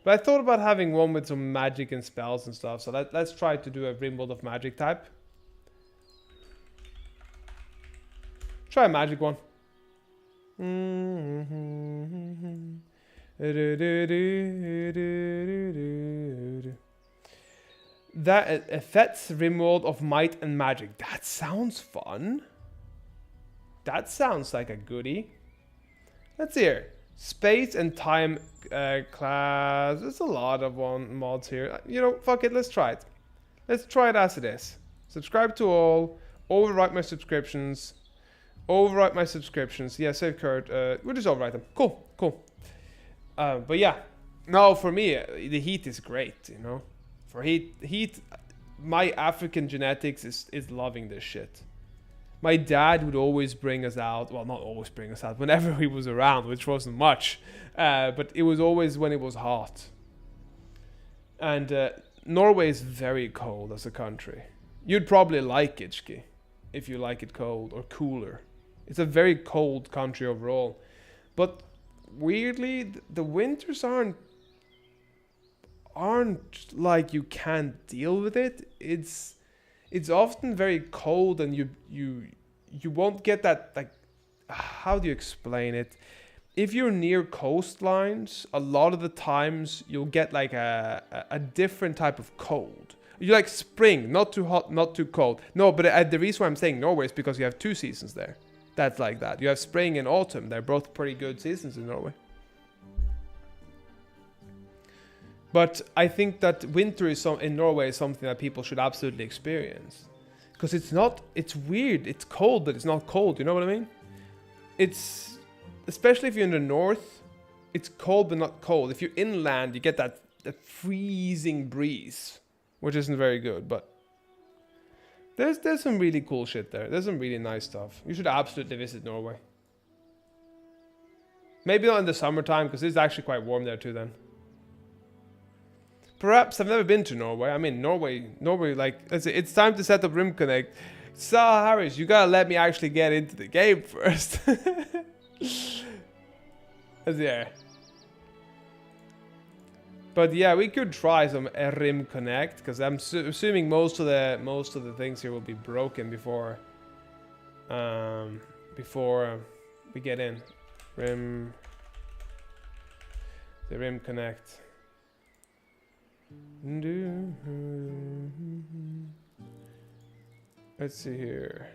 But I thought about having one with some magic and spells and stuff. So let's try to do a RimWorld of Magic type. Try a magic one. That affects RimWorld of Might and Magic. That sounds fun. That sounds like a goodie. Let's see here. Space and time class. There's a lot of mods here. You know, fuck it. Let's try it. Let's try it as it is. Subscribe to all. Overwrite my subscriptions. Overwrite my subscriptions. Yeah, save card. We'll just overwrite them. Cool, cool. But yeah. No, for me, the heat is great, you know. For heat, my African genetics is loving this shit. My dad would always bring us out. Well, not always bring us out. Whenever he was around, which wasn't much. But it was always when it was hot. And Norway is very cold as a country. You'd probably like it, Ski, if you like it cold or cooler. It's a very cold country overall. But weirdly, the winters aren't like you can't deal with it. It's often very cold, and you won't get that, like, how do you explain it? If you're near coastlines, a lot of the times you'll get like a different type of cold. You like spring, not too hot, not too cold. No, but the reason why I'm saying Norway is because you have two seasons there. That's like that. You have spring and autumn. They're both pretty good seasons in Norway. But I think that winter in Norway is something that people should absolutely experience. Because it's weird. It's cold, but it's not cold. You know what I mean? It's, especially if you're in the north, it's cold, but not cold. If you're inland, you get that freezing breeze, which isn't very good. But there's some really cool shit there. There's some really nice stuff. You should absolutely visit Norway. Maybe not in the summertime, because it's actually quite warm there too then. Perhaps I've never been to Norway. I mean, Norway, like, it's time to set up Rim Connect. Saw Harris, you gotta let me actually get into the game first. Yeah. But yeah, we could try some Rim Connect because I'm assuming most of the things here will be broken before we get in. The Rim Connect. Let's see here.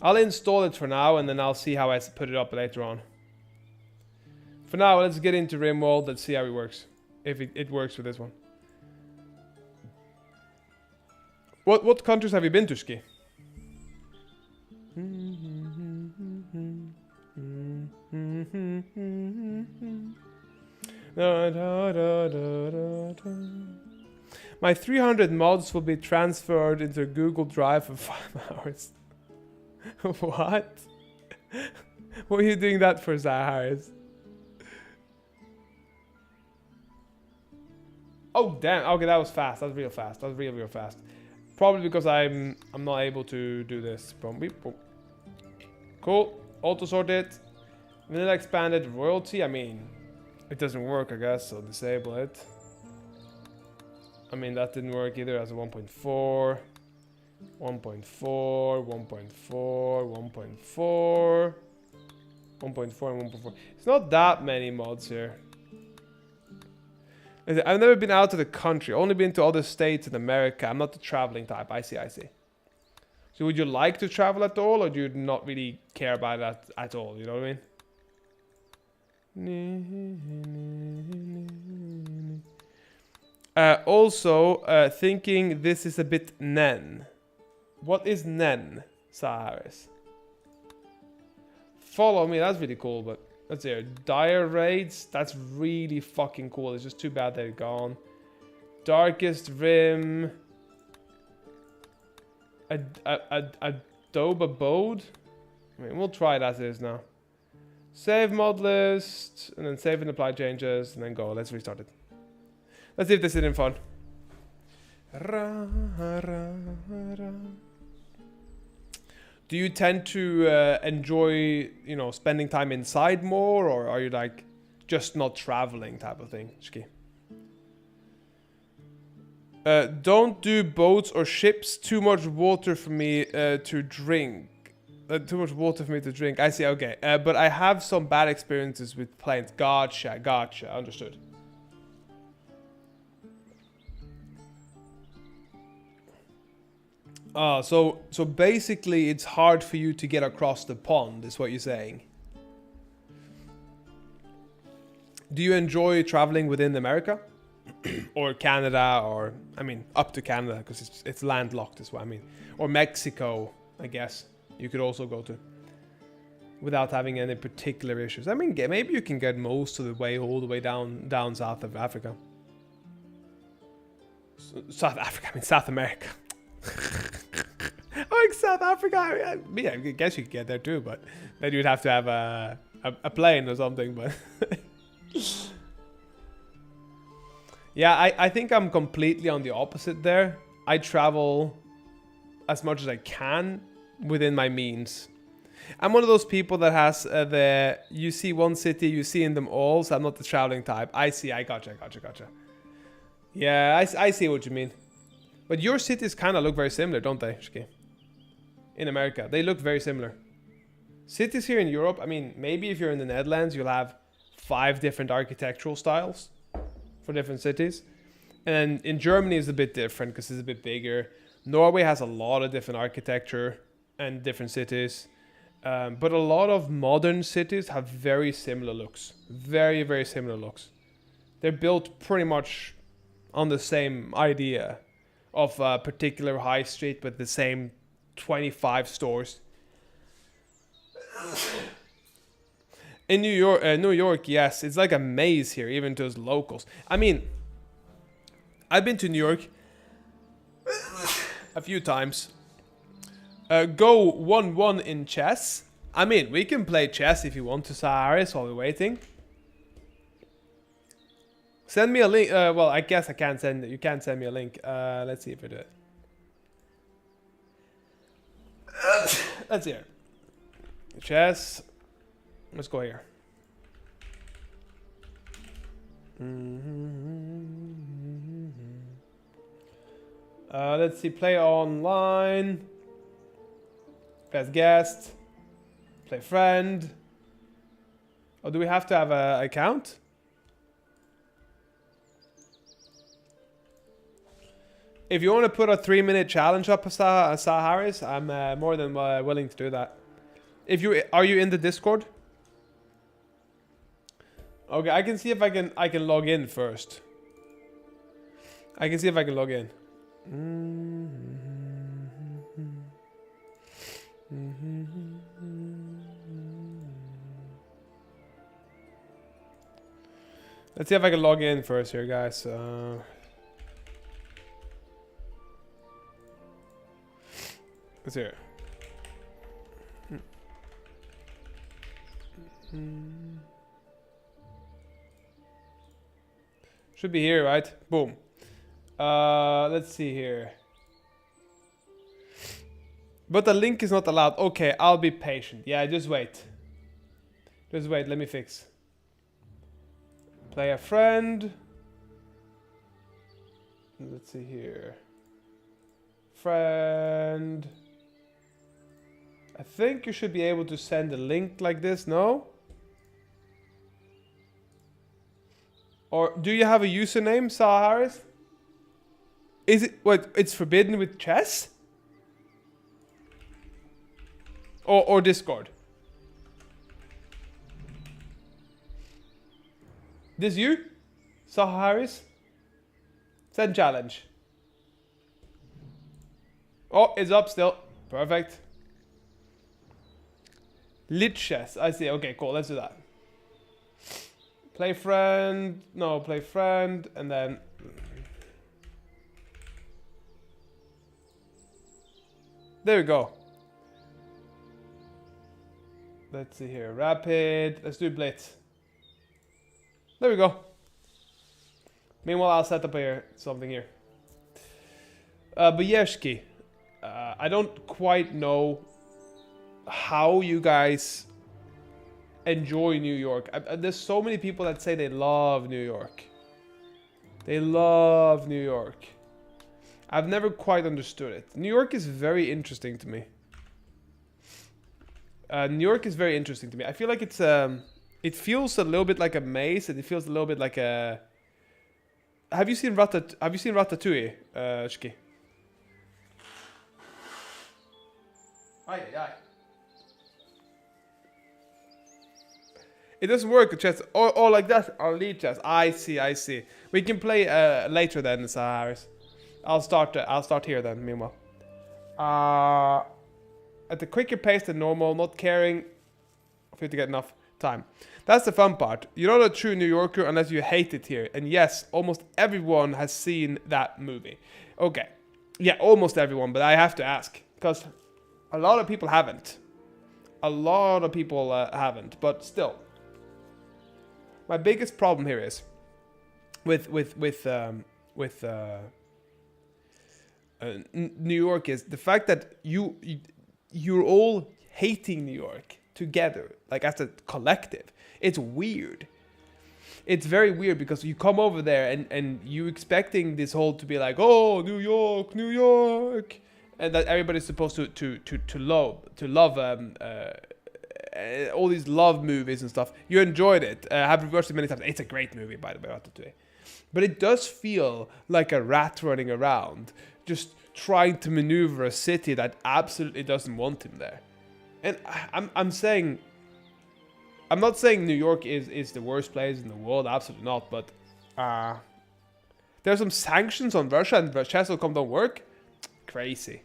I'll install it for now and then I'll see how I put it up later on. For now, let's get into RimWorld. Let's see how it works. If it works with this one. What countries have you been to, Ski? My 300 mods will be transferred into Google Drive for 5 hours. What? What are you doing that for, Zaharis? Oh damn! Okay, that was fast. That was real fast. That was real fast. Probably because I'm not able to do this. Cool. Auto sort it. Vanilla expanded royalty. I mean, it doesn't work, I guess. So disable it. I mean, that didn't work either as a 1.4, 1.4, 1.4, 1.4, 1.4, and 1.4. It's not that many mods here. I've never been out of the country. Only been to other states in America. I'm not the traveling type. I see. So would you like to travel at all, or do you not really care about that at all? You know what I mean? Also, thinking this is a bit Nen. What is Nen, Saharis? Follow me. That's really cool, but... Let's see here. Dire Raids. That's really fucking cool. It's just too bad they're gone. Darkest Rim. Adobe Abode. I mean, we'll try it as is now. Save mod list. And then save and apply changes. And then go. Let's restart it. Let's see if this is any fun. Do you tend to enjoy, you know, spending time inside more, or are you like just not traveling type of thing, Shki? Don't do boats or ships. Too much water for me to drink. Too much water for me to drink. I see. Okay, but I have some bad experiences with planes. Gotcha. Understood. So basically it's hard for you to get across the pond, is what you're saying. Do you enjoy traveling within America? Or Canada, or, I mean, up to Canada, because it's landlocked as well, I mean. Or Mexico, I guess, you could also go to. Without having any particular issues. I mean, maybe you can get most of the way, all the way down south of Africa. South America. Like South Africa, I guess you could get there too, but then you'd have to have a plane or something. But yeah, I think I'm completely on the opposite there. I travel as much as I can within my means. I'm one of those people that has you see one city, you see in them all. So I'm not the traveling type. I gotcha. Yeah, I see what you mean. But your cities kind of look very similar, don't they, Shki? In America, they look very similar. Cities here in Europe, I mean, maybe if you're in the Netherlands, you'll have 5 different architectural styles for different cities. And in Germany is a bit different because it's a bit bigger. Norway has a lot of different architecture and different cities. But a lot of modern cities have very similar looks. Very, very similar looks. They're built pretty much on the same idea of a particular high street with the same 25 stores. In New York, yes, it's like a maze here, even to us locals. I mean, I've been to New York a few times. Go 1-1 in chess. I mean, we can play chess if you want to, Saharis, while we're waiting. Send me a link. Well, I guess I can't send. You can't send me a link. Let's see if I do it. Let's see here. Chess. Let's go here. Let's see. Play online. Best guest. Play friend. Oh, do we have to have an account? If you want to put a 3-minute challenge up, Sah Harris, I'm more than willing to do that. Are you in the Discord? Okay, I can see if I can log in first. I can see if I can log in. Let's see if I can log in first here, guys. Let's hear it. Should be here, right? Boom. Let's see here. But the link is not allowed. Okay, I'll be patient. Yeah, just wait. Just wait, let me fix. Play a friend. Let's see here. Friend. I think you should be able to send a link like this, no? Or do you have a username, Sah Harris? Is it what? It's forbidden with chess? Or Discord? This you? Sah Harris? Send challenge. Oh, it's up still. Perfect. Lit chess. I see. Okay, cool. Let's do that. Play friend. No, play friend. And then... There we go. Let's see here. Rapid. Let's do blitz. There we go. Meanwhile, I'll set up here something here. Buyeshki. I don't quite know how you guys enjoy New York. There's so many people that say they love New York. They love New York. I've never quite understood it. New York is very interesting to me. New York is very interesting to me. I feel like it's it feels a little bit like a maze, and it feels a little bit like a... Have you seen Ratatouille, Shki? Aye. It doesn't work with chess. Or like that, or lead chess. I see. We can play later then, Sah Harris. I'll start here then, meanwhile. At a quicker pace than normal, not caring for you to get enough time. That's the fun part. You're not a true New Yorker unless you hate it here. And yes, almost everyone has seen that movie. Okay. Yeah, almost everyone, but I have to ask. Because a lot of people haven't. But still. My biggest problem here is with New York is the fact that you're all hating New York together, like as a collective. It's weird. It's very weird because you come over there and you expecting this whole to be like, oh, New York, and that everybody's supposed to love all these love movies and stuff. You enjoyed it. I've watched it many times. It's a great movie, by the way, Ratatouille. But it does feel like a rat running around, just trying to maneuver a city that absolutely doesn't want him there. And I'm not saying New York is the worst place in the world, absolutely not. But there's some sanctions on Russia, and Chess.com don't work. Crazy.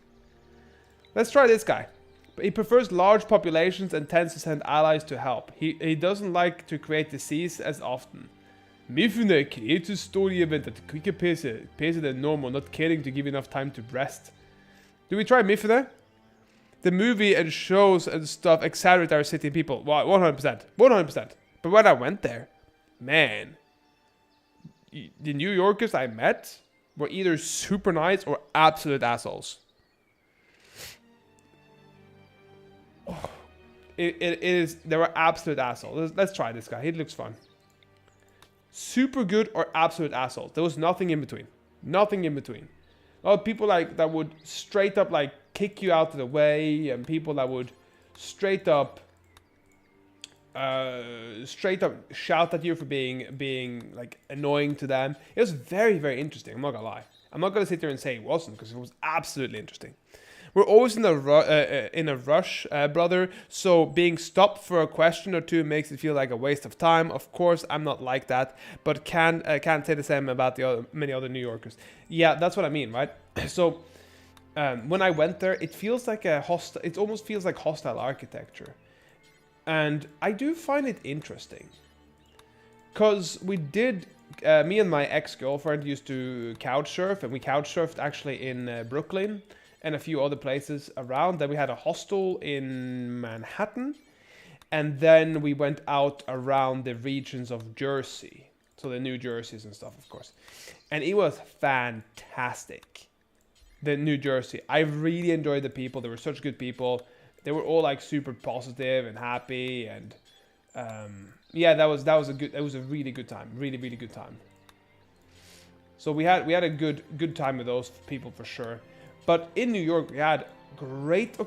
Let's try this guy. He prefers large populations and tends to send allies to help. He doesn't like to create disease as often. Mifune creates a story event at a quicker pace than normal, not caring to give enough time to rest. Do we try Mifune? The movie and shows and stuff exaggerate our city people. Wow, 100%. 100%. But when I went there, man, the New Yorkers I met were either super nice or absolute assholes. It is, they were absolute assholes. Let's try this guy. He looks fun. Super good or absolute assholes. There was nothing in between. Nothing in between. A lot of people like that would straight up like kick you out of the way, and people that would straight up shout at you for being like annoying to them. It was very, very interesting. I'm not gonna lie. I'm not gonna sit there and say it wasn't, because it was absolutely interesting. We're always in a rush, brother. So being stopped for a question or two makes it feel like a waste of time. Of course, I'm not like that, but can't say the same about many other New Yorkers. Yeah, that's what I mean, right? So when I went there, it feels like it almost feels like hostile architecture, and I do find it interesting, because we did. Me and my ex-girlfriend used to couch surf, and we couch surfed actually in Brooklyn and a few other places around. Then we had a hostel in Manhattan, and then we went out around the regions of Jersey, so the New Jerseys and stuff, of course. And it was fantastic, the New Jersey. I really enjoyed the people. They were such good people. They were all like super positive and happy, and yeah, that was a really good time, really good time. So we had a good time with those people for sure. But in New York, we had great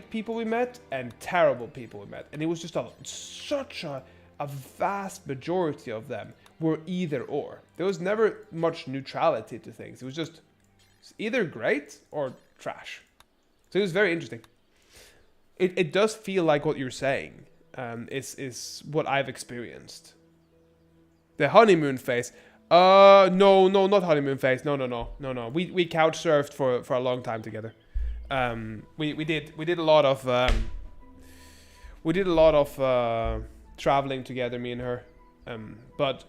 people we met and terrible people we met, and it was just such a vast majority of them were either or. There was never much neutrality to things. It was just either great or trash. So it was very interesting. It does feel like what you're saying is what I've experienced. The honeymoon phase. No, not honeymoon phase. No. We couch surfed for a long time together. We did a lot of traveling together, me and her. But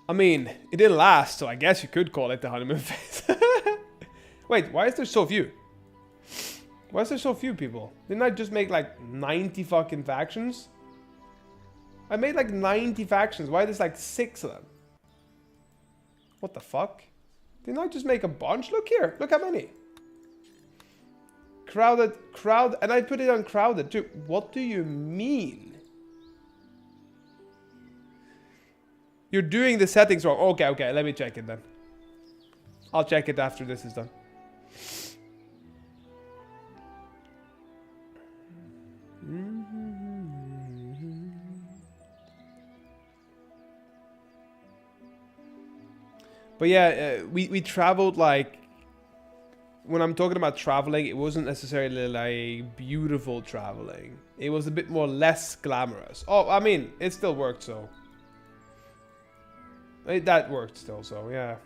I mean, it didn't last, so I guess you could call it the honeymoon phase. Wait, why is there so few? Why is there so few people? Didn't I just make like 90 fucking factions? I made like 90 factions. Why there's like 6 of them? What the fuck? Didn't I just make a bunch? Look here. Look how many. Crowded. And I put it on crowded too. What do you mean? You're doing the settings wrong. Okay. Let me check it then. I'll check it after this is done. But yeah, we traveled like, when I'm talking about traveling, it wasn't necessarily like beautiful traveling. It was a bit more less glamorous. Oh, I mean, it still worked, so. That worked still, so yeah.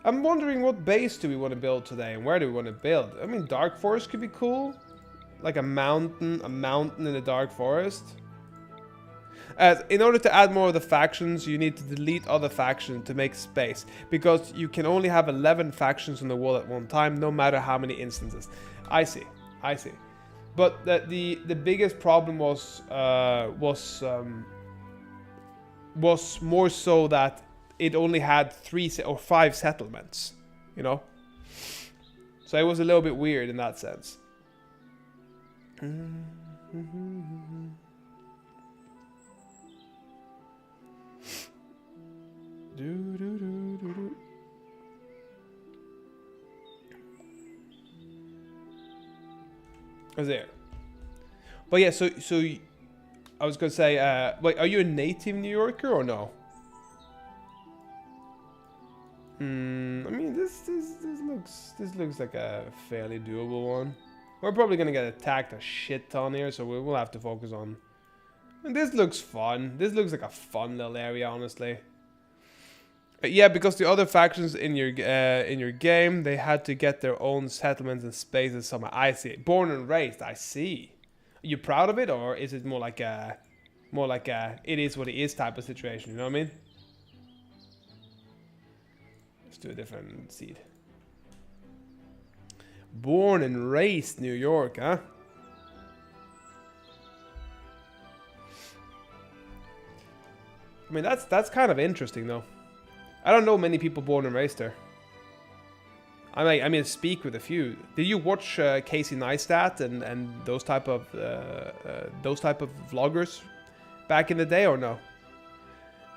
I'm wondering what base do we want to build today, and where do we want to build? I mean, Dark Forest could be cool. Like a mountain in the Dark Forest. In order to add more of the factions, you need to delete other factions to make space, because you can only have 11 factions on the wall at one time, no matter how many instances. I see. But the biggest problem was more so that it only had 3 or 5 settlements, you know. So it was a little bit weird in that sense. Was there? But yeah, so I was gonna say, wait, are you a native New Yorker or no? I mean, this looks like a fairly doable one. We're probably gonna get attacked a shit ton here, so we'll have to focus on. And this looks fun. This looks like a fun little area, honestly. Yeah, because the other factions in your game, they had to get their own settlements and spaces somewhere. I see. Born and raised. I see. Are you proud of it, or is it more like a it is what it is type of situation? You know what I mean? Let's do a different seed. Born and raised New York, huh? I mean, that's kind of interesting, though. I don't know many people born and raised there. I mean, speak with a few. Did you watch Casey Neistat and those type of vloggers back in the day, or no?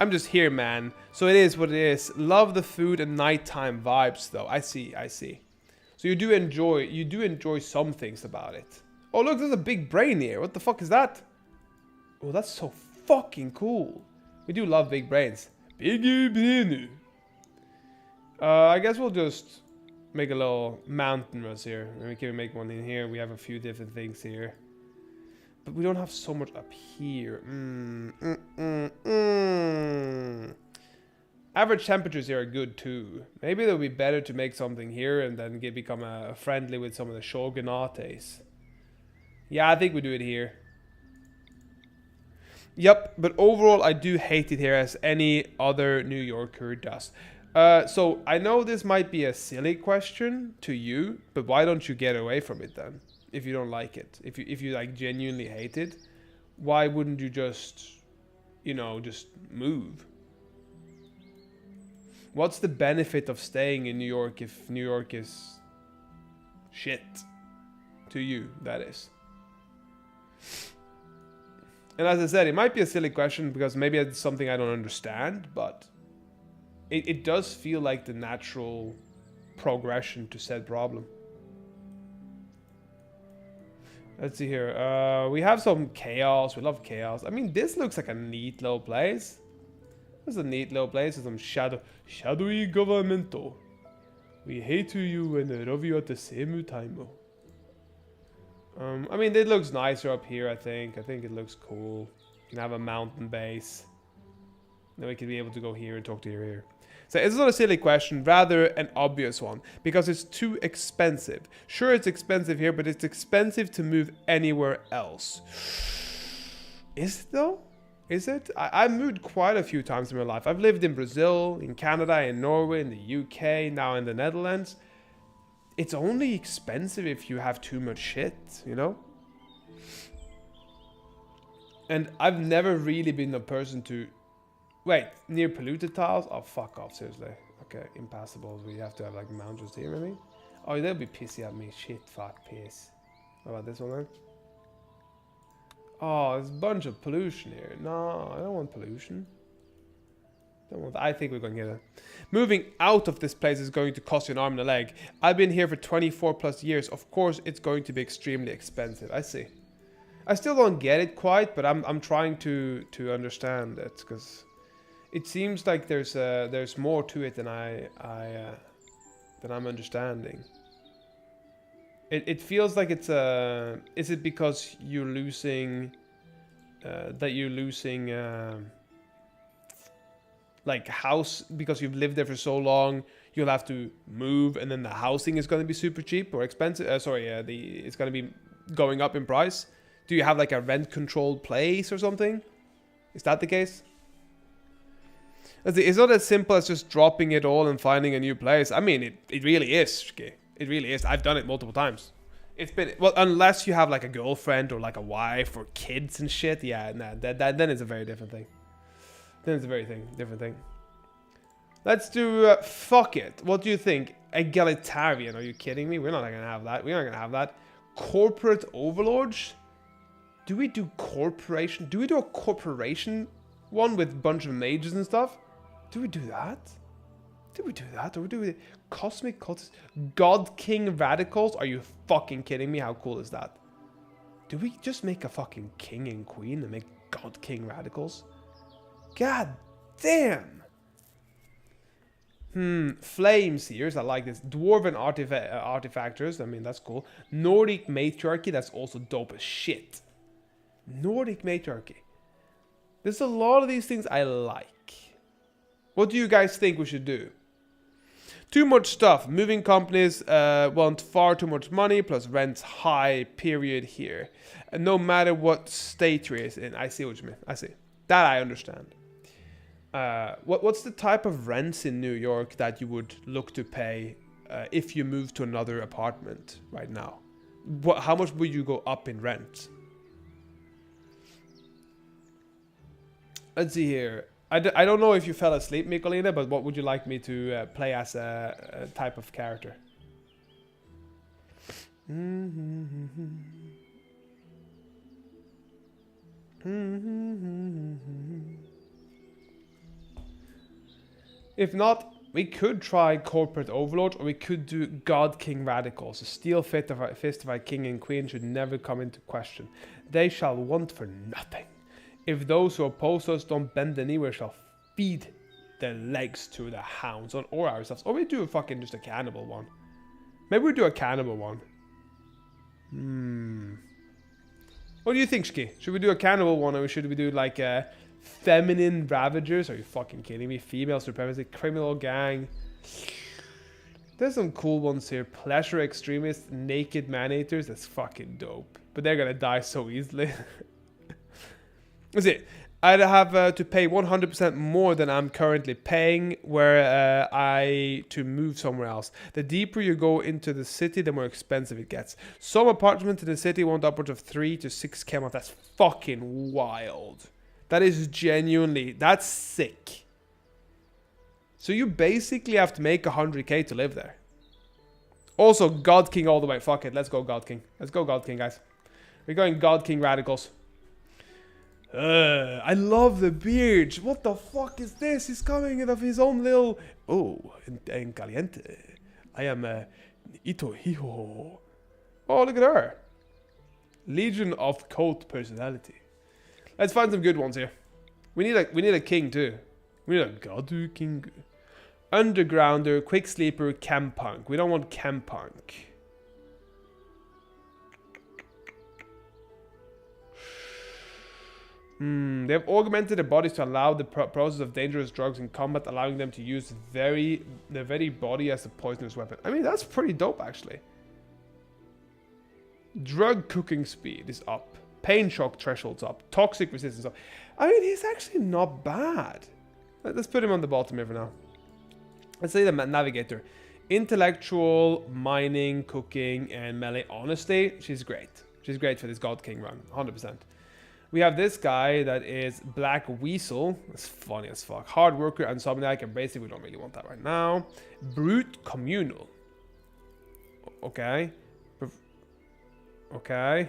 I'm just here, man. So it is what it is. Love the food and nighttime vibes, though. I see. So you do enjoy some things about it. Oh, look, there's a big brain here. What the fuck is that? Oh, that's so fucking cool. We do love big brains. Big brain. I guess we'll just make a little mountain us here. And we can make one in here. We have a few different things here. But we don't have so much up here. Average temperatures here are good too. Maybe it would be better to make something here and then become friendly with some of the shogunates. Yeah, I think we do it here. Yep, but overall I do hate it here as any other New Yorker does. So I know this might be a silly question to you, but why don't you get away from it then? If you don't like it, if you like genuinely hate it, why wouldn't you just, you know, just move? What's the benefit of staying in New York if New York is shit to you? That is. And as I said, it might be a silly question because maybe it's something I don't understand, but it does feel like the natural progression to said problem. Let's see here. We have some chaos. We love chaos. I mean, this looks like a neat little place. This is a neat little place with some shadowy governmental. We hate you and love you at the same time. I mean, it looks nicer up here, I think. I think it looks cool. You can have a mountain base. Then we can be able to go here and talk to your ear. So it's not a silly question, rather an obvious one, because it's too expensive. Sure, it's expensive here, but it's expensive to move anywhere else. Is it though? Is it? I've moved quite a few times in my life. I've lived in Brazil, in Canada, in Norway, in the UK, now in the Netherlands. It's only expensive if you have too much shit, you know? And I've never really been a person to... Wait, near polluted tiles? Oh, fuck off, seriously. Okay, impassable. We have to have like mountains here, maybe? Oh, they'll be pissy at me. Shit, fuck, piss. What about this one then? Oh, there's a bunch of pollution here. No, I don't want pollution. I think we're going to get it. Moving out of this place is going to cost you an arm and a leg. I've been here for 24 plus years. Of course, it's going to be extremely expensive. I see. I still don't get it quite, but I'm trying to understand it because it seems like there's more to it than I'm understanding. It feels like it's a... Is it because you're losing... like house, because you've lived there for so long, you'll have to move, and then the housing is going to be super cheap or expensive. It's going to be going up in price. Do you have like a rent-controlled place or something? Is that the case? It's not as simple as just dropping it all and finding a new place. I mean, it really is. It really is. I've done it multiple times. It's been, well, unless you have like a girlfriend or like a wife or kids and shit. Yeah, nah, then it's a very different thing. Then it's a very different thing. Let's do, fuck it. What do you think? Egalitarian, are you kidding me? We're not gonna have that. We're not gonna have that. Corporate overlords? Do we do corporation? Do we do a corporation one with a bunch of mages and stuff? Do we do that? Do we do that? Or do we do cosmic cultists? God King radicals? Are you fucking kidding me? How cool is that? Do we just make a fucking king and queen and make God King radicals? God damn. Flame seers, I like this. Dwarven artifactors, I mean, that's cool. Nordic matriarchy, that's also dope as shit. Nordic matriarchy. There's a lot of these things I like. What do you guys think we should do? Too much stuff. Moving companies want far too much money, plus rents high, period, here. And no matter what state you're in. I see what you mean. I see. That I understand. What's the type of rents in New York that you would look to pay if you move to another apartment right now? How much would you go up in rent? Let's see here. I don't know if you fell asleep, Mikolina, but what would you like me to play as a type of character? If not, we could try Corporate Overlord, or we could do God King Radicals. A steel fist of our king and queen should never come into question. They shall want for nothing. If those who oppose us don't bend the knee, we shall feed their legs to the hounds or ourselves. Or we do a fucking just a cannibal one. Maybe we do a cannibal one. What do you think, Shki? Should we do a cannibal one, or should we do like a feminine ravagers? Are you fucking kidding me? Female supremacy, criminal gang. There's some cool ones here. Pleasure extremists, naked man-eaters. That's fucking dope. But they're gonna die so easily. That's it. I'd have to pay 100% more than I'm currently paying were I to move somewhere else. The deeper you go into the city, the more expensive it gets. Some apartments in the city want upwards of 3 to 6k a month. That's fucking wild. That is genuinely, that's sick. So you basically have to make 100k to live there. Also, God King all the way. Fuck it, let's go God King. Let's go God King, guys. We're going God King Radicals. I love the beard. What the fuck is this? He's coming of his own little... Oh, en caliente. I am Ito Hiho. Oh, look at her. Legion of Cult Personality. Let's find some good ones here. We need a king too. We need a Gadu King. Undergrounder, Quick Sleeper, Camp Punk. We don't want Camp Punk. They have augmented their bodies to allow the process of dangerous drugs in combat, allowing them to use their very body as a poisonous weapon. I mean, that's pretty dope, actually. Drug cooking speed is up. Pain shock thresholds up. Toxic resistance up. I mean, he's actually not bad. Let's put him on the bottom here for now. Let's say the navigator. Intellectual, mining, cooking, and melee. Honestly, she's great. She's great for this God King run. 100%. We have this guy that is Black Weasel. That's funny as fuck. Hard worker, insomniac, and basic. We don't really want that right now. Brute communal. Okay. Okay.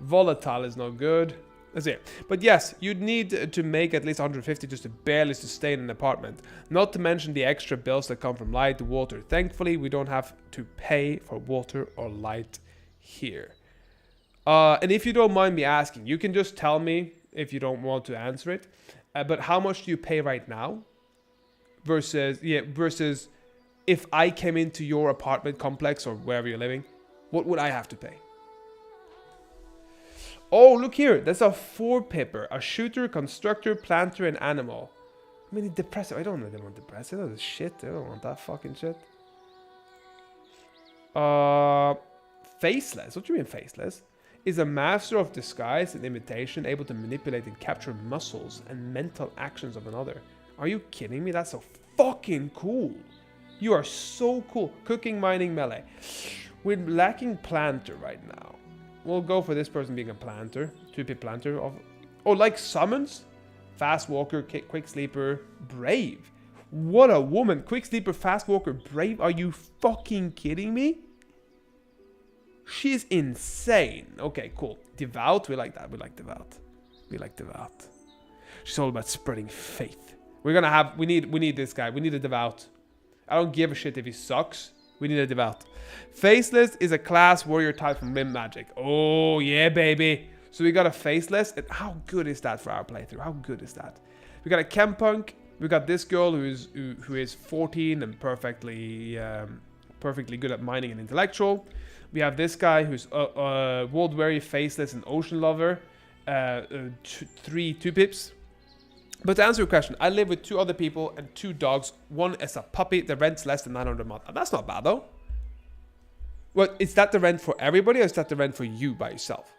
Volatile is not good. That's it. But yes, you'd need to make at least 150 just to barely sustain an apartment. Not to mention the extra bills that come from light, water. Thankfully, we don't have to pay for water or light here. And if you don't mind me asking, you can just tell me if you don't want to answer it. But how much do you pay right now? Versus if I came into your apartment complex or wherever you're living, what would I have to pay? Oh, look here. That's a 4-pipper. A shooter, constructor, planter, and animal. I mean, depressive. I don't know. They want depressive. That's shit. I don't want that fucking shit. Faceless. What do you mean faceless? Is a master of disguise and imitation, able to manipulate and capture muscles and mental actions of another. Are you kidding me? That's so fucking cool. You are so cool. Cooking, mining, melee. We're lacking planter right now. We'll go for this person being a planter. 2-pip planter. Oh, like summons? Fast walker, quick sleeper, brave. What a woman. Quick sleeper, fast walker, brave. Are you fucking kidding me? She's insane. Okay, cool. Devout, we like that. We like devout. We like devout. She's all about spreading faith. We're gonna have, we need this guy. We need a devout. I don't give a shit if he sucks. We need a devout. Faceless is a class warrior type from Rim Magic. Oh, yeah, baby. So we got a faceless. And how good is that for our playthrough? How good is that? We got a Camp Punk. We got this girl who is 14 and perfectly good at mining and intellectual. We have this guy who's world weary, faceless, and ocean lover. 2 pips. But to answer your question, I live with 2 other people and 2 dogs. One is a puppy. The rent's less than 900 a month. And that's not bad, though. Well, is that the rent for everybody, or is that the rent for you by yourself?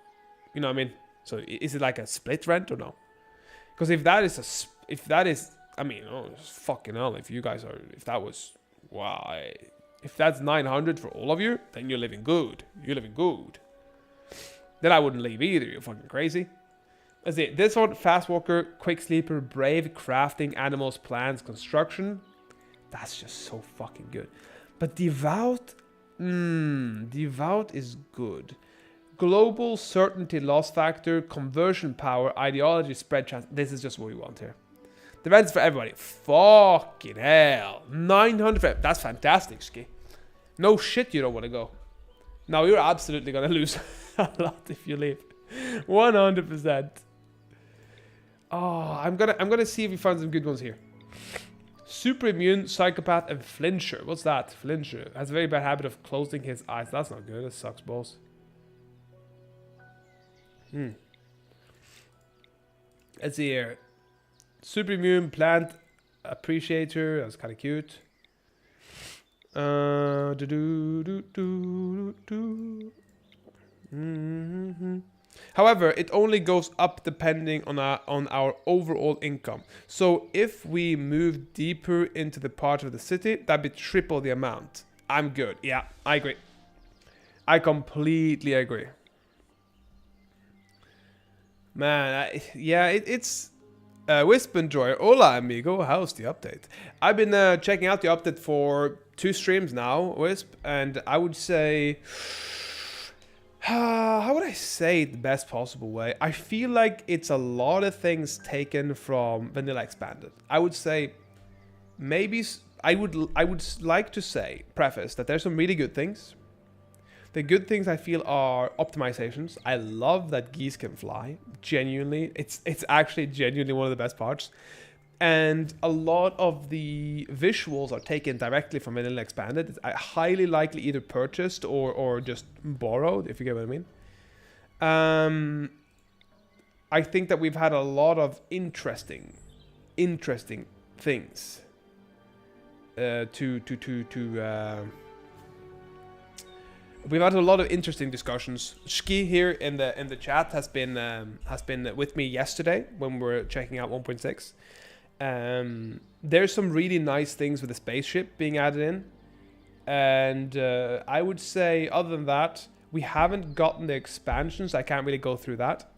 You know what I mean? So is it like a split rent or no? Because if that is, I mean, oh, fucking hell, if you guys are, if that was, wow, if that's 900 for all of you, then you're living good. You're living good. Then I wouldn't leave either. You're fucking crazy. Is it this one? Fast walker, quick sleeper, brave, crafting, animals, plants, construction. That's just so fucking good. But devout, devout is good. Global certainty, loss factor, conversion power, ideology, spread chance. This is just what we want here. The rent's for everybody. Fucking hell. 900. That's fantastic, Ski. No shit, you don't want to go. No, you're absolutely gonna lose a lot if you leave. 100%. Oh, I'm gonna see if we find some good ones here. Super immune, psychopath, and flincher. What's that? Flincher has a very bad habit of closing his eyes. That's not good. That sucks balls. Let's see here. Super immune, plant appreciator. That's kind of cute. However, it only goes up depending on our overall income. So if we move deeper into the part of the city, that'd be triple the amount. I'm good. Yeah, I agree. I completely agree. Man, it's Wisp Enjoyer. Hola, amigo. How's the update? I've been checking out the update for 2 streams now, Wisp, and I would say... how would I say it the best possible way? I feel like it's a lot of things taken from Vanilla Expanded. I would say maybe I would like to say, preface, that there's some really good things. The good things I feel are optimizations. I love that geese can fly. Genuinely, it's actually genuinely one of the best parts. And a lot of the visuals are taken directly from Vanilla Expanded. It's highly likely either purchased or just borrowed, if you get what I mean. I think that we've had a lot of interesting things we've had a lot of interesting discussions. Ski here in the chat has been with me yesterday when we were checking out 1.6. There's some really nice things with the spaceship being added in, and I would say other than that, we haven't gotten the expansions. I can't really go through that,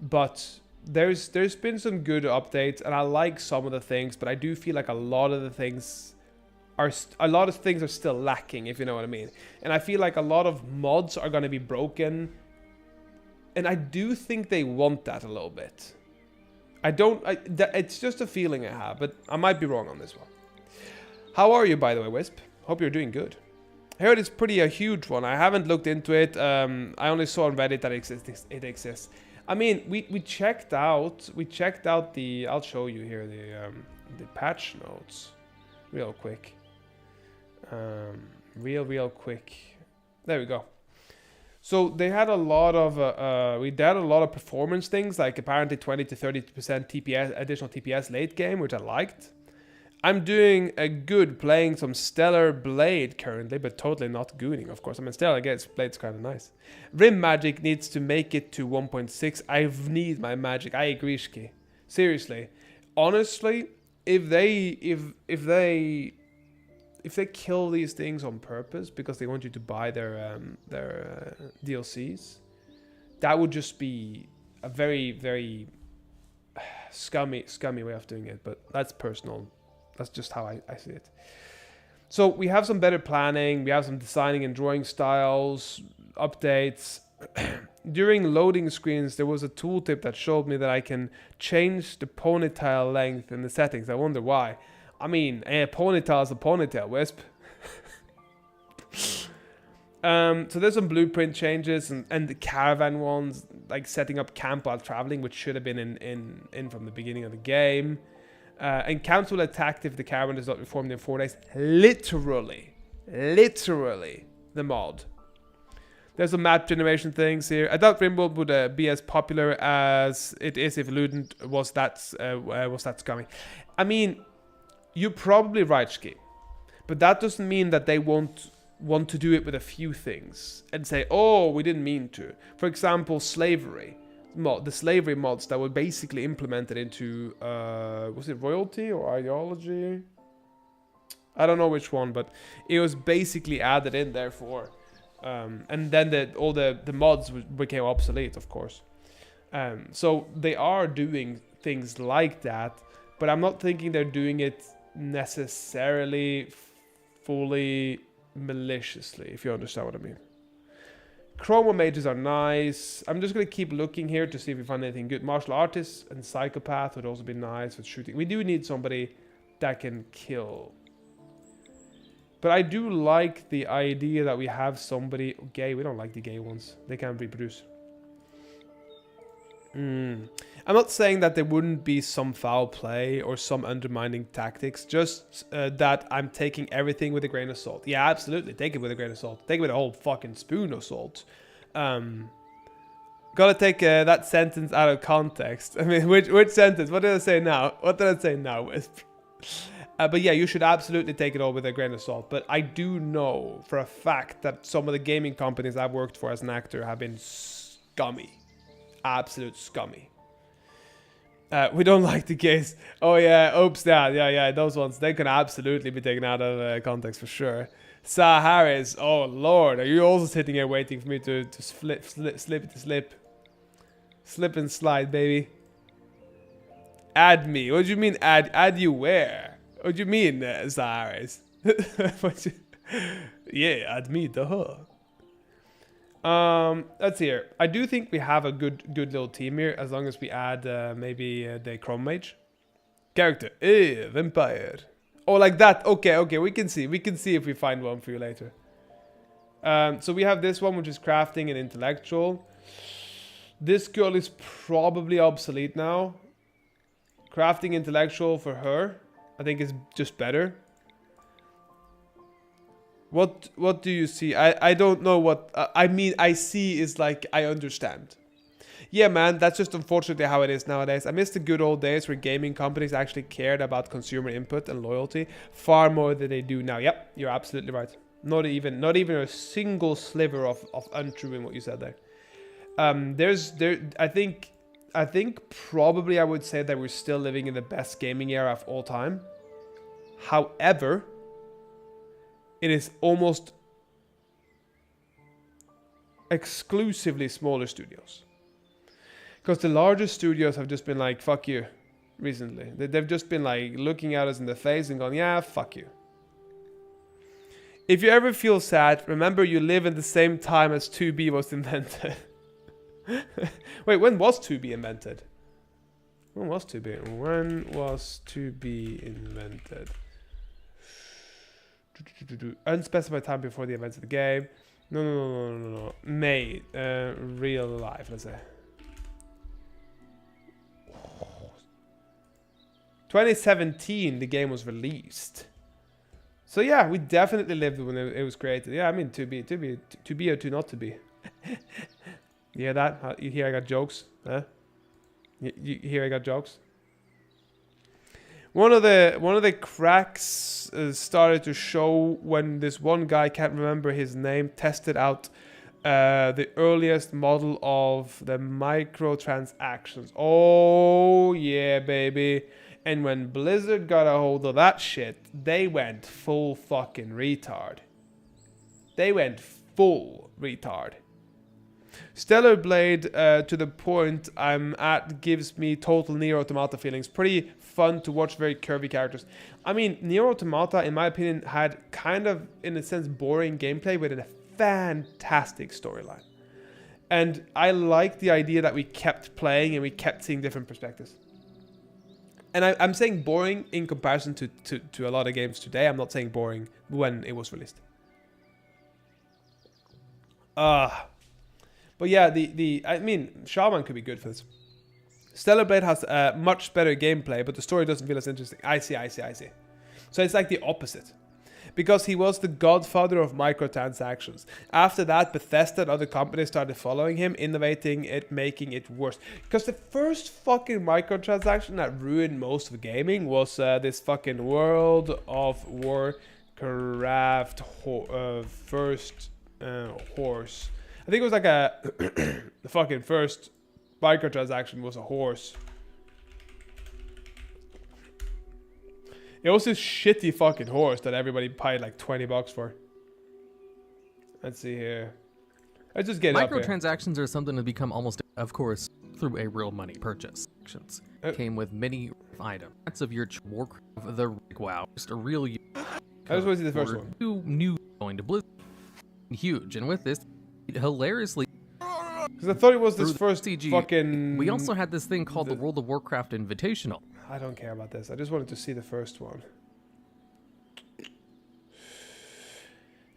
but there's been some good updates, and I like some of the things, but I do feel like a lot of things are still lacking, if you know what I mean. And I feel like a lot of mods are going to be broken, and I do think they want that a little bit. It's just a feeling I have, but I might be wrong on this one. How are you, by the way, Wisp? Hope you're doing good. I heard it's pretty a huge one. I haven't looked into it. I only saw on Reddit that it exists. I mean, we checked out the. I'll show you here the patch notes, real quick. Real quick. There we go. So they had a lot of performance things, like apparently 20 to 30% TPS, additional TPS late game, which I liked. I'm doing a good playing some Stellar Blade currently, but totally not gooning, of course. I mean, Stellar, I guess Blade's kind of nice. Rim Magic needs to make it to 1.6. I need my magic. I agree, Shki. Seriously. Honestly, if they kill these things on purpose because they want you to buy their DLCs, that would just be a very, very scummy way of doing it. But that's personal. That's just how I see it. So we have some better planning. We have some designing and drawing styles, updates. During loading screens, there was a tooltip that showed me that I can change the ponytail length in the settings. I wonder why. I mean, a ponytail is a ponytail, Wisp. So there's some blueprint changes and the caravan ones, like setting up camp while traveling, which should have been in from the beginning of the game. And camps will attack if the caravan is not reformed in 4 days. Literally, the mod. There's some map generation things here. I doubt Rimworld would be as popular as it is if Ludent was that scummy. I mean, you're probably right, Ski, but that doesn't mean that they won't want to do it with a few things and say, oh, we didn't mean to. For example, slavery mod, the slavery mods that were basically implemented into was it royalty or ideology? I don't know which one, but it was basically added in there for and then all the mods became obsolete, of course. So they are doing things like that, but I'm not thinking they're doing it necessarily fully maliciously, if you understand what I mean. Chroma mages are nice. I'm just going to keep looking here to see if we find anything good. Martial artists and psychopath would also be nice with shooting. We do need somebody that can kill. But I do like the idea that we have somebody gay. We don't like the gay ones. They can't reproduce. I'm not saying that there wouldn't be some foul play or some undermining tactics, just that I'm taking everything with a grain of salt. Yeah, absolutely. Take it with a grain of salt. Take it with a whole fucking spoon of salt. Gotta take that sentence out of context. I mean, which sentence? What did I say now? What did I say now, Wisp? But yeah, you should absolutely take it all with a grain of salt. But I do know for a fact that some of the gaming companies I've worked for as an actor have been scummy. Absolute scummy. We don't like the gays. Oh yeah, oops, yeah, those ones, they can absolutely be taken out of context for sure. Sa Harris, oh lord, are you also sitting here waiting for me to slip and slide, baby? Add me. What do you mean add you where? What do you mean, Sa Harris? Yeah, add me, duh. Let's see here. I do think we have a good little team here, as long as we add maybe the Chrome Mage. Character, vampire. Oh, like that. Okay, we can see if we find one for you later. So we have this one, which is crafting and intellectual. This girl is probably obsolete now. Crafting intellectual for her, I think is just better. What do you see? I don't know what... I mean, I see is like, I understand. Yeah, man, that's just unfortunately how it is nowadays. I miss the good old days where gaming companies actually cared about consumer input and loyalty far more than they do now. Yep, you're absolutely right. Not even a single sliver of untrue in what you said there. I think probably I would say that we're still living in the best gaming era of all time. However, it is almost exclusively smaller studios. Because the larger studios have just been like, fuck you, recently. They've just been like looking at us in the face and going, yeah, fuck you. If you ever feel sad, remember you live in the same time as 2B was invented. Wait, when was 2B invented? When was 2B? When was 2B invented? Unspecified time before the events of the game. No. May. Real life, let's say. 2017, the game was released. So yeah, we definitely lived when it was created. Yeah, I mean, to be or to not to be. You hear that? You hear I got jokes? Huh? You hear I got jokes? One of the cracks started to show when this one guy, can't remember his name, tested out the earliest model of the microtransactions. Oh yeah, baby. And when Blizzard got a hold of that shit, they went full fucking retard. They went full retard. Stellar Blade, to the point I'm at, gives me total Nier Automata feelings. Pretty fun to watch, very curvy characters. I mean, Nier Automata, in my opinion, had kind of, in a sense, boring gameplay with a fantastic storyline. And I like the idea that we kept playing and we kept seeing different perspectives. And I'm saying boring in comparison to a lot of games today. I'm not saying boring when it was released. But yeah, I mean, Shaman could be good for this. Stellar Blade has much better gameplay, but the story doesn't feel as interesting. I see. So it's like the opposite. Because he was the godfather of microtransactions. After that, Bethesda and other companies started following him, innovating it, making it worse. Because the first fucking microtransaction that ruined most of gaming was this fucking World of Warcraft first horse. I think it was like the fucking first microtransaction was a horse. It was this shitty fucking horse that everybody paid like $20 for. Let's see here. Let's just get it up here. Microtransactions are something to become almost, of course, through a real money purchase. Came with many items. Lots of your Warcraft, the WoW, just a real. I just want to see the first one. Two new going to Blizzard, huge, and with this, hilariously. Because I thought it was this first CG, fucking. We also had this thing called the World of Warcraft Invitational. I don't care about this. I just wanted to see the first one.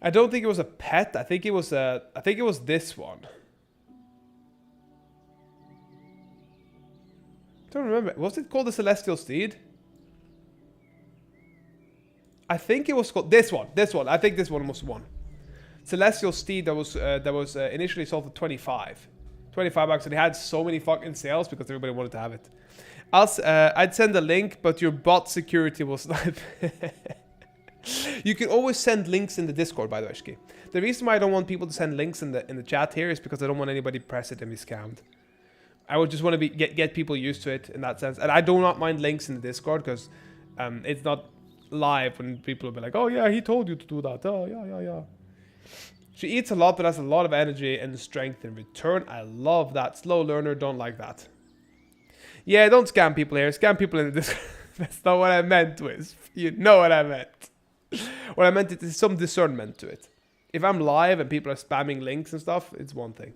I don't think it was a pet. I think it was this one. I don't remember. Was it called the Celestial Steed? I think it was called this one. This one. I think this one was one. Celestial Steed that was initially sold for 25 bucks, and it had so many fucking sales because everybody wanted to have it. I'd send a link, but your bot security will snipe. You can always send links in the Discord, by the way, Shki. The reason why I don't want people to send links in the chat here is because I don't want anybody to press it and be scammed. I would just want to get people used to it in that sense. And I do not mind links in the Discord because it's not live when people will be like, oh yeah, he told you to do that. Oh yeah. She eats a lot, but has a lot of energy and strength in return. I love that. Slow learner, don't like that. Yeah, don't scam people here. Scam people in the Discord. That's not what I meant, Wisp. You know what I meant. What I meant is some discernment to it. If I'm live and people are spamming links and stuff, it's one thing.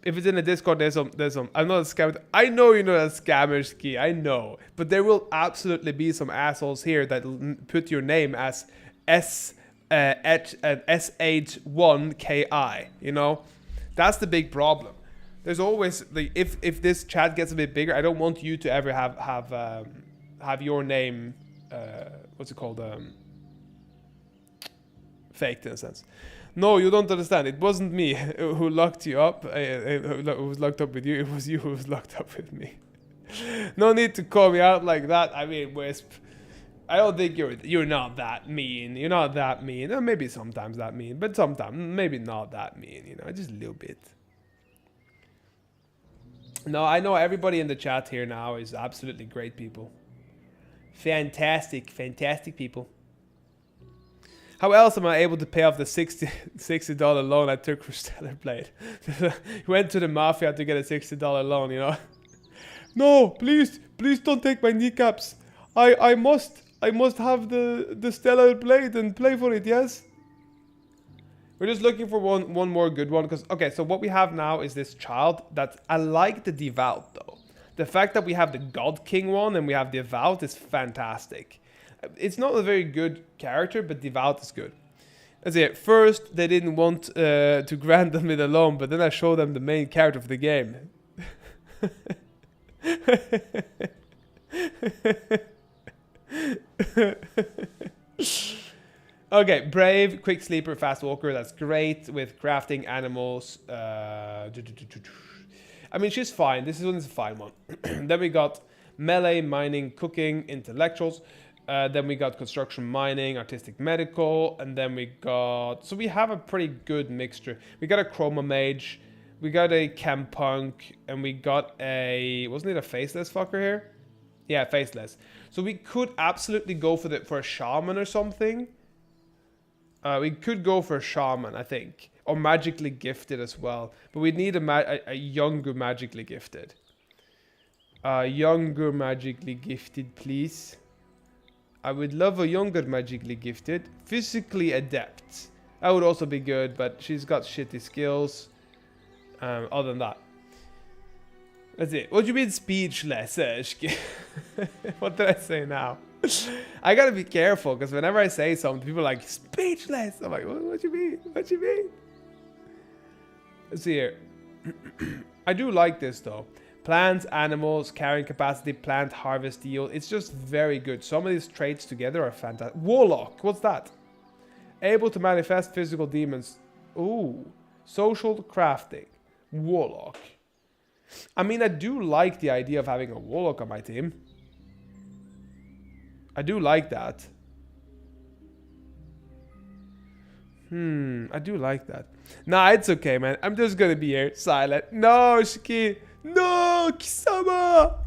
If it's in a Discord, there's some. I'm not a scammer. I know you're not a scammer, Ski. I know, but there will absolutely be some assholes here that put your name as SH1KI. You know, that's the big problem. There's always if this chat gets a bit bigger, I don't want you to ever have your name. What's it called? Faked in a sense. No, you don't understand. It wasn't me who locked you up. Who was locked up with you. It was you who was locked up with me. No need to call me out like that. I mean, Wisp, I don't think you're not that mean. You're not that mean. Maybe sometimes that mean, but sometimes maybe not that mean. You know, just a little bit. No, I know everybody in the chat here now is absolutely great people. Fantastic people. How else am I able to pay off the $60 loan I took for Stellar Blade? Went to the mafia to get a $60 loan, you know? No, please don't take my kneecaps. I must have the Stellar Blade and play for it, yes? We're just looking for one more good one, because, okay, so what we have now is this child that, I like the Devout, though. The fact that we have the God King one and we have the Devout is fantastic. It's not a very good character, but Devout is good. Let's see, first they didn't want to grant them it alone, but then I showed them the main character of the game. Okay, Brave, Quick Sleeper, Fast Walker, that's great with crafting animals. I mean, she's fine. This one is a fine one. Then we got Melee, Mining, Cooking, Intellectuals. Then we got Construction, Mining, Artistic, Medical. And then we got... So we have a pretty good mixture. We got a Chroma Mage. We got a Chem Punk. And we got a... Wasn't it a Faceless fucker here? Yeah, Faceless. So we could absolutely go for a Shaman or something. We could go for a Shaman, I think. Or Magically Gifted as well. But we need a younger Magically Gifted. Younger Magically Gifted, please. I would love a younger Magically Gifted. Physically Adept. That would also be good, but she's got shitty skills. Other than that. That's it. What do you mean speechless, Eshki? What did I say now? I gotta be careful, because whenever I say something, people are like, speechless! I'm like, what do you mean? What do you mean? Let's see here. I do like this, though. Plants, animals, carrying capacity, plant harvest yield. It's just very good. Some of these traits together are fantastic. Warlock, what's that? Able to manifest physical demons. Ooh. Social crafting. Warlock. I mean, I do like the idea of having a Warlock on my team. I do like that. I do like that. Nah, it's okay, man. I'm just gonna be here, silent. No, Shiki. No, Kisama.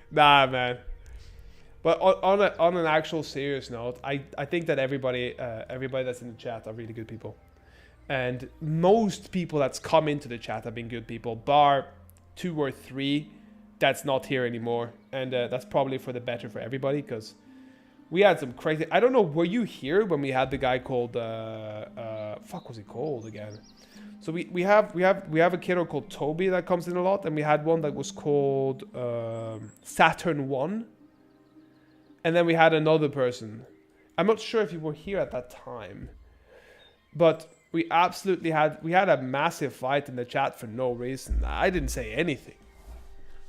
Nah, man. But on an actual serious note, I think that everybody that's in the chat are really good people. And most people that's come into the chat have been good people, bar 2 or 3 that's not here anymore. And that's probably for the better for everybody, because we had some crazy... I don't know, were you here when we had the guy called... fuck was he called again? So we have a kiddo called Toby that comes in a lot, and we had one that was called Saturn 1. And then we had another person. I'm not sure if you were here at that time, but we absolutely had a massive fight in the chat for no reason. I didn't say anything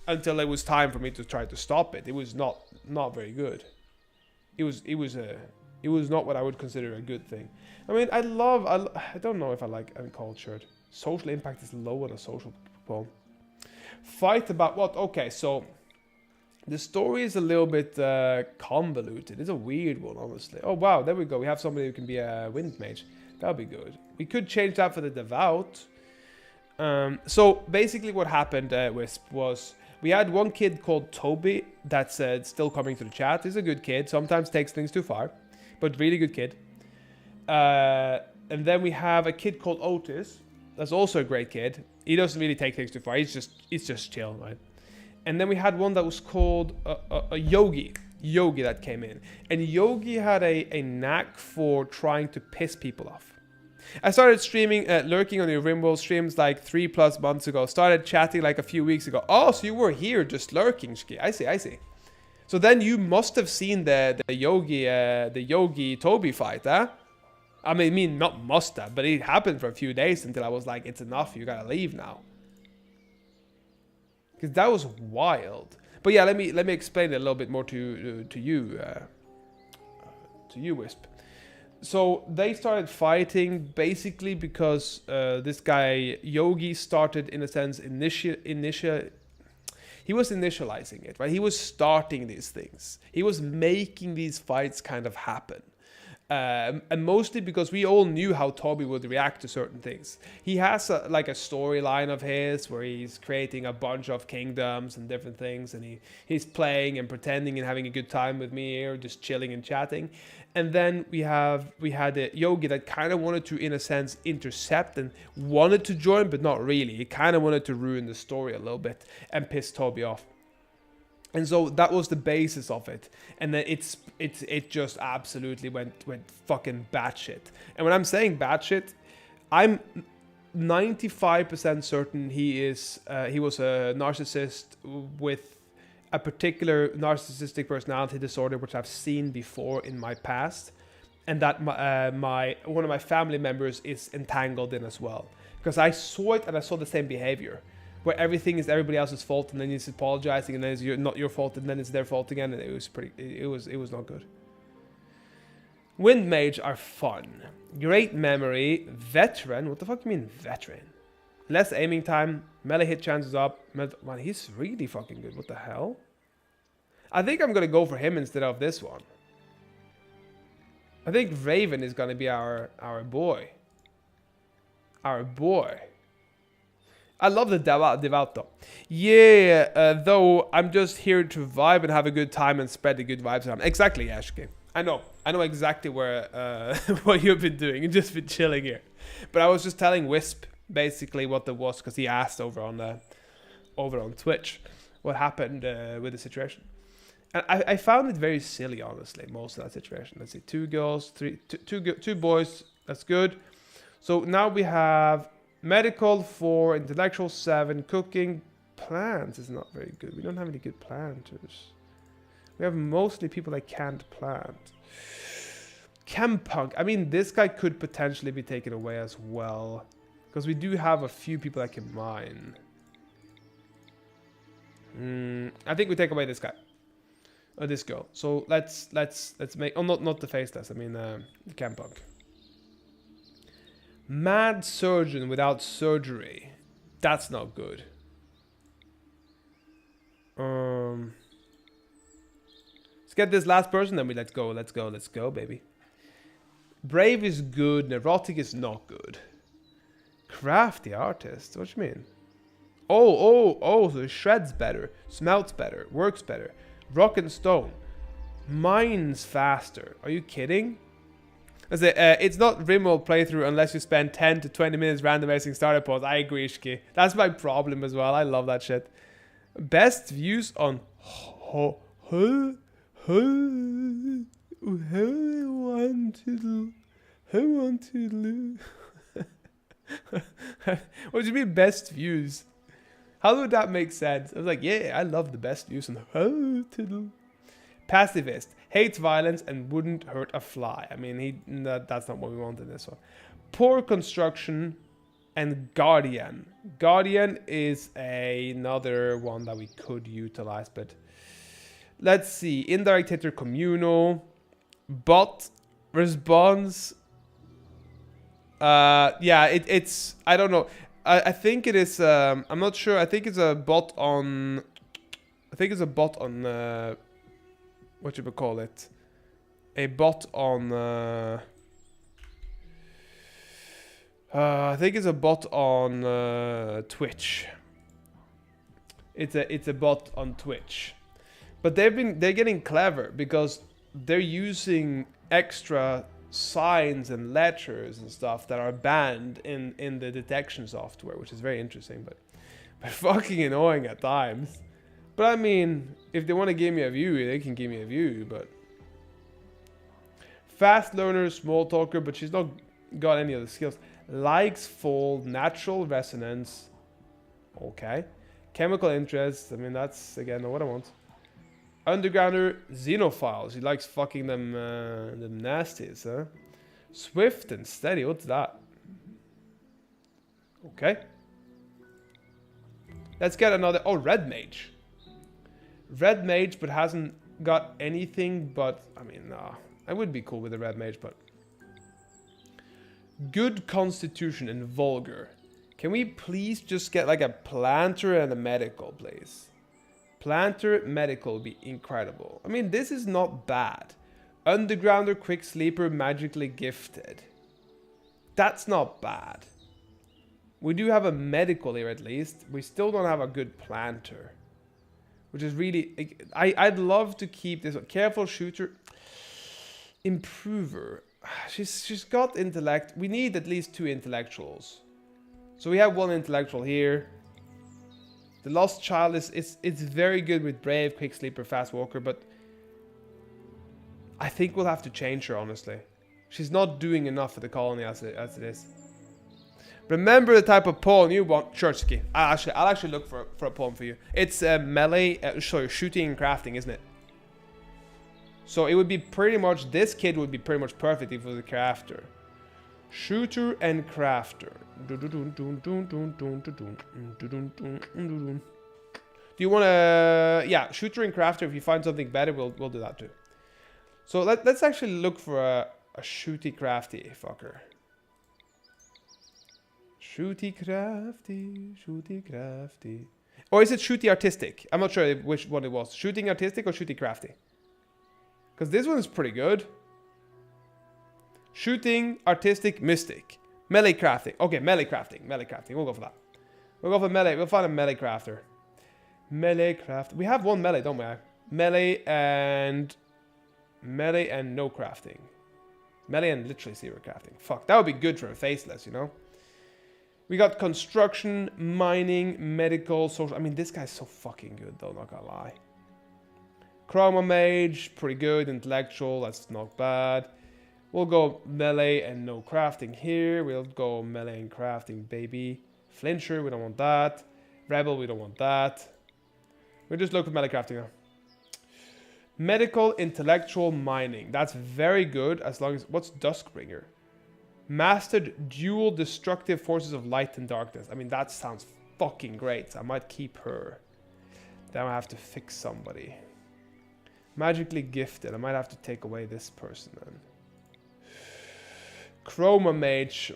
until it was time for me to try to stop it. It was not very good. It was not what I would consider a good thing. I mean, I don't know if I like uncultured. Social impact is low on a social poll. Fight about what? Okay, so the story is a little bit convoluted. It's a weird one, honestly. Oh, wow, there we go. We have somebody who can be a wind mage. That'll be good. We could change that for the devout. So basically what happened, Wisp, was we had one kid called Toby that's still coming to the chat. He's a good kid. Sometimes takes things too far, but really good kid. And then we have a kid called Otis. That's also a great kid. He doesn't really take things too far. He's just chill, right? And then we had one that was called a Yogi that came in. And Yogi had a knack for trying to piss people off. I started streaming, lurking on your RimWorld streams like 3+ months ago. Started chatting like a few weeks ago. Oh, so you were here just lurking. I see. So then you must have seen the Yogi Toby fight, huh? I mean, not must have, but it happened for a few days until I was like, it's enough, you gotta leave now. Because that was wild. But yeah, let me explain it a little bit more to you, Wisp. So they started fighting basically because this guy Yogi started, in a sense, he was initializing it, right? He was starting these things. He was making these fights kind of happen. And mostly because we all knew how Toby would react to certain things. He has a storyline of his where he's creating a bunch of kingdoms and different things, and he's playing and pretending and having a good time with me here, just chilling and chatting. And then we had a Yogi that kind of wanted to, in a sense, intercept and wanted to join, but not really. He kind of wanted to ruin the story a little bit and piss Toby off. And so that was the basis of it. And then it just absolutely went fucking batshit. And when I'm saying batshit, I'm 95% certain he was a narcissist with a particular narcissistic personality disorder, which I've seen before in my past, and that one of my family members is entangled in as well. Because I saw it and I saw the same behavior, where everything is everybody else's fault, and then he's apologizing, and then it's not your fault, and then it's their fault again, and it was not good. Wind Mage are fun. Great memory. Veteran. What the fuck do you mean veteran? Less aiming time. Melee hit chances up. Man, he's really fucking good. What the hell? I think I'm gonna go for him instead of this one. I think Raven is gonna be our boy. Our boy. I love the devout though. Yeah, though I'm just here to vibe and have a good time and spread the good vibes around. Exactly, Ashke. I know exactly where what you've been doing. You've just been chilling here. But I was just telling Wisp basically what there was, because he asked over on Twitch what happened with the situation. And I found it very silly, honestly, most of that situation. Let's see, 2 girls, 2 boys. That's good. So now we have medical 4, intellectual 7, cooking. Plants is not very good. We don't have any good planters. We have mostly people that can't plant. Chempunk. I mean, this guy could potentially be taken away as well, because we do have a few people that can mine. I think we take away this guy. Or this girl. So let's make... Oh, not the faceless. I mean, the Chempunk. Mad surgeon without surgery. That's not good. Let's get this last person, then we let's go, baby. Brave is good, neurotic is not good. Crafty artist, what you mean? Oh, so it shreds better, smelts better, works better. Rock and stone. Mines faster. Are you kidding? I say, it's not RimWorld playthrough unless you spend 10 to 20 minutes randomizing starter pods. I agree, Ishki. That's my problem as well. I love that shit. Best views on how what do you mean best views? How would that make sense? I was like, yeah, I love the best views on the pacifist, hates violence and wouldn't hurt a fly. I mean, that's not what we want in this one. Poor construction and Guardian. Guardian is another one that we could utilize, but let's see. Indirect hitter, communal, bot response. Yeah, it's I don't know. I think it is. I'm not sure. I think it's a bot on. What you would call it? A bot on. I think it's a bot on Twitch. It's a bot on Twitch, but they're getting clever because they're using extra signs and letters and stuff that are banned in the detection software, which is very interesting, but fucking annoying at times. But I mean, if they want to give me a view, they can give me a view. But fast learner, small talker, but she's not got any of the skills. Likes fold, natural resonance. Okay. Chemical interest. I mean, that's again not what I want. Undergrounder, xenophiles. He likes fucking them nasties, huh? Swift and steady. What's that? Okay. Let's get another. Oh, red mage. Red mage, but hasn't got anything. But I mean, nah. I would be cool with a red mage, but good constitution and vulgar. Can we please just get like a planter and a medical, please? Planter, medical would be incredible. I mean, this is not bad. Undergrounder, quick sleeper, magically gifted. That's not bad. We do have a medical here at least. We still don't have a good planter. Which is really... I'd love to keep this one. Careful shooter. Improver. She's got intellect. We need at least 2 intellectuals. So we have 1 intellectual here. The Lost Child it's very good with Brave, Quick Sleeper, Fast Walker, but I think we'll have to change her, honestly. She's not doing enough for the colony as it is. Remember the type of pawn you want, Churchki. I'll actually look for a pawn for you. It's melee, sorry, shooting and crafting, isn't it? So it would be pretty much, this kid would be pretty much perfect if it was a crafter. Shooter and crafter. Do you want to... Yeah, shooter and crafter. If you find something better, we'll do that too. So let's actually look for a shooty crafty fucker. Shooty crafty. Or is it shooty artistic? I'm not sure which one it was. Shooting artistic or shooty crafty? Because this one is pretty good. Shooting, artistic, mystic. Melee crafting. Okay, melee crafting. We'll go for that. We'll go for melee. We'll find a melee crafter. Melee craft. We have 1 melee, don't we? Melee and no crafting. Melee and literally 0 crafting. Fuck, that would be good for a faceless, you know? We got construction, mining, medical, social. I mean, this guy's so fucking good, though, not gonna lie. Chroma mage, pretty good. Intellectual, that's not bad. We'll go melee and no crafting here. We'll go melee and crafting, baby. Flincher, we don't want that. Rebel, we don't want that. We'll just look for melee crafting now. Medical, intellectual, mining. That's very good as long as... What's Duskbringer? Mastered dual destructive forces of light and darkness. I mean, that sounds fucking great. So I might keep her. Then I have to fix somebody. Magically gifted. I might have to take away this person then. Chroma mage.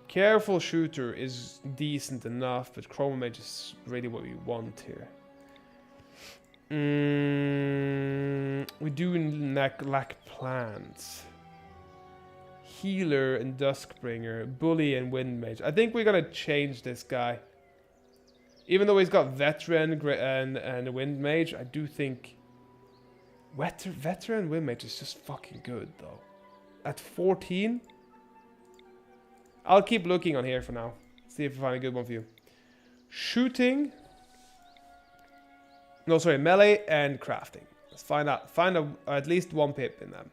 Careful shooter is decent enough, but Chroma mage is really what we want here. We do lack plants. Healer and Duskbringer. Bully and Wind mage. I think we're gonna change this guy. Even though he's got veteran and Wind mage, I do think Veteran Windmage is just fucking good, though. At 14? I'll keep looking on here for now. See if I find a good one for you. Shooting. No, sorry, melee and crafting. Let's find out. Find at least one pip in them.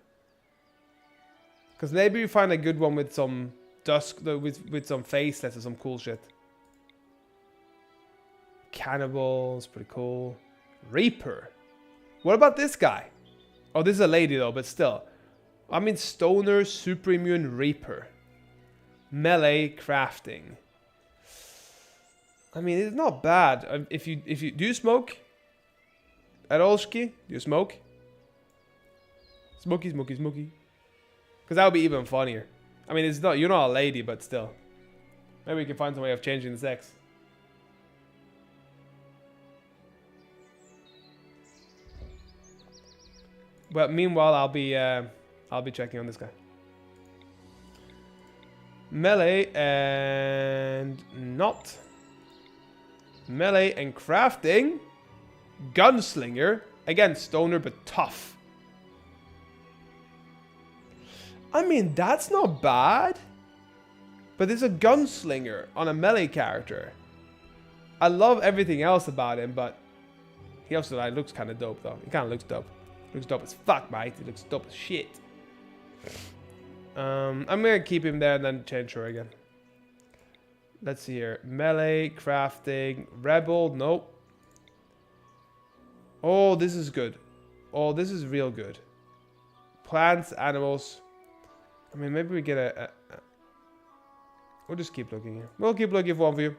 Because maybe we find a good one with some dusk, with some faceless or some cool shit. Cannibals, pretty cool. Reaper. What about this guy? Oh, this is a lady though, but still. I mean, Stoner, Super Immune, Reaper. Melee, crafting. I mean, it's not bad. If you do you smoke? Adolski, do you smoke? Smoky. Because that would be even funnier. I mean, it's not, you're not a lady, but still. Maybe we can find some way of changing the sex. But meanwhile, I'll be checking on this guy. Melee and not. Melee and crafting. Gunslinger. Again, stoner, but tough. I mean, that's not bad. But there's a gunslinger on a melee character. I love everything else about him, but he also looks kind of dope, though. He kind of looks dope. Looks dope as fuck, mate. He looks dope as shit. I'm gonna keep him there and then change her again. Let's see here. Melee, crafting, rebel, nope. Oh, this is good. Oh, this is real good. Plants, animals. I mean, maybe we get we'll just keep looking here. We'll keep looking for one for you.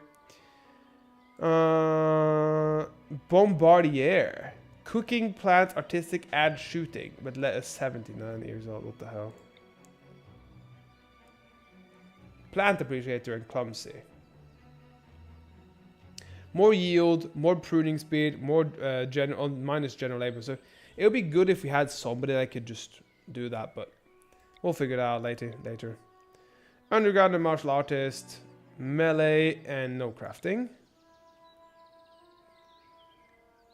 Bombardier. Cooking, plant, artistic, and shooting. But let us 79 years old. What the hell? Plant appreciator and clumsy. More yield, more pruning speed, more minus general labor. So it would be good if we had somebody that could just do that, but we'll figure it out later. Underground and martial artist, melee and no crafting.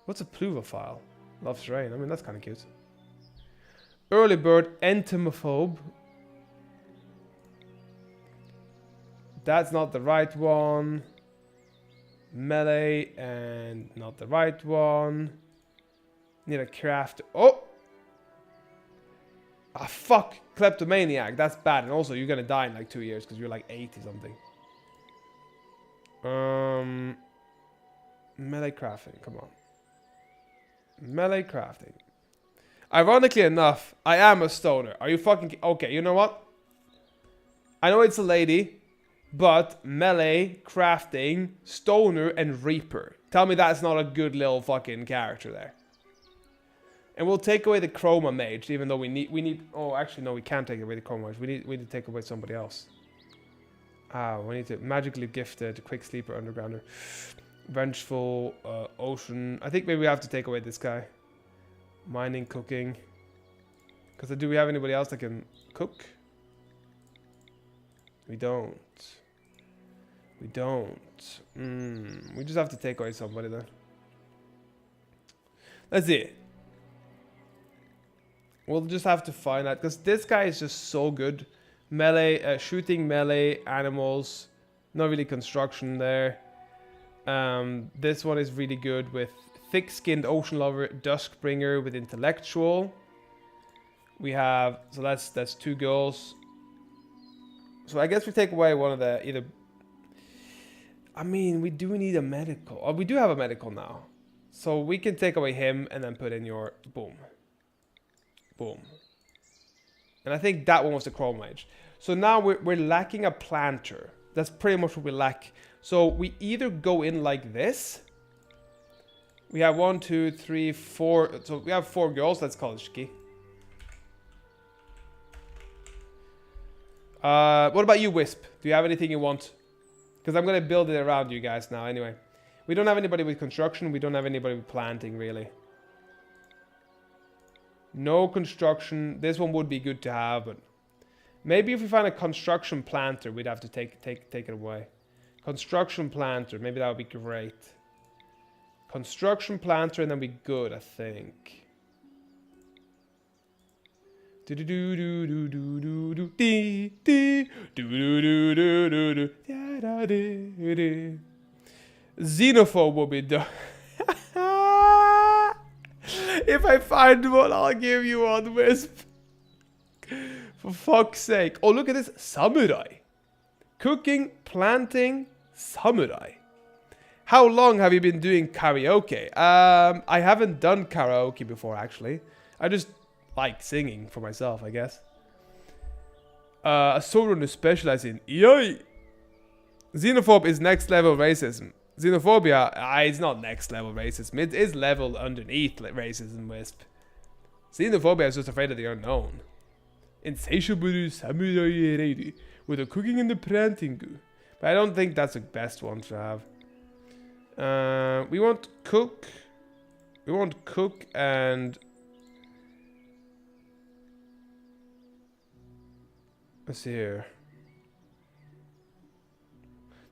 What's a pluvophile? Loves rain. I mean, that's kind of cute. Early bird, entomophobe. That's not the right one. Melee and not the right one. Need a craft. Oh! Ah, fuck. Kleptomaniac. That's bad. And also, you're gonna die in like 2 years because you're like 80 something. Melee crafting. Come on. Melee crafting. Ironically enough, I am a stoner. Are you fucking... Okay, you know what? I know it's a lady, but melee, crafting, stoner, and reaper. Tell me that's not a good little fucking character there. And we'll take away the chroma mage, even though we need... Oh, actually, no, we can't take away the chroma mage. We need to take away somebody else. Ah, we need to... Magically gifted, quick sleeper, undergrounder. Vengeful, ocean. I think maybe we have to take away this guy. Mining, cooking. Because do we have anybody else that can cook? We don't. We don't. We just have to take away somebody then. Let's see. We'll just have to find out. Because this guy is just so good. Melee, shooting, melee, animals. Not really construction there. This one is really good with thick-skinned ocean lover, duskbringer with intellectual. We have, so that's 2 girls. So I guess we take away one of the either. I mean, we do need a medical. Oh, we do have a medical now, so we can take away him and then put in your boom. And I think that one was the chrome mage. So now we're lacking a planter. That's pretty much what we lack. So we either go in like this. We have 1, 2, 3, 4. So we have 4 girls. Let's call it Shiki. What about you, Wisp? Do you have anything you want? Because I'm going to build it around you guys now anyway. We don't have anybody with construction. We don't have anybody with planting, really. No construction. This one would be good to have, but maybe if we find a construction planter, we'd have to take it away. Construction planter. Maybe that would be great. Construction planter and then be good, I think. Do do do do do do do do do do do do do do da da do do. Xenophobe will be done. If I find one, I'll give you one, Wisp. For fuck's sake. Oh, look at this. Samurai. Cooking, planting, samurai. How long have you been doing karaoke? I haven't done karaoke before, actually. I just like singing for myself, I guess. A sovereign who specializes in yay. Xenophobe is next level racism. Xenophobia, it's not next level racism. It is level underneath racism, Wisp. Xenophobia is just afraid of the unknown. Insatiable samurai lady with the cooking and the planting. But I don't think that's the best one to have. We want cook. We want cook and... Let's see here.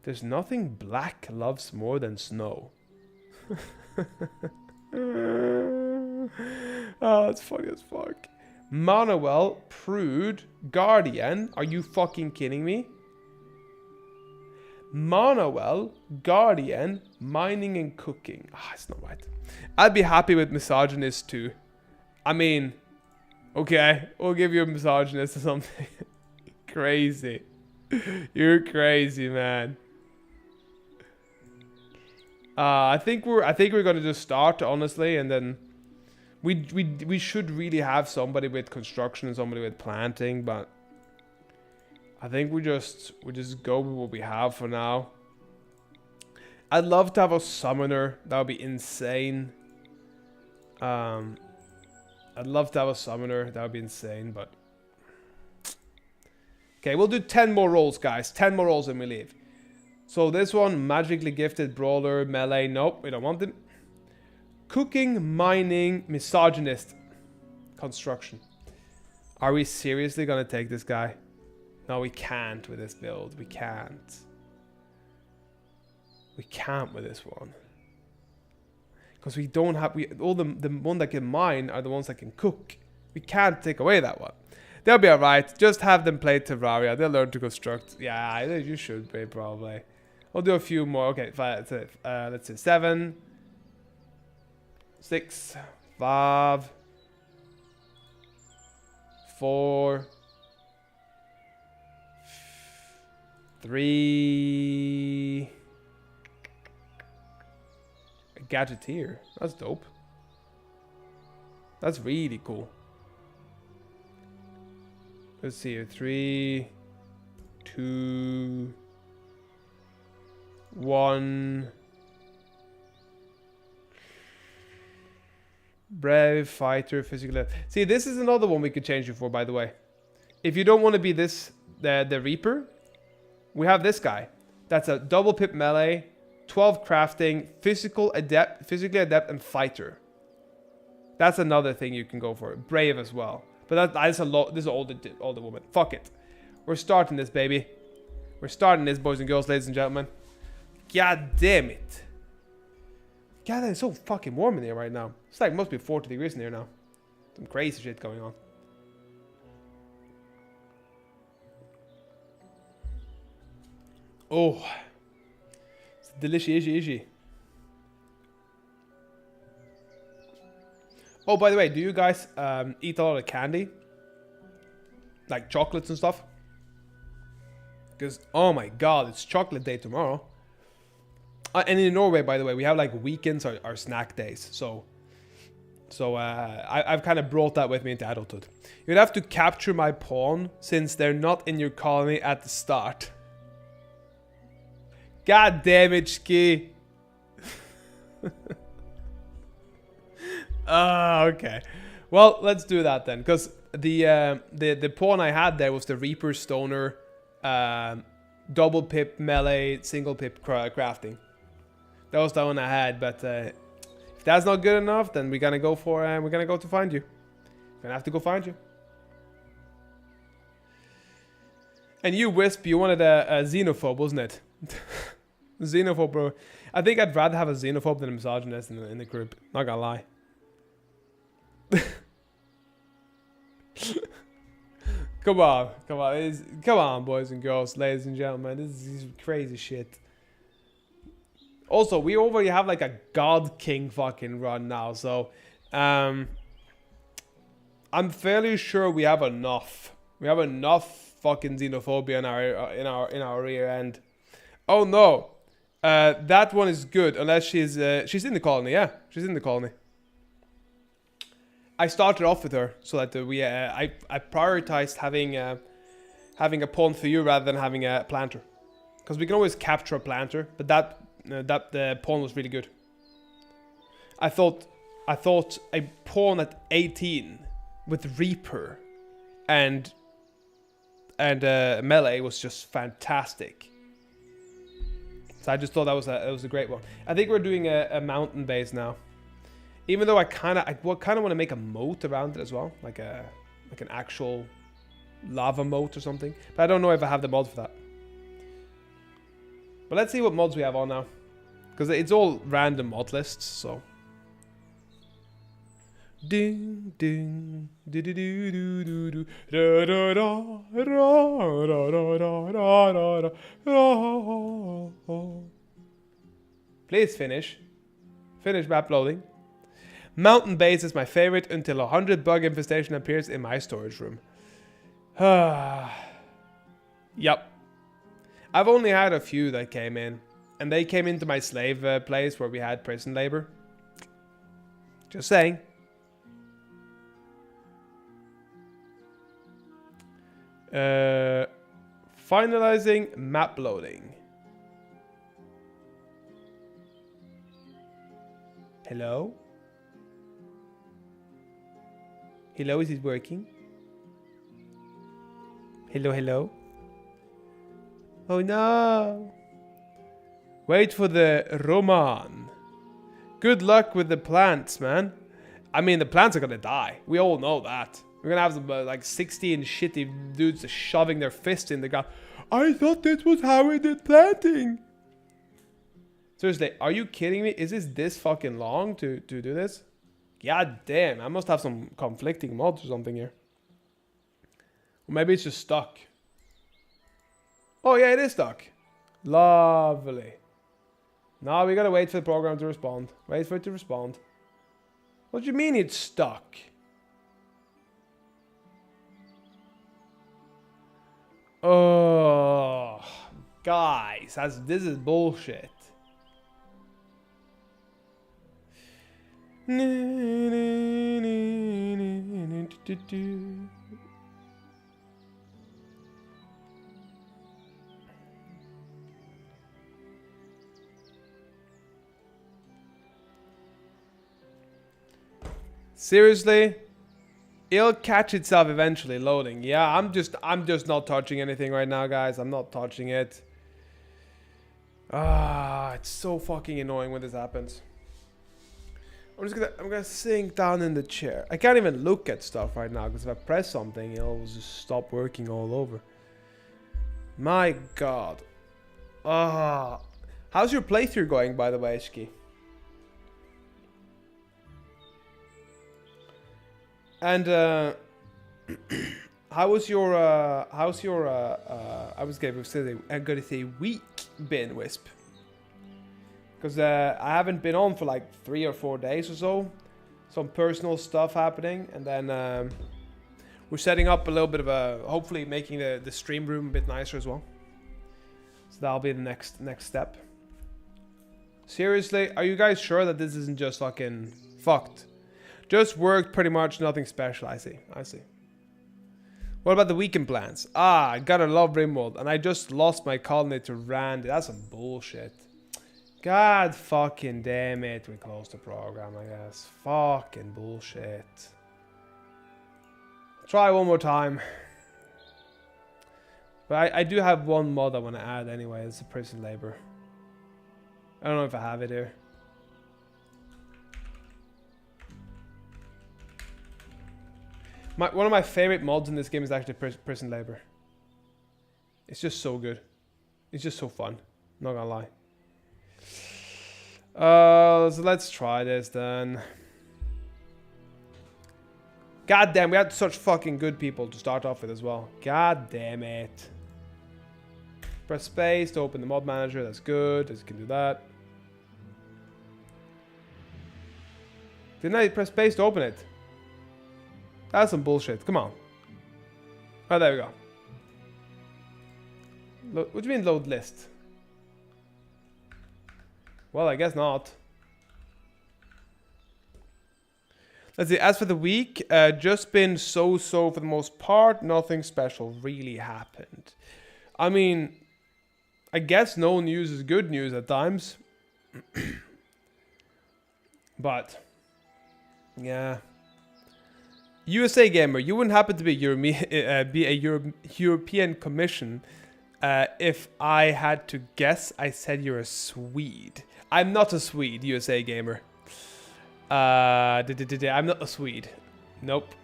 There's nothing black loves more than snow. Oh, that's funny as fuck. Manuel, Prude, Guardian. Are you fucking kidding me? Manuel, Guardian, Mining and Cooking. Ah, it's not right. I'd be happy with Misogynist too. I mean, okay, we'll give you a Misogynist or something. Crazy. You're crazy, man. I think we're gonna just start, honestly, and then we should really have somebody with construction and somebody with planting, but I think we just go with what we have for now. I'd love to have a summoner. That would be insane. I'd love to have a summoner. That would be insane, but okay, we'll do 10 more rolls, guys. 10 more rolls and we leave. So this one, magically gifted brawler, melee. Nope, we don't want it. Cooking, mining, misogynist, construction. Are we seriously gonna take this guy? No, we can't with this build. We can't. We can't with this one. Because we don't have... all the one that can mine are the ones that can cook. We can't take away that one. They'll be alright. Just have them play Terraria. They'll learn to construct. Yeah, you should be, probably. We'll do a few more. Okay, let's see. 7, 6, 5, 4, 3. A gadgeteer. That's dope. That's really cool. Let's see here. 3, 2, 1. Brave, fighter, physical. See, this is another one we could change you for, by the way. If you don't want to be this, the Reaper, we have this guy. That's a double pip melee, 12 crafting, physically adept, and fighter. That's another thing you can go for. Brave as well. But that's a lot. This is older woman. Fuck it. We're starting this, baby. We're starting this, boys and girls, ladies and gentlemen. God damn it. God, it's so fucking warm in here right now. It's like must be 40 degrees in here now. Some crazy shit going on. Oh. It's delicious. Oh, by the way, do you guys eat a lot of candy? Like chocolates and stuff? Because, oh my god, it's chocolate day tomorrow. And in Norway, by the way, we have like weekends are snack days. So I've kind of brought that with me into adulthood. You'd have to capture my pawn since they're not in your colony at the start. God damn it, Ski. Okay. Well, let's do that then, because the pawn I had there was the Reaper Stoner, double pip melee, single pip crafting. That was the one I had, but if that's not good enough, then we're gonna go for we're gonna go to find you. We're gonna have to go find you. And you, Wisp, you wanted a xenophobe, wasn't it? Xenophobe, bro. I think I'd rather have a xenophobe than a misogynist in the group. Not gonna lie. Come on, come on, come on, boys and girls, ladies and gentlemen. This is crazy shit. Also, we already have like a God King fucking run now, so I'm fairly sure we have enough. We have enough fucking xenophobia in our rear end. Oh no, that one is good unless she's in the colony. Yeah, she's in the colony. I started off with her so that I prioritized having a pawn for you rather than having a planter, because we can always capture a planter, but that the pawn was really good. I thought a pawn at 18 with Reaper and melee was just fantastic. So I just thought that was a great one. I think we're doing a mountain base now. Even though I kind of want to make a moat around it as well, like an actual lava moat or something. But I don't know if I have the mod for that. But let's see what mods we have on now, because it's all random mod lists. So. Ding ding do do do do do do da da da da da da. Please finish map loading. Mountain base is my favorite until 100 bug infestation appears in my storage room. Yep. I've only had a few that came in, and they came into my slave place where we had prison labor. Just saying. Finalizing map loading. Hello? Hello, is it working? Hello, hello? Oh no! Wait for the Roman. Good luck with the plants, man. I mean, the plants are gonna die. We all know that. We're gonna have some like 16 shitty dudes shoving their fists in the ground. I thought this was how we did planting. Seriously, are you kidding me? Is this fucking long to do this? God damn, I must have some conflicting mods or something here. Or maybe it's just stuck. Oh yeah, it is stuck. Lovely. Now we gotta wait for the program to respond. Wait for it to respond. What do you mean it's stuck? Oh, guys, this is bullshit. Seriously? It'll catch itself eventually loading. Yeah, I'm just not touching anything right now, guys. I'm not touching it. It's so fucking annoying when this happens. I'm gonna sink down in the chair. I can't even look at stuff right now because if I press something, it'll just stop working all over. My god. How's your playthrough going, by the way, Ishki? And how's your I was gonna say week been, Wisp? Because I haven't been on for like 3 or 4 days or so. Some personal stuff happening, and then we're setting up a little bit of hopefully making the stream room a bit nicer as well. So that'll be the next step. Seriously, are you guys sure that this isn't just fucking fucked? Just worked pretty much, nothing special. I see. What about the weekend plans? I gotta love Rimworld, and I just lost my colony to Randy. That's some bullshit. God fucking damn it, we closed the program, I guess. Fucking bullshit. Try one more time. But I do have one mod I want to add anyway. It's the prison labor. I don't know if I have it here. One of my favorite mods in this game is actually prison labor. It's just so good. It's just so fun. Not gonna lie. So let's try this then. God damn, we had such fucking good people to start off with as well. God damn it. Press space to open the mod manager. That's good. You can do that. Didn't I press space to open it? That's some bullshit. Come on. Oh, there we go. What do you mean load list? Well, I guess not. Let's see. As for the week, just been so-so for the most part. Nothing special really happened. I mean, I guess no news is good news at times. But, yeah. USA Gamer, you wouldn't happen to be a European Commission if I had to guess. I said you're a Swede. I'm not a Swede, USA Gamer. I'm not a Swede. Nope.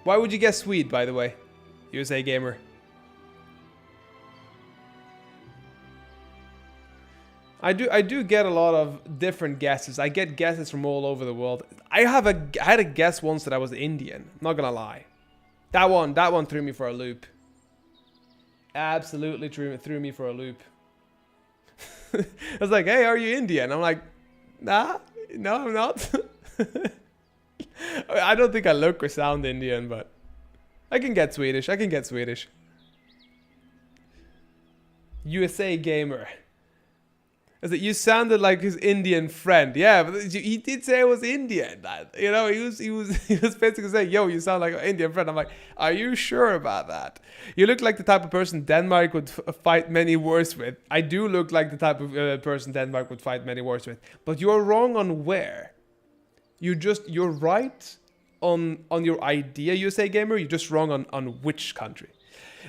Why would you guess Swede, by the way? USA Gamer. I do get a lot of different guesses. I get guesses from all over the world. I had a guess once that I was Indian. Not gonna lie. That one threw me for a loop. Absolutely threw me for a loop. I was like, hey, are you Indian? I'm like, nah, no, I'm not. I don't think I look or sound Indian, but I can get Swedish. I can get Swedish. USA Gamer. I said, you sounded like his Indian friend. Yeah, but he did say I was Indian. You know, he was basically saying, yo, you sound like an Indian friend. I'm like, are you sure about that? You look like the type of person Denmark would fight many wars with. I do look like the type of person Denmark would fight many wars with. But you're wrong on where. You're right on your idea, USA Gamer. You're just wrong on which country.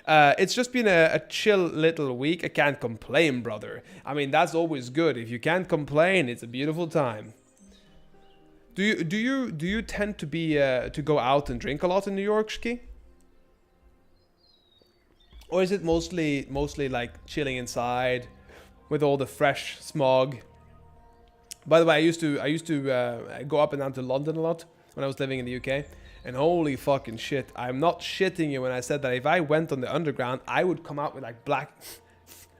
It's just been a chill little week. I can't complain, brother. I mean, that's always good. If you can't complain, it's a beautiful time. Do you tend to be to go out and drink a lot in New York, Shki? Or is it mostly like chilling inside with all the fresh smog? By the way, I used to go up and down to London a lot when I was living in the UK. And holy fucking shit, I'm not shitting you when I said that if I went on the underground, I would come out with like black,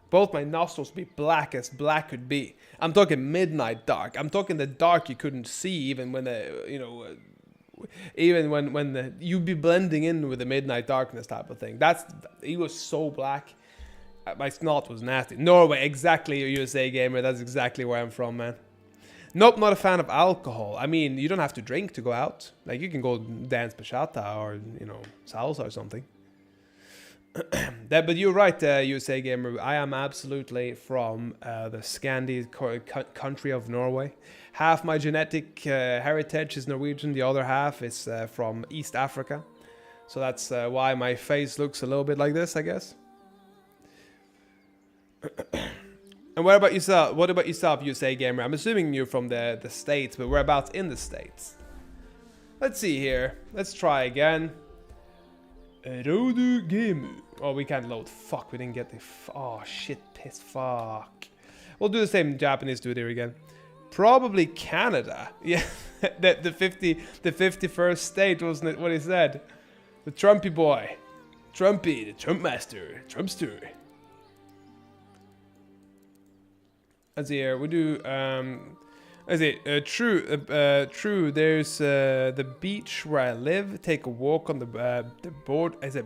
both my nostrils would be black as black could be. I'm talking midnight dark. I'm talking the dark you couldn't see even when the, you know, even when the, you'd be blending in with the midnight darkness type of thing. He was so black. My snot was nasty. Norway, exactly, USA Gamer. That's exactly where I'm from, man. Nope, not a fan of alcohol. I mean, you don't have to drink to go out. Like, you can go dance bachata or, you know, salsa or something. But you're right, USA Gamer. I am absolutely from the Scandi country of Norway. Half my genetic heritage is Norwegian. The other half is from East Africa. So that's why my face looks a little bit like this, I guess. And what about yourself? What about yourself, USA Gamer? I'm assuming you're from the States, but whereabouts in the States? Let's see here. Let's try again. Rodu Game. Oh, we can't load. Fuck, we didn't get the... oh, shit, piss, fuck. We'll do the same Japanese studio again. Probably Canada. Yeah, the 51st state, wasn't it what he said? The Trumpy boy. Trumpy, the Trump master. Trumpster. Let's see here. We do. Let's see. True. There's the beach where I live. Take a walk on the board. Is it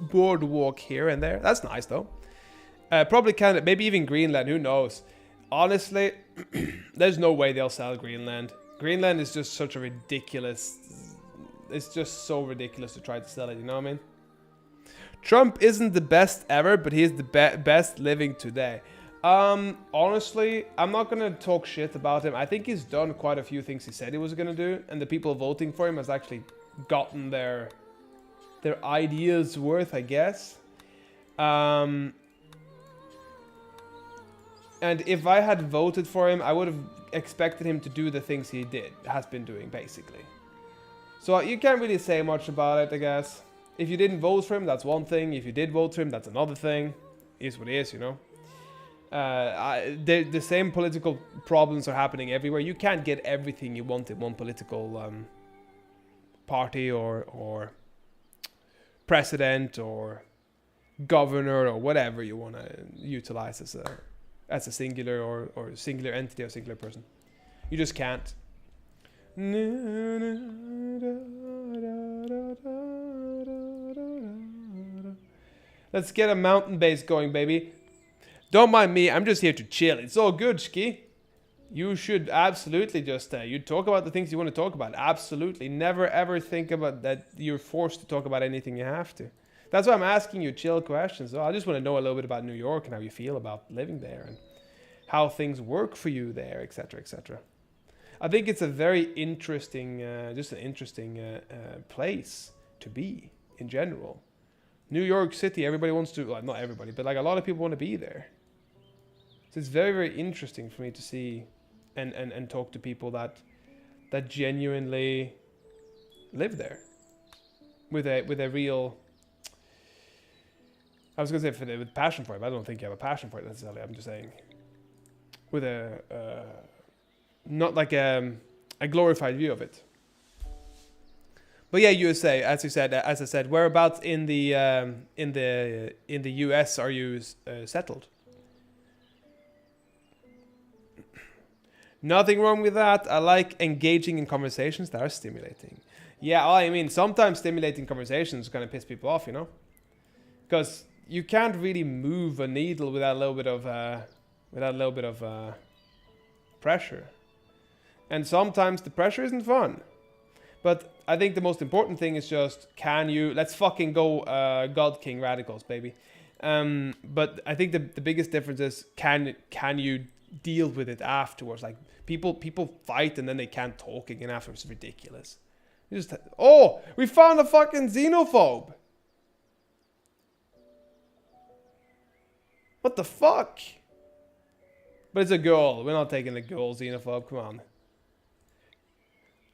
boardwalk here and there? That's nice though. Probably Canada. Maybe even Greenland. Who knows? Honestly, there's no way they'll sell Greenland. Greenland is just such a ridiculous. It's just so ridiculous to try to sell it. You know what I mean? Trump isn't the best ever, but he's the best living today. Honestly, I'm not gonna talk shit about him. I think he's done quite a few things he said he was gonna do, and the people voting for him has actually gotten their ideas worth, I guess. And if I had voted for him, I would have expected him to do the things he has been doing, basically. So you can't really say much about it, I guess. If you didn't vote for him, that's one thing. If you did vote for him, that's another thing. It is what it is, you know. The same political problems are happening everywhere. You can't get everything you want in one political party or president or governor or whatever you want to utilize as a singular or singular entity or singular person. You just can't. Let's get a mountain base going, baby. Don't mind me, I'm just here to chill. It's all good, Ski. You should absolutely just you talk about the things you want to talk about. Absolutely. Never ever think about that you're forced to talk about anything you have to. That's why I'm asking you chill questions. So I just want to know a little bit about New York and how you feel about living there and how things work for you there, etc., etc. I think it's a very interesting, just an interesting place to be in general. New York City, everybody wants to, well, not everybody, but like a lot of people want to be there. So it's very, very interesting for me to see and talk to people that genuinely live there with a real, I was gonna say with passion for it, but I don't think you have a passion for it necessarily. I'm just saying with a not like a glorified view of it. But yeah, USA, as I said, whereabouts in the US are you settled? Nothing wrong with that. I like engaging in conversations that are stimulating. Yeah, I mean, sometimes stimulating conversations kind of piss people off, you know, because you can't really move a needle without a little bit of pressure, and sometimes the pressure isn't fun. But I think the most important thing is just, can you, let's fucking go God King radicals, baby. But I think the biggest difference is, can you deal with it afterwards? Like people fight and then they can't talk again afterwards. It's ridiculous. Oh, we found a fucking xenophobe. What the fuck? But it's a girl. We're not taking the girl xenophobe. Come on.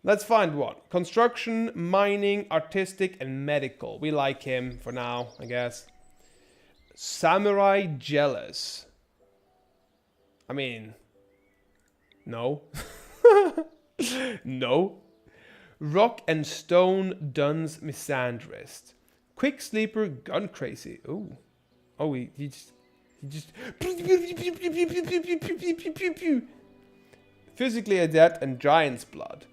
Let's find one. Construction, mining, artistic, and medical. We like him for now, I guess. Samurai jealous. I mean, no. No. Rock and stone duns misandrist. Quick sleeper gun crazy. Ooh. Oh, he just physically adept and giant's blood.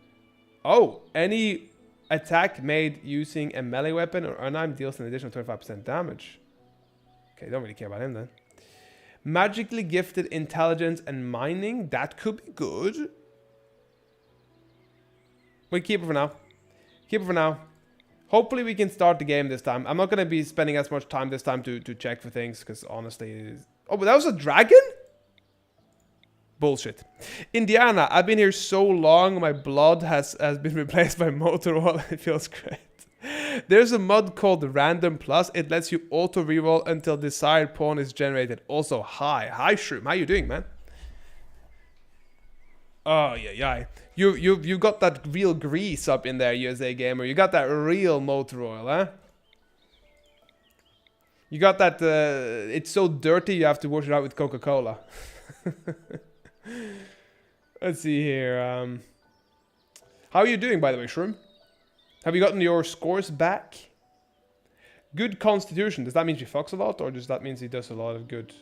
Oh, any attack made using a melee weapon or unarmed deals an additional 25% damage. Okay, don't really care about him then. Magically gifted intelligence and mining. That could be good. We keep it for now. Keep it for now. Hopefully we can start the game this time. I'm not going to be spending as much time this time to check for things, because honestly it is... Oh, but that was a dragon? Bullshit. Indiana, I've been here so long, my blood has been replaced by motor oil. It feels great. There's a mod called Random Plus. It lets you auto reroll until desired pawn is generated. Also, hi Shroom. How you doing, man? Oh yeah. You got that real grease up in there, USA Gamer. You got that real motor oil, huh? You got that. It's so dirty you have to wash it out with Coca-Cola. Let's see here. How are you doing, by the way, Shroom? Have you gotten your scores back? Good constitution. Does that mean she fucks a lot, or does that mean he does a lot of good?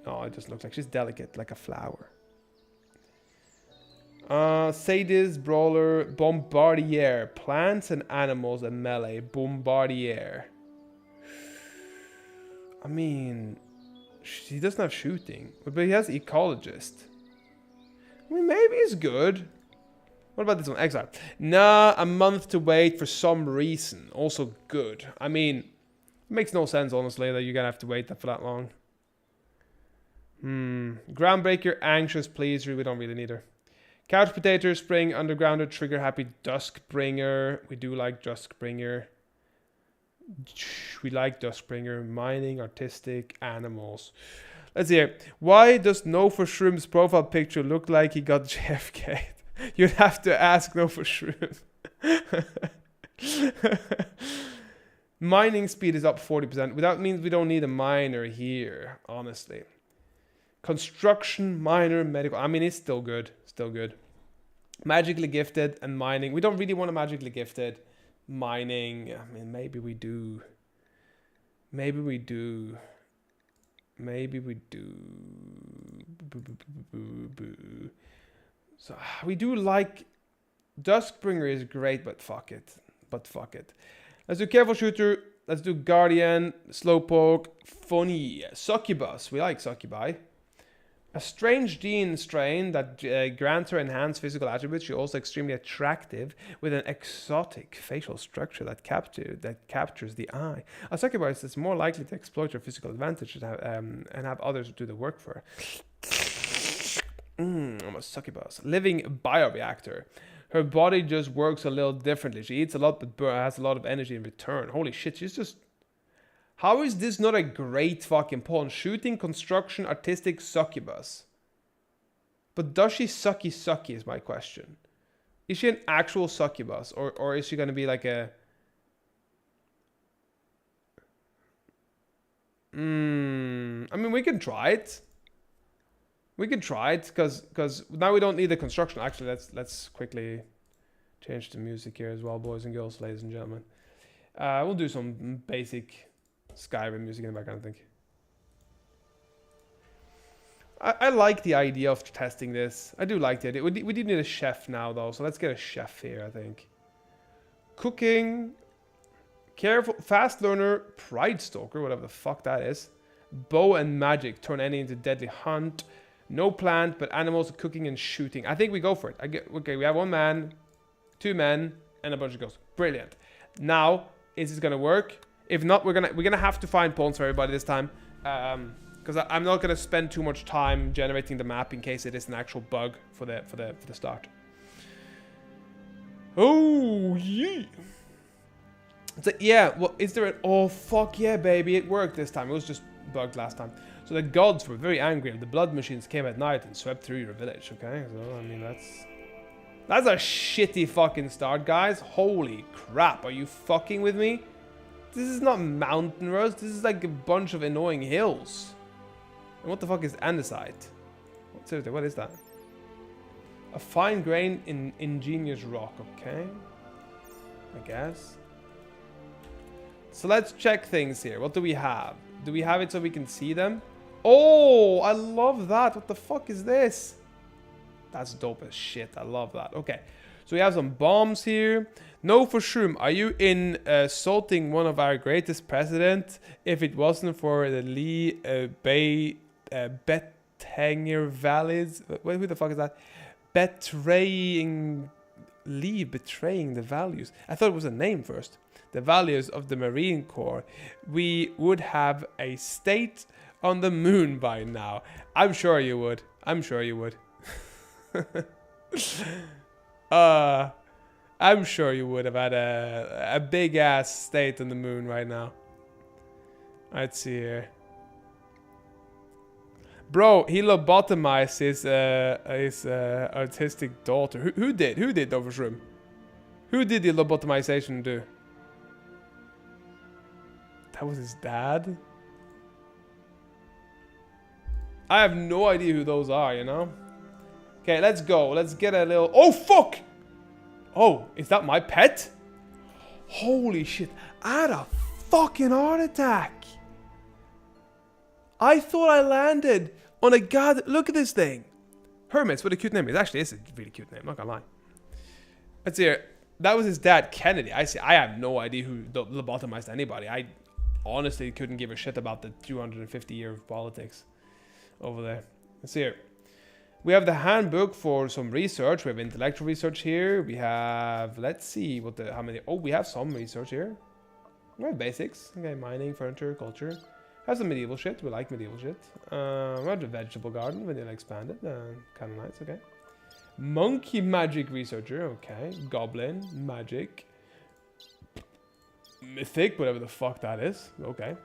No, it just looks like she's delicate, like a flower. Sadist, brawler, bombardier, plants and animals and melee, bombardier. I mean, he doesn't have shooting, but he has ecologist. I mean, maybe it's good. What about this one? Exile. Nah, a month to wait for some reason. Also good. I mean, it makes no sense, honestly, that you're gonna have to wait for that long. Groundbreaker, anxious, pleaser. We don't really need her. Couch potato, spring, undergrounder, trigger happy, duskbringer. We do like duskbringer. We like duskbringer. Mining, artistic, animals. Let's see here. Why does No for Shroom's profile picture look like he got JFK? You'd have to ask No for Shroom. Mining speed is up 40%. That means we don't need a miner here, honestly. Construction, miner, medical. I mean, it's still good. Still good. Magically gifted and mining. We don't really want a magically gifted. mining. I mean, maybe we do. Maybe we do. Maybe we do. So we do like Duskbringer is great, but fuck it. Let's do Careful Shooter. Let's do Guardian, Slowpoke, Funny, Succubus. We like Succubi. A strange gene strain that grants her enhanced physical attributes. She's also extremely attractive with an exotic facial structure that captures the eye. A succubus is more likely to exploit her physical advantage and have others do the work for her. I'm a succubus. Living bioreactor. Her body just works a little differently. She eats a lot but has a lot of energy in return. Holy shit, she's just... How is this not a great fucking pawn? Shooting, construction, artistic, succubus. But does she sucky is my question. Is she an actual succubus? Or is she going to be like a... I mean, we can try it. Because now we don't need the construction. Actually, let's quickly change the music here as well, boys and girls, ladies and gentlemen. We'll do some basic Skyrim music in the background, I think. I like the idea of testing this. I do like the idea. We do need a chef now, though, so let's get a chef here, I think. Cooking. Careful. Fast learner. Pride Stalker, whatever the fuck that is. Bow and magic. Turn any into deadly hunt. No plant, but animals, cooking, and shooting. I think we go for it. Okay, we have 1 man, 2 men, and a bunch of girls. Brilliant. Now, is this gonna work? If not, we're gonna have to find pawns for everybody this time, because I'm not gonna spend too much time generating the map in case it is an actual bug for the start. Oh yeah. So yeah, well, is there an... Oh fuck yeah, baby, it worked this time. It was just bugged last time. So the gods were very angry and the blood machines came at night and swept through your village. Okay, so I mean that's a shitty fucking start, guys. Holy crap, are you fucking with me? This is not mountain roads. This is like a bunch of annoying hills. And what the fuck is andesite? Seriously, what is that? A fine grain in ingenious rock. Okay, I guess. So let's check things here. What do we have? Do we have it so we can see them? Oh, I love that. What the fuck is this? That's dope as shit. I love that. Okay. So we have some bombs here. No, for Shroom, are you insulting one of our greatest presidents? If it wasn't for the Lee Bay Betanger Valleys. Who the fuck is that? Betraying the values. I thought it was a name first. The values of the Marine Corps. We would have a state on the moon by now. I'm sure you would. I'm sure you would. I'm sure you would have had a big ass state on the moon right now. Let's see here. Bro, he lobotomized his autistic daughter. Who did Overshroom? Who did the lobotomization do? That was his dad? I have no idea who those are, you know? Okay, let's go. Let's get a little... Oh, fuck! Oh, is that my pet? Holy shit. I had a fucking heart attack. I thought I landed on a god... Look at this thing. Hermits, what a cute name. It actually is a really cute name, not gonna lie. Let's see here. That was his dad, Kennedy. I have no idea who lobotomized anybody. I honestly couldn't give a shit about the 250 year of politics over there. Let's see here. We have the handbook for some research. We have intellectual research here. We have, let's see how many. Oh, we have some research here. We have basics. Okay, mining, furniture, culture. Have some medieval shit. We like medieval shit. We have the vegetable garden, vanilla expanded. Kind of nice. Okay. Monkey magic researcher. Okay. Goblin magic. Mythic, whatever the fuck that is. Okay.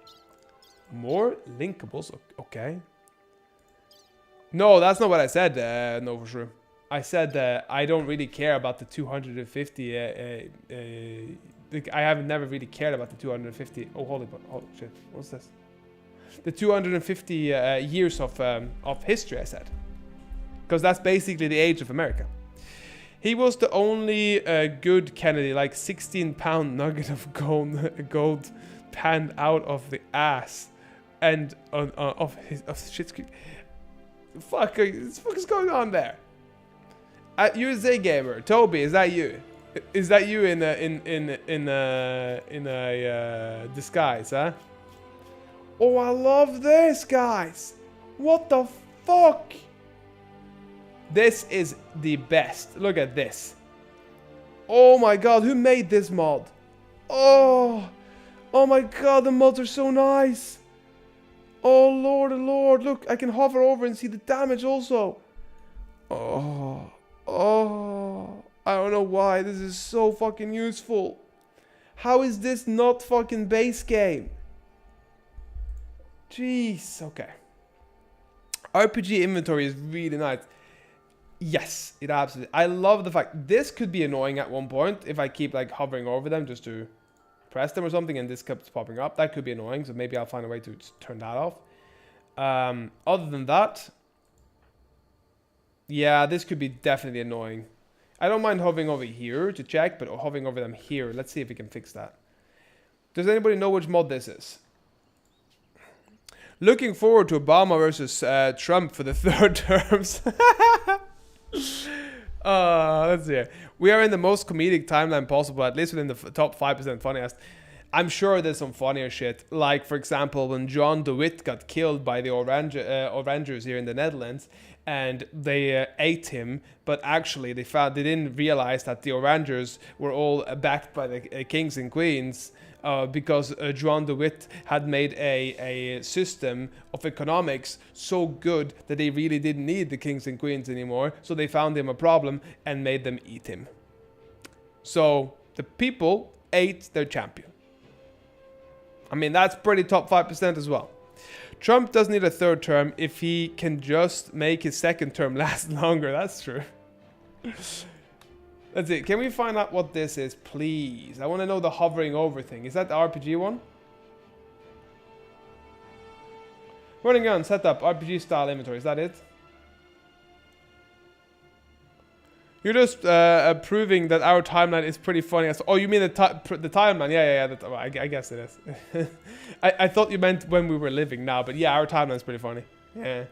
More linkables. Okay. No, that's not what I said, no, for sure. I said I don't really care about the 250. I have never really cared about the 250. Oh, holy shit! What's this? The 250 years of history. I said, because that's basically the age of America. He was the only good Kennedy, like 16-pound nugget of gold panned out of the ass and of Schitt's Creek. Fuck, what the fuck is going on there? USA Gamer, Toby, is that you? Is that you in a disguise, huh? Oh, I love this, guys. What the fuck? This is the best. Look at this. Oh my god, who made this mod? Oh my god, the mods are so nice. Oh lord, look, I can hover over and see the damage also. Oh, I don't know why, this is so fucking useful. How is this not fucking base game? Jeez, okay. RPG inventory is really nice. Yes, it absolutely. I love the fact this could be annoying at one point if I keep like hovering over them just to press them or something and this keeps popping up. That could be annoying, so maybe I'll find a way to just turn that off. Other than that, yeah, this could be definitely annoying. I don't mind hovering over here to check, but hovering over them here. Let's see if we can fix that. Does anybody know which mod this is? Looking forward to Obama versus Trump for the third terms. Let's see. We are in the most comedic timeline possible, at least within the top 5% funniest. I'm sure there's some funnier shit. Like, for example, when John de Witt got killed by the Orangers here in the Netherlands, and they ate him, but actually they didn't realize that the Orangers were all backed by the kings and queens. Because John de Witt had made a system of economics so good that they really didn't need the kings and queens anymore. So they found him a problem and made them eat him. So the people ate their champion. I mean, that's pretty top 5% as well. Trump doesn't need a third term if he can just make his second term last longer. That's true. That's it. Can we find out what this is, please? I want to know the hovering over thing. Is that the RPG one? Running gun, setup, RPG style inventory. Is that it? You're just proving that our timeline is pretty funny. Oh, you mean the timeline? Yeah. I guess it is. I thought you meant when we were living now, but yeah, our timeline is pretty funny. Yeah.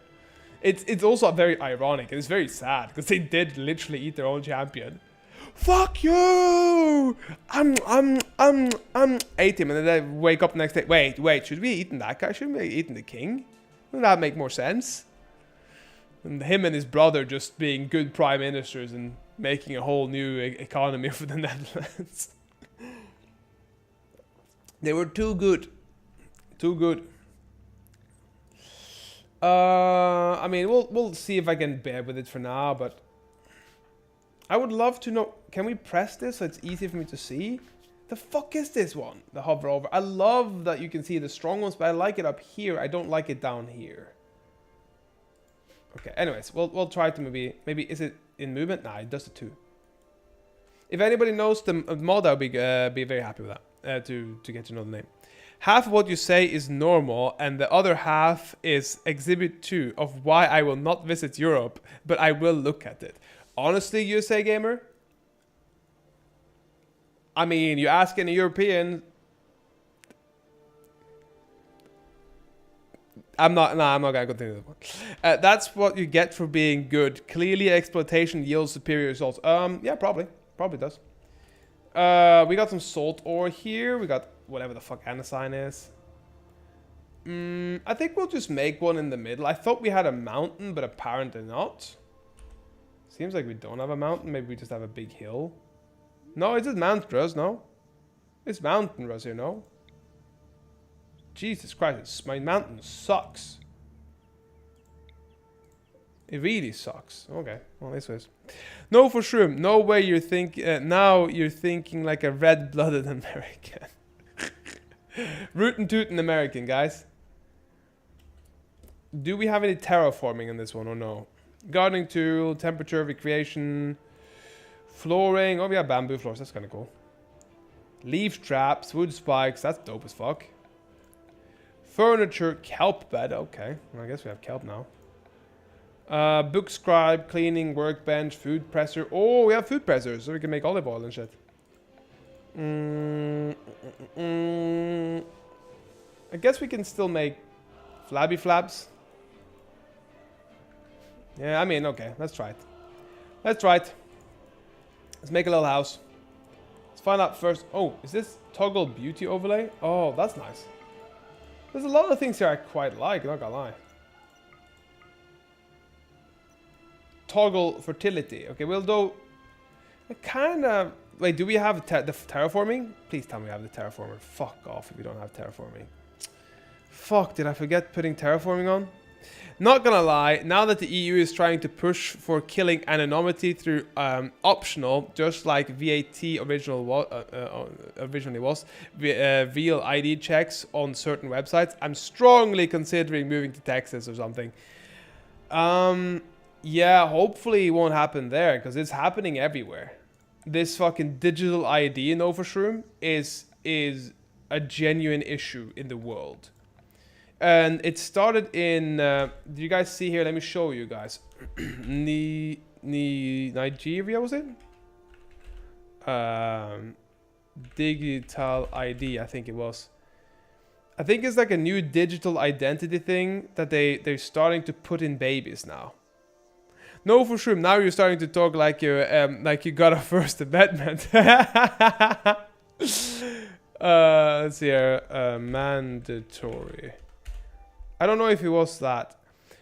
It's also very ironic and it's very sad because they did literally eat their own champion. Fuck you! Ate him and then they wake up the next day. Wait, should we be eating that guy? Shouldn't we be eating the king? Wouldn't that make more sense? And him and his brother just being good prime ministers and making a whole new economy for the Netherlands. They were too good. Too good. I mean, we'll see if I can bear with it for now, but I would love to know. Can we press this so it's easy for me to see? The fuck is this one? The hover over. I love that you can see the strong ones, but I like it up here. I don't like it down here. Okay, anyways, we'll try to maybe is it in movement? Nah, it does the two. If anybody knows the mod, I'll be very happy with that. To get to know the name. Half of what you say is normal, and the other half is Exhibit 2 of why I will not visit Europe, but I will look at it. Honestly, USA Gamer, I mean, you ask any European, I'm not gonna continue this one. That's what you get for being good. Clearly, exploitation yields superior results. Yeah, probably does. We got some salt ore here. We got whatever the fuck andesite is. I think we'll just make one in the middle. I thought we had a mountain, but apparently not. Seems like we don't have a mountain. Maybe we just have a big hill. No, it's just mountainous, no? It's mountainous here, no? Jesus Christ, my mountain sucks. It really sucks. Okay, well, this was. No, for sure. No way you're now you're thinking like a red-blooded American. Rootin' tootin' American, guys. Do we have any terraforming in this one or no? Gardening tool, temperature, recreation, flooring. Oh, we have bamboo floors. That's kind of cool. Leaf traps, wood spikes. That's dope as fuck. Furniture, kelp bed. Okay, well, I guess we have kelp now. Book scribe, cleaning, workbench, food presser. Oh, we have food pressers, so we can make olive oil and shit. I guess we can still make flabby flabs. Yeah, I mean, okay, let's try it. Let's try it. Let's make a little house. Let's find out first. Oh, is this toggle beauty overlay? Oh, that's nice. There's a lot of things here I quite like, not gonna lie. Toggle fertility. Okay, we'll do... I kind of... Wait, do we have the terraforming? Please tell me we have the terraformer. Fuck off if we don't have terraforming. Fuck, did I forget putting terraforming on? Not gonna lie, now that the EU is trying to push for killing anonymity through optional, just like VAT originally was, real ID checks on certain websites, I'm strongly considering moving to Texas or something. Yeah, hopefully it won't happen there, because it's happening everywhere. This fucking digital ID in Overshroom is a genuine issue in the world. And it started in, do you guys see here? Let me show you guys. Nigeria, was it? Digital ID, I think it was. I think it's like a new digital identity thing that they're starting to put in babies now. No, for sure. Now you're starting to talk like you got a First Amendment. Let's see here. Mandatory. I don't know if it was that.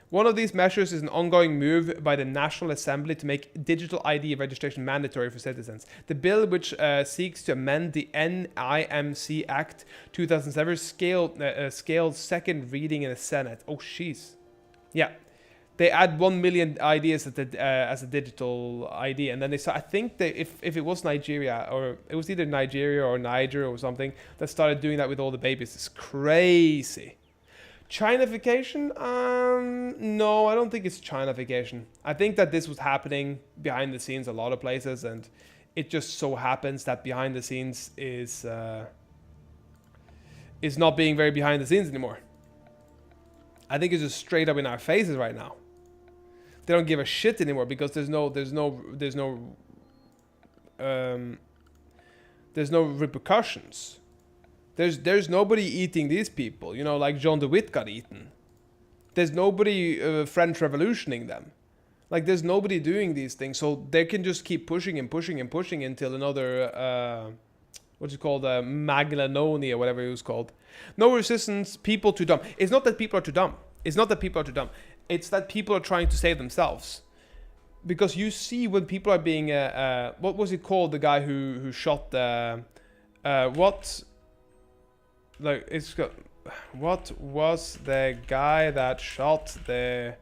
One of these measures is an ongoing move by the National Assembly to make digital ID registration mandatory for citizens. The bill, which seeks to amend the NIMC Act 2007, scaled second reading in the Senate. Oh, jeez. Yeah. They add 1 million IDs as a digital ID, and then they saw. I think if it was Nigeria, or it was either Nigeria or Niger or something, that started doing that with all the babies. It's crazy. Chinafication? No, I don't think it's Chinafication. I think that this was happening behind the scenes a lot of places, and it just so happens that behind the scenes is not being very behind the scenes anymore. I think it's just straight up in our faces right now. They don't give a shit anymore because there's no repercussions. There's nobody eating these people, you know, like John DeWitt got eaten. There's nobody French revolutioning them. Like, there's nobody doing these things, so they can just keep pushing and pushing and pushing until another, what's it called, Maglianoni or whatever it was called. No resistance, people too dumb. It's not that people are too dumb. It's not that people are too dumb. It's that people are trying to save themselves. Because you see when people are being, what was it called, the guy who shot the, what was the guy that shot the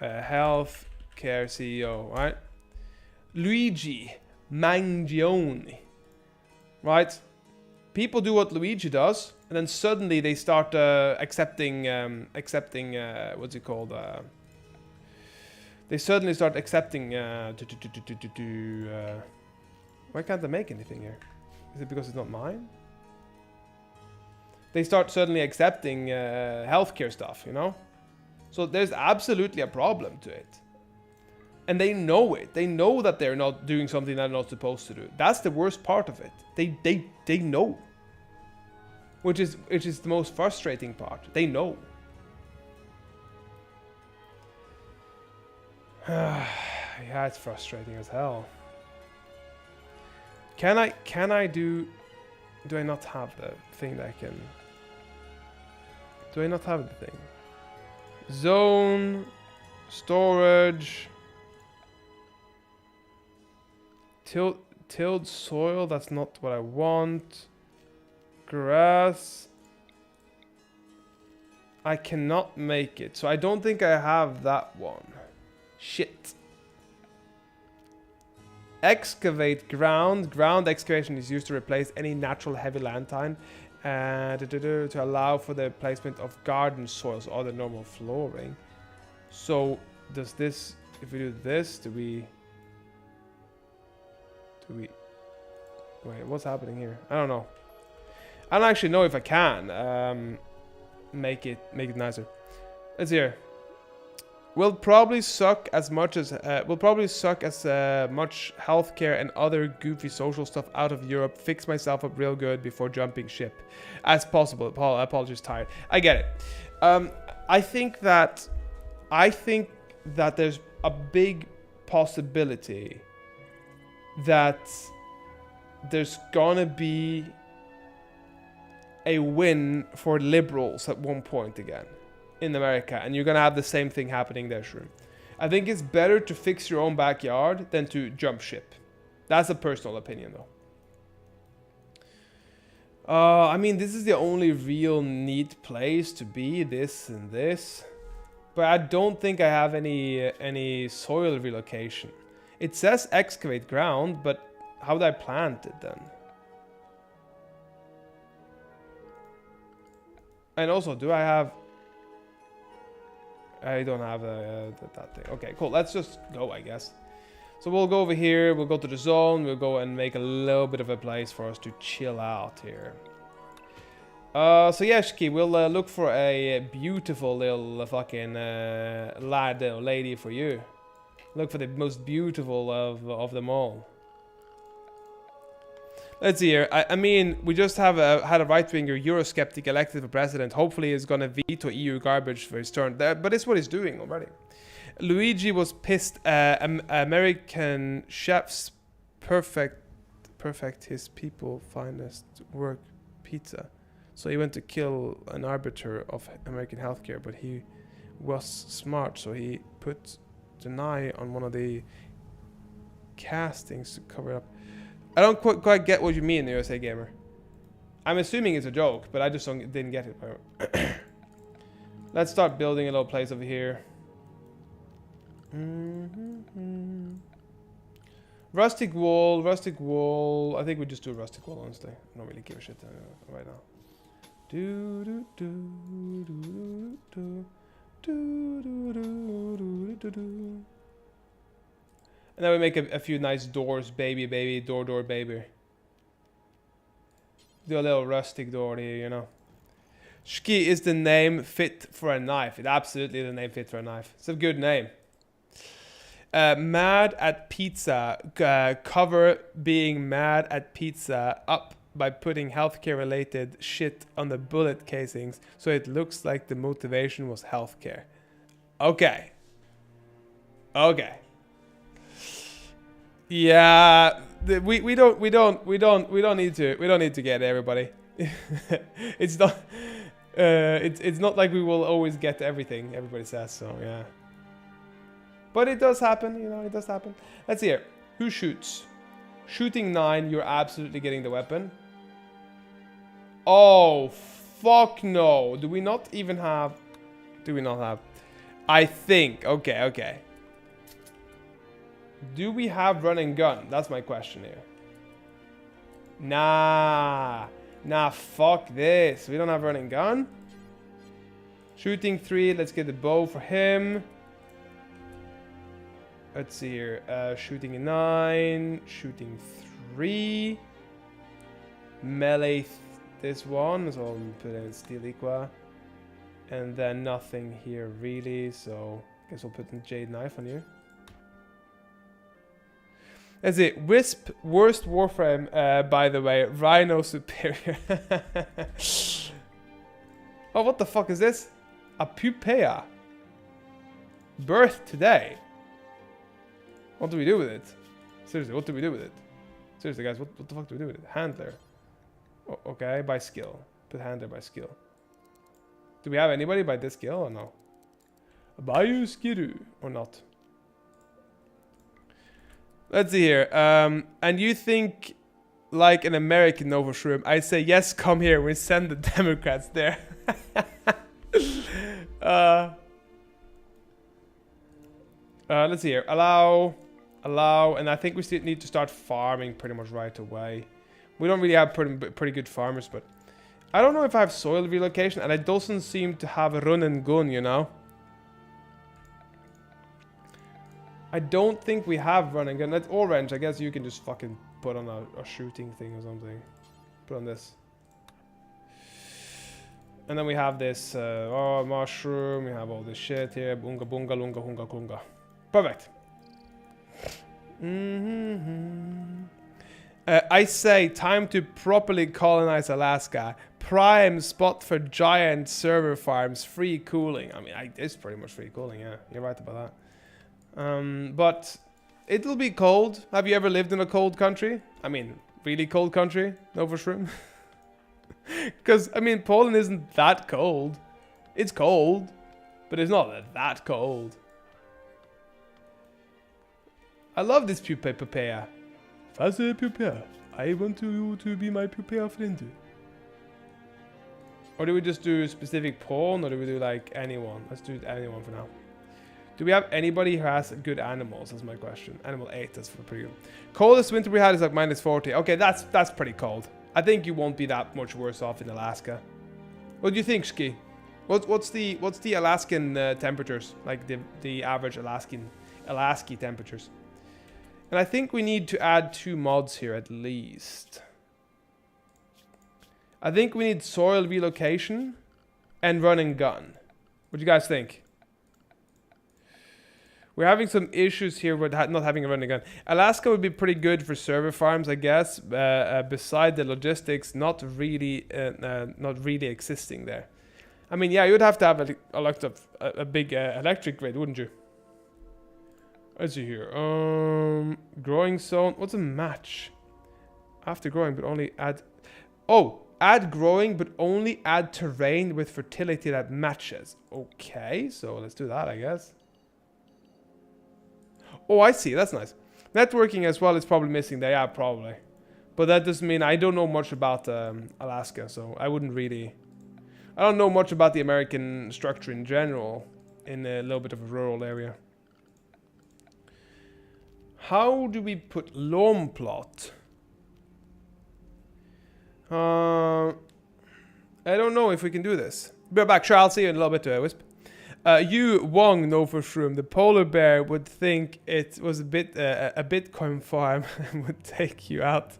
healthcare CEO, right? Luigi Mangione, right? People do what Luigi does, and then suddenly they start accepting what's it called? They suddenly start accepting. Why can't they make anything here? Is it because it's not mine? They start suddenly accepting healthcare stuff, you know? So there's absolutely a problem to it. And they know it. They know that they're not doing something they're not supposed to do. That's the worst part of it. They know. Which is the most frustrating part. They know. Yeah, it's frustrating as hell. Do I not have the thing that I can... Do I not have the thing? Zone, storage, tilled soil, that's not what I want. Grass. I cannot make it, so I don't think I have that one. Shit. Excavate ground. Ground excavation is used to replace any natural heavy land time to allow for the placement of garden soils or the normal flooring. So does this, if we do this, do we wait, what's happening here? I don't know. I don't actually know if I can make it nicer. Let's see here. will probably suck as much as much healthcare and other goofy social stuff out of Europe. Fix myself up real good before jumping ship, as possible. Paul, apologies, tired. I get it. I think that there's a big possibility that there's gonna be a win for liberals at one point again in America, and you're gonna have the same thing happening there, Shroom. I think it's better to fix your own backyard than to jump ship. That's a personal opinion, though. I mean, this is the only real neat place to be, this and this. But I don't think I have any soil relocation. It says excavate ground, but how would I plant it then? And also, do I have... I don't have that thing. Okay, cool. Let's just go, I guess. So we'll go over here. We'll go to the zone. We'll go and make a little bit of a place for us to chill out here. So yeah, Shki, we'll look for a beautiful little fucking lad or lady for you. Look for the most beautiful of them all. Let's see here. I mean, we just have had a right-winger Eurosceptic elected for president. Hopefully he's going to veto EU garbage for his turn. But it's what he's doing already. Luigi was pissed. American chefs perfect his people finest work pizza. So he went to kill an arbiter of American healthcare, but he was smart, so he put the eye on one of the castings to cover it up. I don't quite get what you mean, USA Gamer. I'm assuming it's a joke, but I just didn't get it. Let's start building a little place over here. Rustic wall. I think we just do a rustic wall, honestly. I don't really give a shit right now. And then we make a few nice doors, baby, door, baby. Do a little rustic door here, you know. Shki is the name fit for a knife. It absolutely is the name fit for a knife. It's a good name. Mad at pizza. Cover being mad at pizza up by putting healthcare related shit on the bullet casings so it looks like the motivation was healthcare. Okay. Yeah, we don't need to get everybody. It's not it's not like we will always get everything everybody says, so yeah. But it does happen, you know, it does happen. Let's see here. Who shoots? Shooting 9, you're absolutely getting the weapon. Oh, fuck no. Do we not have... I think. Okay. Do we have run and gun? That's my question here. Nah, fuck this. We don't have run and gun. Shooting 3, let's get the bow for him. Let's see here. Shooting 9, shooting 3. Melee this one, so I'll put in steel equa. And then nothing here really, so I guess we'll put a jade knife on you. That's it. Wisp, worst warframe, by the way. Rhino superior. Oh, what the fuck is this? A pupea. Birth today. What do we do with it? Seriously, what do we do with it? Seriously, guys, what the fuck do we do with it? Handler. Oh, okay, by skill. Put handler by skill. Do we have anybody by this skill or no? Bayu Skiru or not? Let's see here. And you think like an American Nova Shroom. I say yes, come here. We send the Democrats there. Let's see here. Allow, and I think we still need to start farming pretty much right away. We don't really have pretty good farmers, but I don't know if I have soil relocation, and it doesn't seem to have a run and gun, you know. I don't think we have run and gun. That's orange. I guess you can just fucking put on a shooting thing or something. Put on this. And then we have this oh, mushroom. We have all this shit here. Bunga bunga lunga hunga kunga. Perfect. I say time to properly colonize Alaska. Prime spot for giant server farms. Free cooling. I mean, it's pretty much free cooling. Yeah, you're right about that. But it'll be cold. Have you ever lived in a cold country? I mean, really cold country? Novoshroom? Because, I mean, Poland isn't that cold. It's cold, but it's not that cold. I love this pupea. Fase pupea. I want you to be my pupea friend. Or do we just do specific pawn, or do we do like anyone? Let's do anyone for now. Do we have anybody who has good animals? That's my question. Animal 8, that's pretty good. Coldest winter we had is like -40. Okay, that's pretty cold. I think you won't be that much worse off in Alaska. What do you think, Ski? What's the Alaskan temperatures? Like the average Alaskan temperatures? And I think we need to add 2 mods here at least. I think we need soil relocation and run and gun. What do you guys think? We're having some issues here with not having a run and gun. Alaska would be pretty good for server farms, I guess. Beside the logistics, not really existing there. I mean, yeah, you'd have to have a big electric grid, wouldn't you? Let's see here. Growing zone. What's a match? After growing, but only add. Oh, add growing, but only add terrain with fertility that matches. Okay, so let's do that, I guess. Oh, I see. That's nice. Networking as well is probably missing there. Yeah, probably. But that doesn't mean I don't know much about Alaska, so I wouldn't really. I don't know much about the American structure in general in a little bit of a rural area. How do we put loam plot? I don't know if we can do this. Be right back. Sure, I'll see you in a little bit, Wisp. You Wong know for sure the polar bear would think it was a Bitcoin farm and would take you out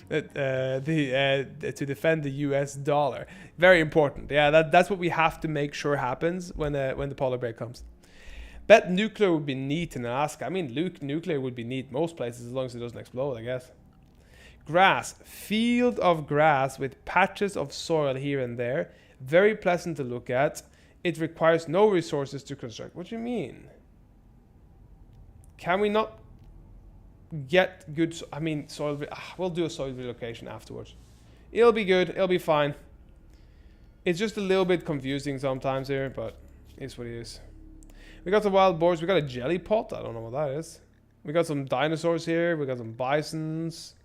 to defend the US dollar. Very important. Yeah, that's what we have to make sure happens when the polar bear comes. Bet nuclear would be neat in Alaska. I mean, nuclear would be neat most places as long as it doesn't explode, I guess. Grass. Field of grass with patches of soil here and there. Very pleasant to look at. It requires no resources to construct. What do you mean? Can we not get good... I mean, soil... we'll do a soil relocation afterwards. It'll be good. It'll be fine. It's just a little bit confusing sometimes here, but it's what it is. We got some wild boars. We got a jelly pot. I don't know what that is. We got some dinosaurs here. We got some bisons.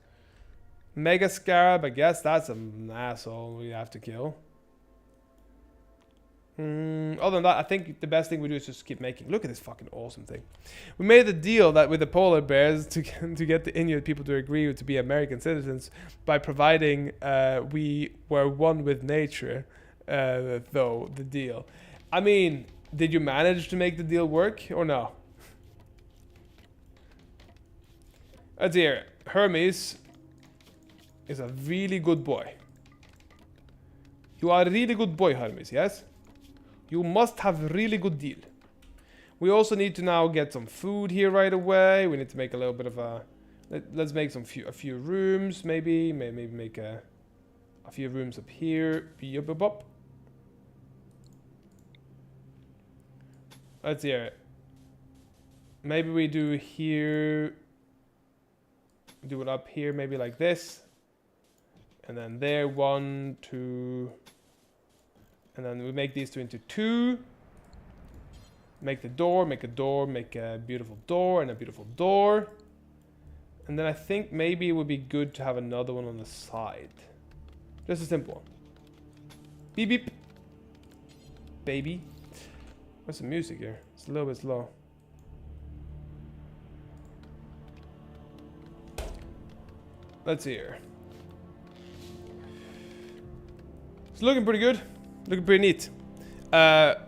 Mega scarab. I guess that's an asshole we have to kill. Other than that, I think the best thing we do is just keep making. Look at this fucking awesome thing. We made a deal that with the polar bears to get the Inuit people to agree to be American citizens by providing we were one with nature. Though the deal, I mean, did you manage to make the deal work or no? Oh dear, Hermes is a really good boy. You are a really good boy, Hermes. Yes. You must have a really good deal. We also need to now get some food here right away. We need to make a little bit of a... Let's make a few rooms, maybe. Maybe make a few rooms up here. Let's see here. Maybe we do here... Do it up here, maybe like this. And then there, 1, 2... And then we make these two into 2. Make the door, make a door, make a beautiful door and a beautiful door. And then I think maybe it would be good to have another one on the side. Just a simple one. Beep beep. Baby. What's the music here? It's a little bit slow. Let's see here. It's looking pretty good. Looking pretty neat.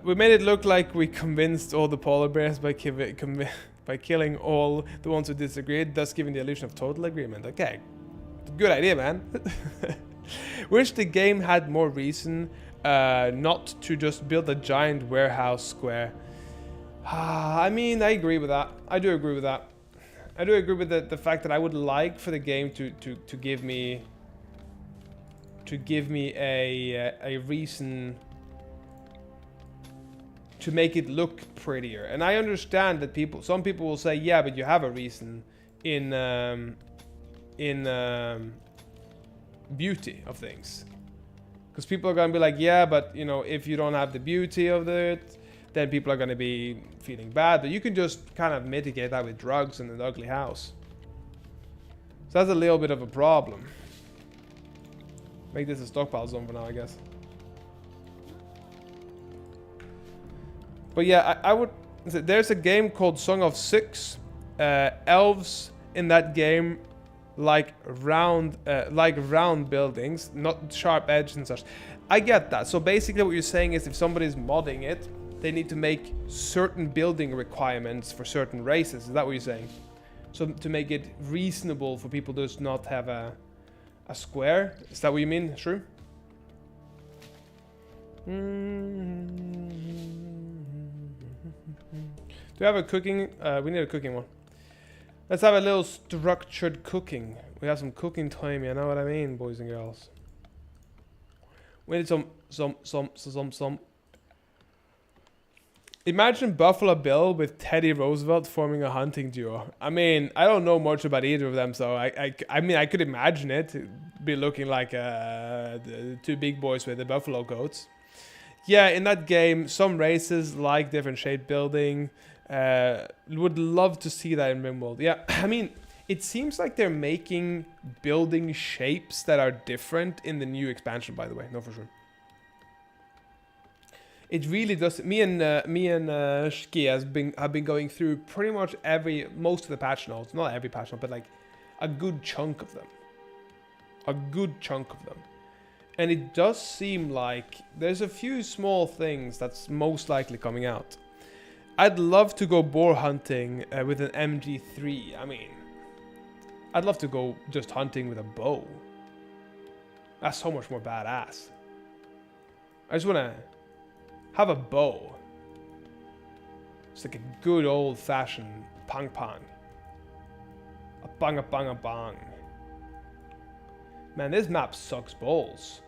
We made it look like we convinced all the polar bears by killing all the ones who disagreed, thus giving the illusion of total agreement. Okay. Good idea, man. Wish the game had more reason not to just build a giant warehouse square. I mean, I agree with that. I do agree with that. I do agree with the fact that I would like for the game to give me a reason to make it look prettier. And I understand that some people will say, yeah, but you have a reason in beauty of things. Because people are going to be like, yeah, but you know, if you don't have the beauty of it, then people are going to be feeling bad. But you can just kind of mitigate that with drugs and an ugly house. So that's a little bit of a problem. Make this a stockpile zone for now, I guess. But yeah, I would... There's a game called Song of Six. Elves in that game like round buildings, not sharp edges and such. I get that. So basically what you're saying is if somebody's modding it, they need to make certain building requirements for certain races. Is that what you're saying? So to make it reasonable for people to just not have a square? Is that what you mean? True? Do we have a cooking? We need a cooking one. Let's have a little structured cooking. We have some cooking time, you know what I mean, boys and girls. We need some. Imagine Buffalo Bill with Teddy Roosevelt forming a hunting duo. I mean, I don't know much about either of them, so I mean, I could imagine it be looking like the two big boys with the buffalo coats. Yeah, in that game, some races like different shaped building. Would love to see that in RimWorld. Yeah, I mean, it seems like they're making building shapes that are different in the new expansion, by the way. No, for sure. It really does. Me and Shki have been going through pretty much most of the patch notes. Not every patch note, but like a good chunk of them. A good chunk of them. And it does seem like there's a few small things that's most likely coming out. I'd love to go boar hunting with an MG3. I mean, I'd love to go just hunting with a bow. That's so much more badass. I just want to have a bow. It's like a good old-fashioned pang-pang. A bang-a-bang-a-bang. Man, this map sucks balls.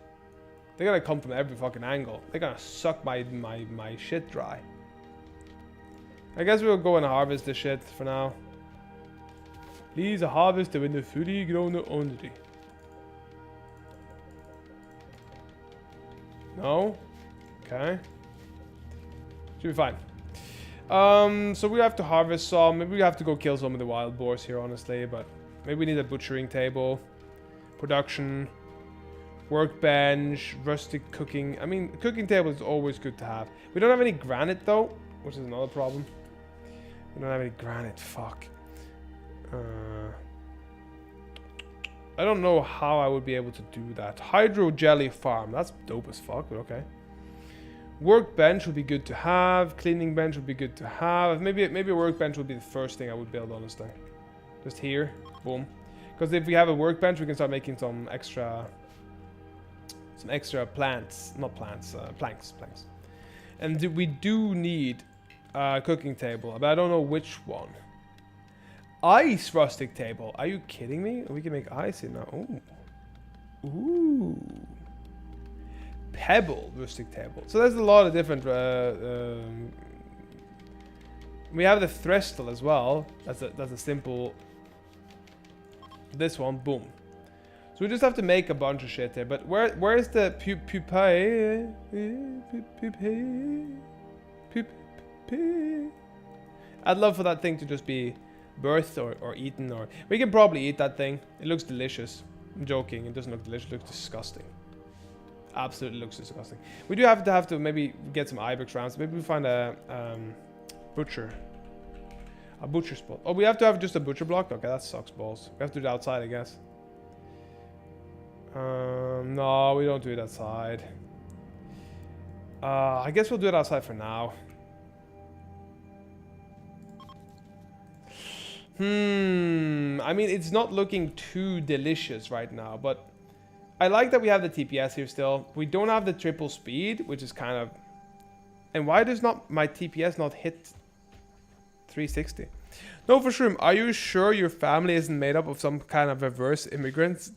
They're gonna come from every fucking angle. They're gonna suck my shit dry. I guess we'll go and harvest this shit for now. Please harvest when the fully grown only. No? Okay. Should be fine. So we have to harvest some. Maybe we have to go kill some of the wild boars here, honestly. But maybe we need a butchering table. Production. Workbench. Rustic cooking. I mean, cooking table is always good to have. We don't have any granite, though. Which is another problem. We don't have any granite. Fuck. I don't know how I would be able to do that. Hydro jelly farm. That's dope as fuck, but okay. Workbench would be good to have. Cleaning bench would be good to have. Maybe a workbench would be the first thing I would build, honestly. Just here. Boom. Because if we have a workbench, we can start making some extra plants. Not plants. Planks. And we do need a cooking table, but I don't know which one. Ice rustic table. Are you kidding me? We can make ice here now. Ooh. Ooh. Pebble rustic table. So there's a lot of different... we have the Threstle as well. That's a simple... This one. Boom. So we just have to make a bunch of shit here. But where's the pupae? I'd love for that thing to just be birthed or eaten, or we can probably eat that thing. It looks delicious. I'm joking, it doesn't look delicious, it looks disgusting. Absolutely looks disgusting. We do have to maybe get some ibex rounds. Maybe we find a butcher spot. Oh, we have to have just a butcher block? Okay, that sucks balls. We have to do it outside, I guess. No, we don't do it outside. I guess we'll do it outside for now. I mean, it's not looking too delicious right now, but I like that we have the TPS here still. We don't have the triple speed, which is kind of... And why does not my TPS not hit 360? No, for sure. Are you sure your family isn't made up of some kind of reverse immigrants?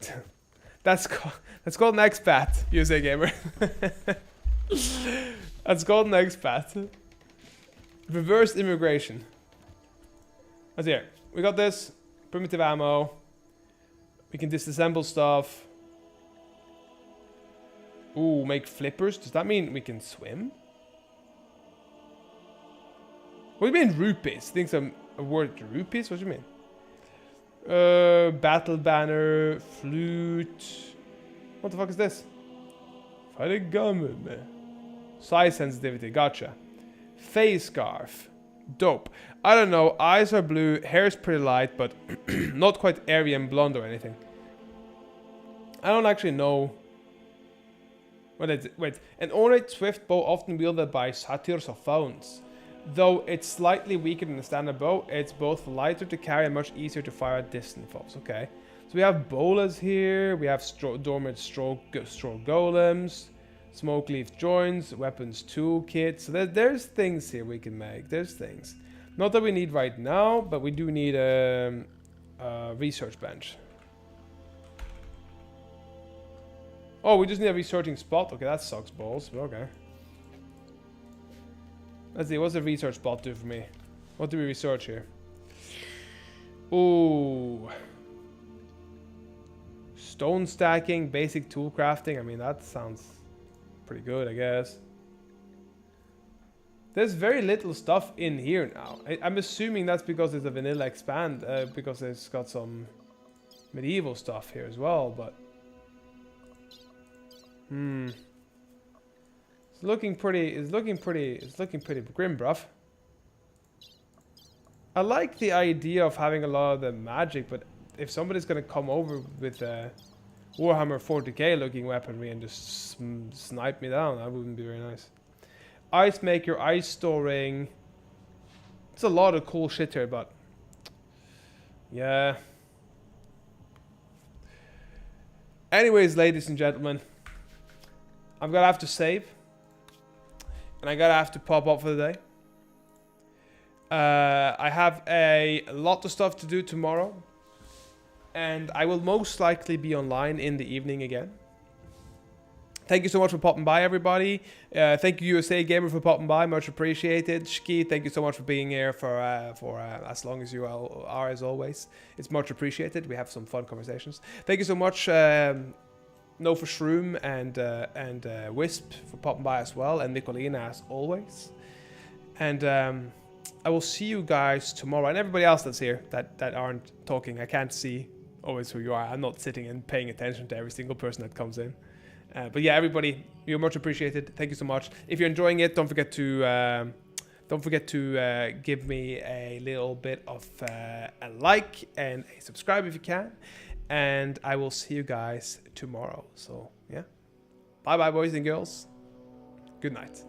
That's called an expat, USA Gamer. That's called an expat. Reverse immigration. Let's hear. We got this. Primitive ammo. We can disassemble stuff. Ooh, make flippers. Does that mean we can swim? What do you mean rupees? Think some a word rupees? What do you mean? Battle banner, flute. What the fuck is this? Fighting gunman. Size sensitivity, gotcha. Face scarf. Dope. I don't know, eyes are blue, hair is pretty light, but not quite airy and blonde or anything. I don't actually know. What is it? Wait, an ornate swift bow often wielded by satyrs or fauns. Though it's slightly weaker than a standard bow, it's both lighter to carry and much easier to fire at distant foes. Okay. So we have bolas here, we have dormant stroke golems, smoke leaf joints, weapons toolkit. So there's things here we can make. There's things. Not that we need right now, but we do need a research bench. Oh, we just need a researching spot. Okay, that sucks balls, but okay. Let's see, what's the research spot do for me? What do we research here? Ooh. Stone stacking, basic tool crafting. I mean, that sounds pretty good, I guess. There's very little stuff in here now. I'm assuming that's because it's a vanilla expand, because it's got some medieval stuff here as well, but... It's looking pretty grim, bruv. I like the idea of having a lot of the magic, but if somebody's gonna come over with a Warhammer 40k looking weaponry and just snipe me down, that wouldn't be very nice. Ice maker, ice storing. It's a lot of cool shit here, but yeah. Anyways, ladies and gentlemen, I'm gonna have to save. And I gotta have to pop up for the day. I have a lot of stuff to do tomorrow. And I will most likely be online in the evening again. Thank you so much for popping by, everybody. Thank you, USA Gamer, for popping by. Much appreciated. Shki, thank you so much for being here for as long as you are, as always. It's much appreciated. We have some fun conversations. Thank you so much, No for Shroom and Wisp for popping by as well, and Nicolina as always. And I will see you guys tomorrow, and everybody else that's here that aren't talking. I can't see always who you are. I'm not sitting and paying attention to every single person that comes in. But yeah, everybody, you're much appreciated. Thank you so much. If you're enjoying it, don't forget to give me a little bit of a like and a subscribe if you can. And I will see you guys tomorrow. So yeah, bye bye, boys and girls. Good night.